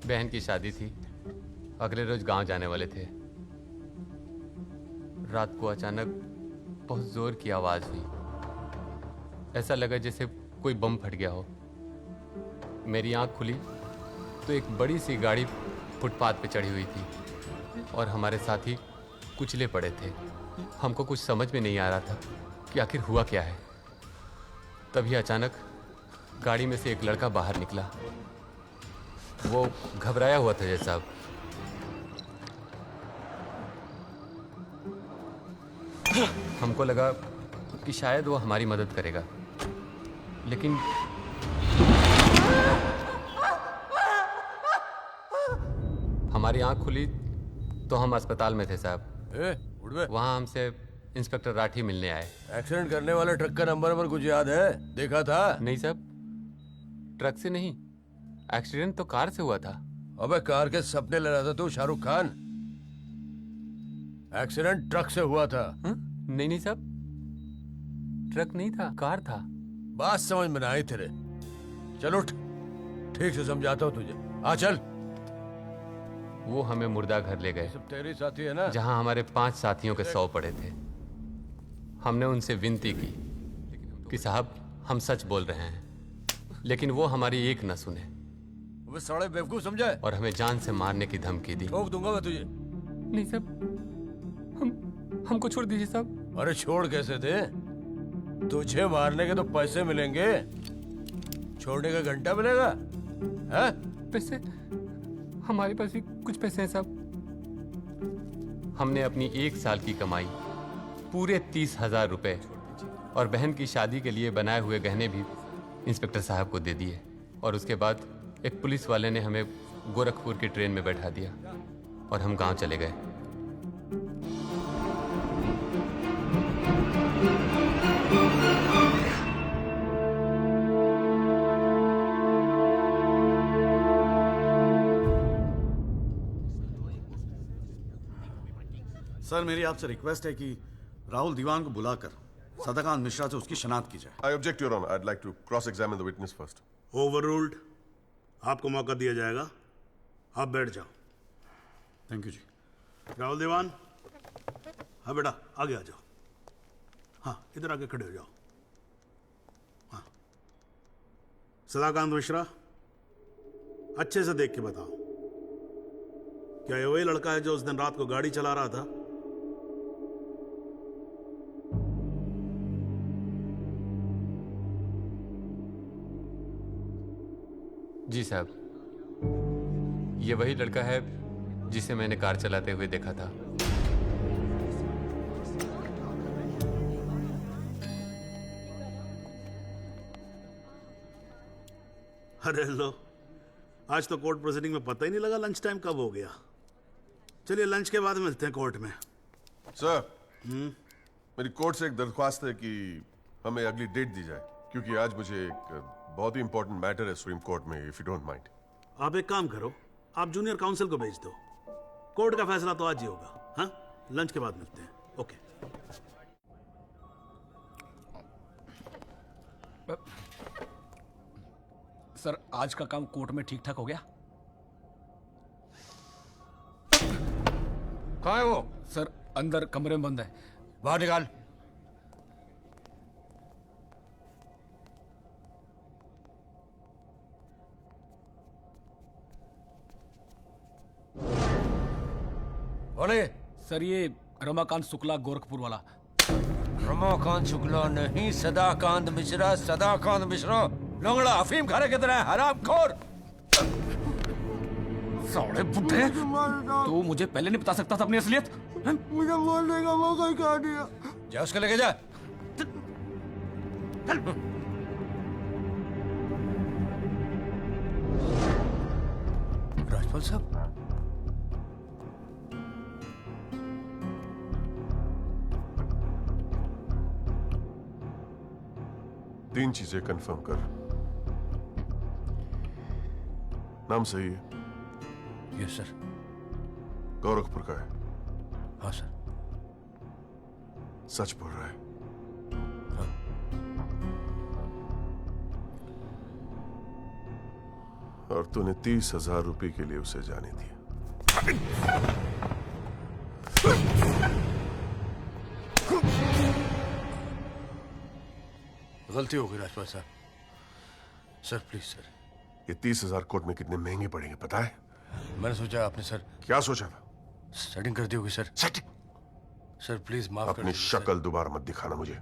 बहन की शादी थी, अगले रोज गांव जाने वाले थे। रात को अचानक बहुत जोर की आवाज हुई। ऐसा लगा जैसे कोई बम फट गया हो। मेरी आंख खुली तो एक बड़ी सी गाड़ी फुटपाथ पे चढ़ी हुई थी और हमारे साथी कुचले पड़े थे। हमको कुछ समझ में नहीं आ रहा था कि आखिर हुआ क्या है। तभी अचानक गाड़ी में से एक लड़का बाहर निकला। वो घबराया हुआ था जैसा। हमको लगा कि शायद वो हमारी मदद करेगा, लेकिन हमारी आंख खुली तो हम अस्पताल में थे साहब। वहाँ हमसे इंस्पेक्टर राठी मिलने आए। एक्सीडेंट करने वाले ट्रक का नंबर कुछ याद है? देखा था? नहीं साहब, ट्रक से नहीं, एक्सीडेंट तो कार से हुआ था। अबे कार के सपने ले रहा था तू शाहरुख खान। एक्सीडेंट ट्रक से हुआ था। नहीं साहब, ट्रक नहीं था, कार था। बात समझ में ना आई तेरे। चल उठ, ठीक से समझाता हूँ तुझे। आ चल। वो हमें मुर्दा घर ले गए। सब तेरे साथी है ना? जहां हमारे 5 साथियों के 100 पड़े थे। हमने उनसे विनती की कि साहब हम सच बोल रहे हैं, लेकिन वो हमारी एक न सुने। वो साले बेवकूफ समझा है और हमें जान से मारने की धमकी दी। ठोक दूंगा मैं तुझे। नहीं साहब, हमको छोड़ दीजिए साहब। अरे छोड़ कैसे दे? तुझे मारने के तो पैसे मिलेंगे, छोड़ने का घंटा मिलेगा? है? पैसे? हमारे पास भी कुछ पैसे हैं साहब। हमने अपनी 1 साल की कमाई पूरे 30,000 रुपए और बहन की शादी के लिए बनाए हुए गहने भी इंस्पेक्टर साहब को दे दिए। और उसके बाद एक पुलिस वाले ने हमें गोरखपुर की ट्रेन में बैठा दिया और हम गांव चले गए। सर मेरी आपसे रिक्वेस्ट है कि राहुल दीवान को बुलाकर सदाकांत मिश्रा से उसकी शनाख्त की जाए। I object, Your Honor. I'd like to cross-examine the witness first. Overruled. आपको मौका दिया जाएगा, आप बैठ जाओ। थैंक यू जी। राहुल दीवान, हाँ बेटा आगे आ जाओ। हाँ इधर आके खड़े हो जाओ। हाँ सदाकांत मिश्रा, अच्छे से देख के बताओ, क्या ये वही लड़का है जो उस दिन रात को गाड़ी चला रहा था? जी साहब, ये वही लड़का है जिसे मैंने कार चलाते हुए देखा था। अरे लो, आज तो कोर्ट प्रोसीडिंग में पता ही नहीं लगा लंच टाइम कब हो गया। चलिए लंच के बाद मिलते हैं कोर्ट में। सर, मेरी कोर्ट से एक दरख्वास्त है कि हमें अगली डेट दी जाए। क्योंकि आज मुझे एक बहुत ही इंपॉर्टेंट मैटर है सुप्रीम कोर्ट में, इफ यू डोंट माइंड। आप एक काम करो, आप जूनियर काउंसिल को भेज दो। कोर्ट का फैसला तो आज ही होगा। हाँ, लंच के बाद मिलते हैं। ओके। सर, आज का काम कोर्ट में ठीक ठाक हो गया? कहाँ है वो? सर, अंदर कमरे में बंद है। बाहर निकाल। बोले। सर, ये रमाकांत शुक्ला, गोरखपुर वाला। रमाकांत शुक्ला नहीं, सदाकांत मिश्रा। सदाकांत मिश्रा लंगड़ा अफीम खाने की तरह हरामखोर। साले बुड्ढे, तू मुझे पहले नहीं बता सकता था अपनी असलियत? मुझे बोलने का मौका ही कहा दिया। जा उसको लेके जा। राजपाल साहब, तीन चीजें कंफर्म कर। नाम सही है? Yes sir. गोरखपुर का है? हाँ सर। सच बोल रहा है? हाँ। और तूने 30,000 रुपए के लिए उसे जाने दिया। गलती हो गई राजपाल साहब। Sir please sir. ये 30,000 कोर्ट में कितने महंगे पड़ेंगे पता है? मैंने सोचा आपने सर। क्या सोचा था? सेटिंग कर दी होगी सर। सेटिंग? सर प्लीज माफ कर अपनी शक्ल दोबारा मत दिखाना मुझे।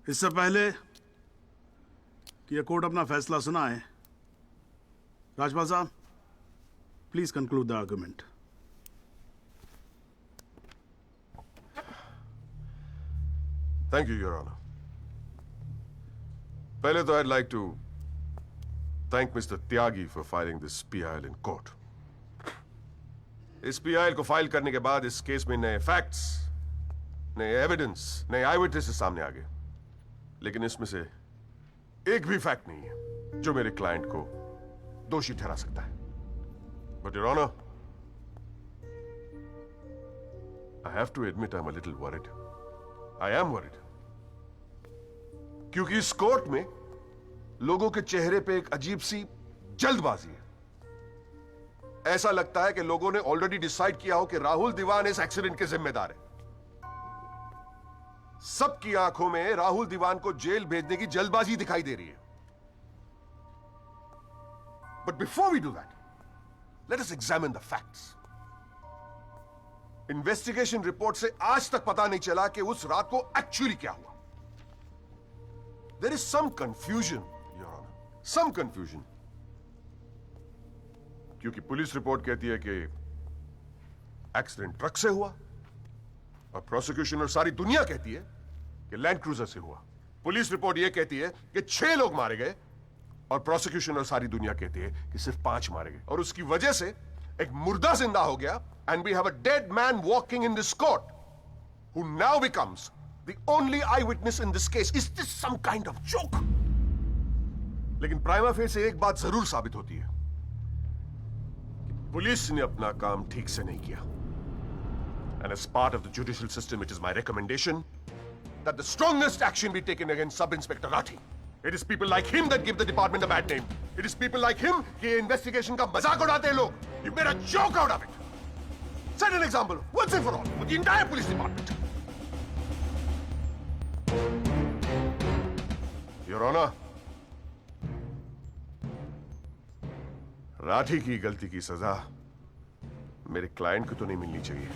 इससे पहले कि यह कोर्ट अपना फैसला सुनाए, राजपाल साहब please conclude the argument. Thank you your honour. पहले तो I'd like to thank Mr. Tyagi for filing this PIL in court. इस PIL को फाइल करने के बाद इस केस में नए फैक्ट्स, नए एविडेंस, नए आई विटनेसेस सामने आ गए, लेकिन इसमें से एक भी फैक्ट नहीं है जो मेरे क्लाइंट को दोषी ठहरा सकता है। But Your Honor, I have to admit I'm a little worried. I am worried. क्योंकि इस कोर्ट में लोगों के चेहरे पे एक अजीब सी जल्दबाजी है। ऐसा लगता है कि लोगों ने ऑलरेडी डिसाइड किया हो कि राहुल दीवान इस एक्सीडेंट के जिम्मेदार है। सबकी आंखों में राहुल दीवान को जेल भेजने की जल्दबाजी दिखाई दे रही है। But before we do that, let us examine the facts. Investigation report से आज तक पता नहीं चला कि उस रात को एक्चुअली क्या हुआ। There is some confusion, Your Honor. Some confusion. क्योंकि पुलिस रिपोर्ट कहती है कि एक्सीडेंट ट्रक से हुआ और प्रोसिक्यूशन और सारी दुनिया कहती है कि लैंड क्रूजर से हुआ। पुलिस रिपोर्ट यह कहती है कि 6 लोग मारे गए और प्रोसिक्यूशन और सारी दुनिया कहती है कि सिर्फ 5 मारे गए, और उसकी वजह से एक मुर्दा जिंदा हो गया। And we have a dead man walking in this court who now becomes the only eyewitness in this case. Is this some kind of joke? लेकिन प्राइमा फेस से एक बात जरूर साबित होती है कि पुलिस ने अपना काम ठीक से नहीं किया। And as part of the judicial system, it is my recommendation that the strongest action be taken against Sub-Inspector Rathi. It is people like him that give the department a bad name. It is people like him कि investigation का मजाक उड़ाते हैं लोग. You made a joke out of it. Set an example once and for all with the entire police department. Your Honor, Rathi की गलती की सजा मेरे क्लाइंट को तो नहीं मिलनी चाहिए।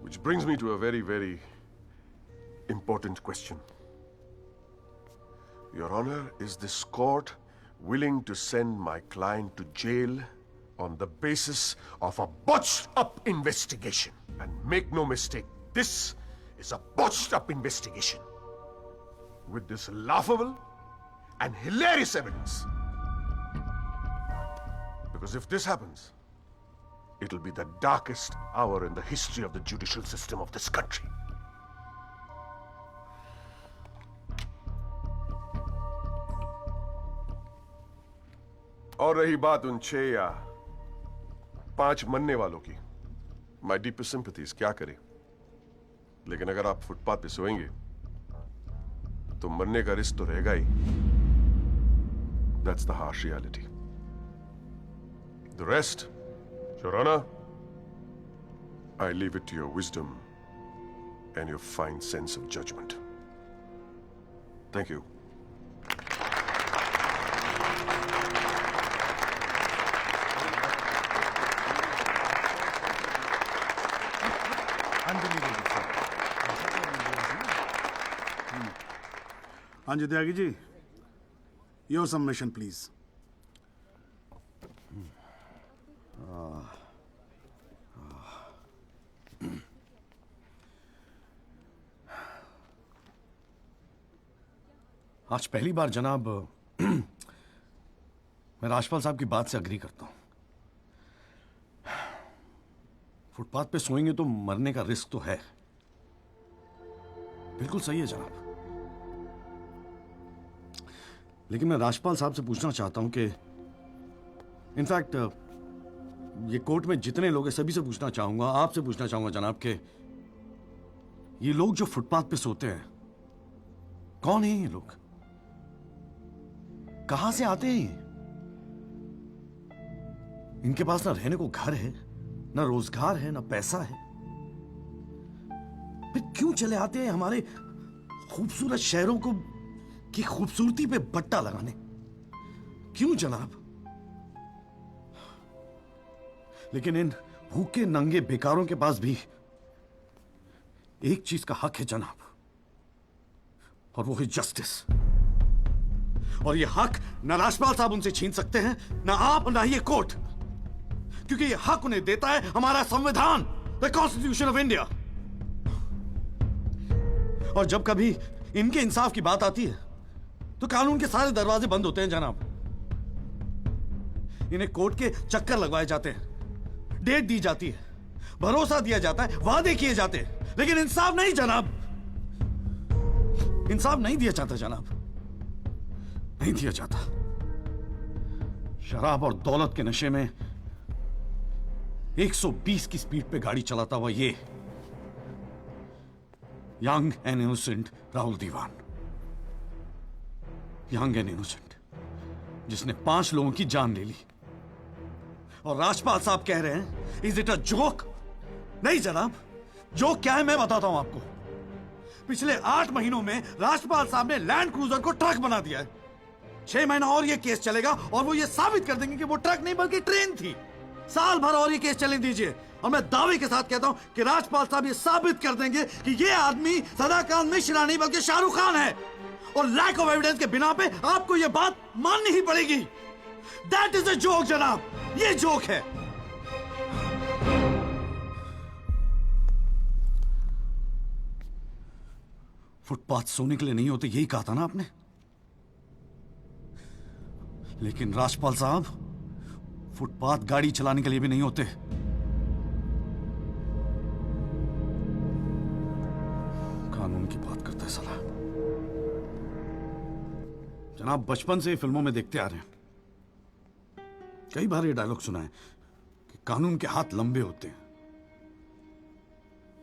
Which brings me to a very, very important question. Your Honor, is this court willing to send my client to jail on the basis of a botched-up investigation? And make no mistake, this is a botched-up investigation. with this laughable and hilarious evidence. Because if this happens, it'll be the darkest hour in the history of the judicial system of this country. और रही बात उन 6 या 5 मरने वालों की, माई deepest sympathies, क्या करें, लेकिन अगर आप फुटपाथ पे सोएंगे तो मरने का रिस्क तो रहेगा ही. That's the harsh reality. The rest, Your Honor, I leave it to your wisdom and your fine sense of judgment. Thank you. हाँ जी Tyagi ji, your submission please. आज पहली बार जनाब मैं राजपाल साहब की बात से अग्री करता हूं. फुटपाथ पे सोएंगे तो मरने का रिस्क तो है, बिल्कुल सही है जनाब. लेकिन मैं राजपाल साहब से पूछना चाहता हूं कि इनफैक्ट ये कोर्ट में जितने लोग हैं सभी से पूछना चाहूंगा, आपसे पूछना चाहूंगा जनाब कि ये लोग जो फुटपाथ पे सोते हैं कौन है? ये लोग कहां से आते हैं? इनके पास ना रहने को घर है, ना रोजगार है, ना पैसा है, फिर क्यों चले आते हैं हमारे खूबसूरत शहरों को की खूबसूरती पे बट्टा लगाने? क्यों जनाब? लेकिन इन भूखे नंगे बेकारों के पास भी एक चीज का हक है जनाब, और वो है जस्टिस. और ये हक ना राजपाल साहब उनसे छीन सकते हैं, ना आप, ना ये कोर्ट, क्योंकि ये हक उन्हें देता है हमारा संविधान, द कॉन्स्टिट्यूशन ऑफ इंडिया. और जब कभी इनके इंसाफ की बात आती है तो कानून के सारे दरवाजे बंद होते हैं जनाब. इन्हें कोर्ट के चक्कर लगवाए जाते हैं, डेट दी जाती है, भरोसा दिया जाता है, वादे किए जाते हैं, लेकिन इंसाफ नहीं जनाब. इंसाफ नहीं दिया जाता जनाब, नहीं दिया जाता. शराब और दौलत के नशे में 120 की स्पीड पे गाड़ी चलाता हुआ ये young and innocent Rahul Diwan, young and innocent, जिसने 5 लोगों की जान ले ली. और राजपाल साहब कह रहे हैं इज इट अ जोक? नहीं जनाब, जोक क्या है मैं बताता हूं आपको. पिछले 8 महीनों में राजपाल साहब ने लैंड क्रूजर को ट्रक बना दिया है. 6 महीना और ये केस चलेगा और वो ये साबित कर देंगे कि वो ट्रक नहीं बल्कि ट्रेन थी. साल भर और ये केस चलने दीजिए और मैं दावे के साथ कहता हूं कि राजपाल साहब ये साबित कर देंगे कि ये आदमी सदाकांत मिश्रा नहीं बल्कि शाहरुख खान है. और लैक ऑफ एविडेंस के बिना पे आपको ये बात माननी ही पड़ेगी. दैट इज अ जोक जनाब, ये जोक है. फुटपाथ सोने के लिए नहीं होते, यही कहा था ना आपने. लेकिन राजपाल साहब फुटपाथ गाड़ी चलाने के लिए भी नहीं होते. कानून की बात करता है साला. जनाब बचपन से फिल्मों में देखते आ रहे हैं, कई बार ये डायलॉग सुना है कि कानून के हाथ लंबे होते हैं.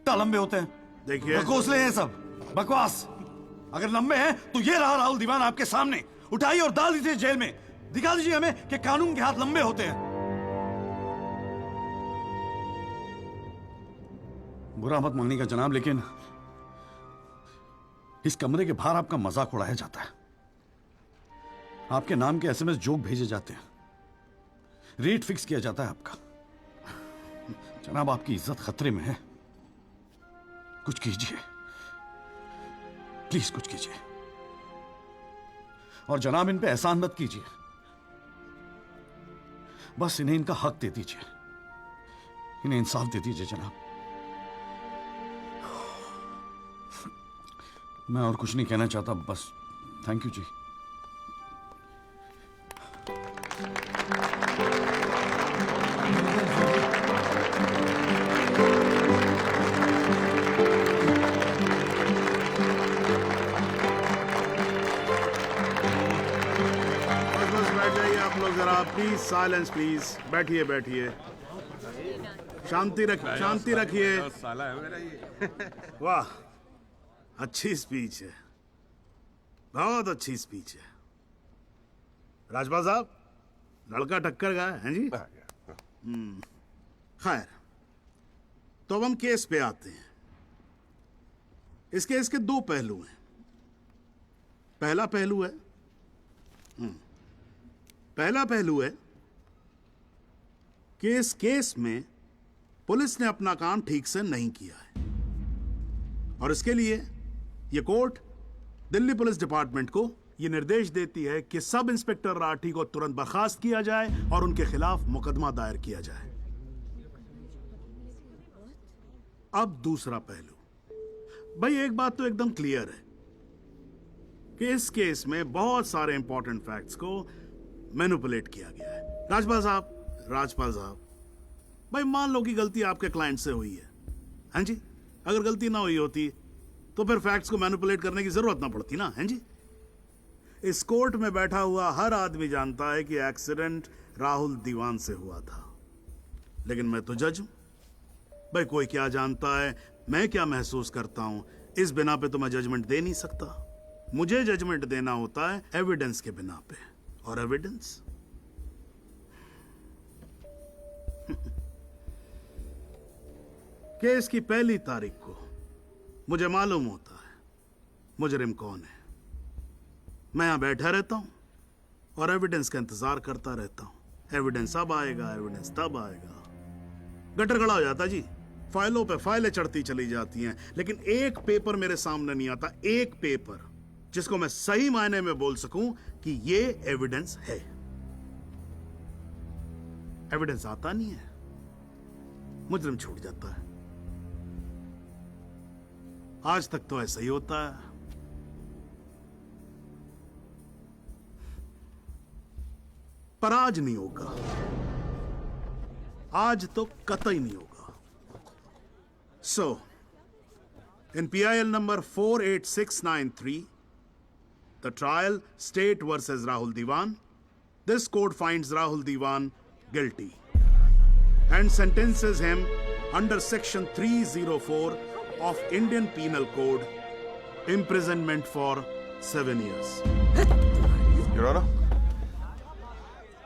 क्या लंबे होते हैं? देखिए बकोसले हैं सब, बकवास. अगर लंबे हैं तो ये रहा राहुल दीवान आपके सामने. उठाइए और डाल दीजिए जेल में. दिखा दीजिए हमें कि कानून के हाथ लंबे होते हैं. बुरा मत मानिएगा जनाब, लेकिन इस कमरे के बाहर आपका मजाक उड़ाया जाता है. आपके नाम के एसएमएस जोक भेजे जाते हैं, रेट फिक्स किया जाता है आपका. जनाब आपकी इज्जत खतरे में है. कुछ कीजिए प्लीज, कुछ कीजिए. और जनाब इन पे एहसान मत कीजिए, बस इन्हें इनका हक दे दीजिए, इन्हें इंसाफ दे दीजिए जनाब. मैं और कुछ नहीं कहना चाहता, बस थैंक यू जी। बस बैठ जाइए आप लोग जरा, प्लीज साइलेंस प्लीज। बैठिए बैठिए, शांति रखिए। साला है मेरा ये। वाह, अच्छी स्पीच है, बहुत अच्छी स्पीच है। राजपाल साहब, लड़का टक्कर गया है जी। खैर, तो अब हम केस पे आते हैं। इस केस के दो पहलू हैं। पहला पहलू है कि इस केस में पुलिस ने अपना काम ठीक से नहीं किया है, और इसके लिए यह कोर्ट दिल्ली पुलिस डिपार्टमेंट को यह निर्देश देती है कि सब इंस्पेक्टर राठी को तुरंत बर्खास्त किया जाए और उनके खिलाफ मुकदमा दायर किया जाए। अब दूसरा पहलू, भाई एक बात तो एकदम क्लियर है कि इस केस में बहुत सारे इंपॉर्टेंट फैक्ट्स को मैनिपुलेट किया गया है। राजपाल साहब, भाई मान लो कि गलती आपके क्लाइंट से हुई है, हैं जी? अगर गलती ना हुई होती तो फिर फैक्ट्स को मैनिपुलेट करने की जरूरत ना पड़ती ना, हैं जी? इस कोर्ट में बैठा हुआ हर आदमी जानता है कि एक्सीडेंट राहुल दीवान से हुआ था, लेकिन मैं तो जज हूं। भाई कोई क्या जानता है, मैं क्या महसूस करता हूं, इस बिना पे तो मैं जजमेंट दे नहीं सकता। मुझे जजमेंट देना होता है एविडेंस के बिना पे, और एविडेंस केस की पहली तारीख को मुझे मालूम होता है मुजरिम कौन है। मैं यहां बैठा रहता हूं और एविडेंस का इंतजार करता रहता हूं। एविडेंस अब आएगा, एविडेंस तब आएगा। गटर खड़ा हो जाता जी, फाइलों पे फाइलें चढ़ती चली जाती हैं, लेकिन एक पेपर मेरे सामने नहीं आता, एक पेपर जिसको मैं सही मायने में बोल सकूं कि ये एविडेंस है। एविडेंस आता नहीं है, मुजरिम छूट जाता है। आज तक तो ऐसा ही होता है। पर आज नहीं होगा, आज तो कतई नहीं होगा। So, in PIL number 48693, the trial State versus Rahul Diwan, this court finds Rahul Diwan guilty and sentences him under section 304 of Indian Penal Code, imprisonment for 7 years.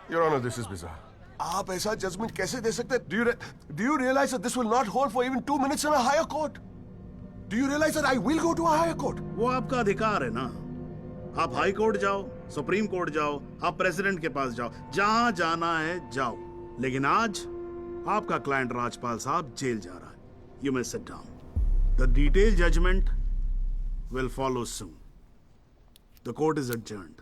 Your Honor, this is bizarre. आप ऐसा judgement कैसे दे सकते हैं? Do you realize that this will not hold for even 2 minutes in a higher court? Do you realize that I will go to a higher court? वो आपका अधिकार है ना। आप हाई कोर्ट जाओ, सुप्रीम कोर्ट जाओ, आप प्रेसिडेंट के पास जाओ, जहां जाना है जाओ। लेकिन आज आपका क्लाइंट राजपाल साहब जेल जा रहा है। You may sit down. The detailed judgment will follow soon. The court is adjourned.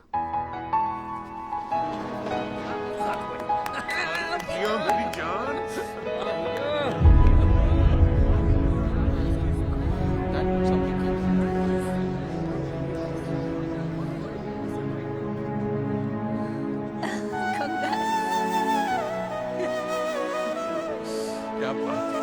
क्या बात है।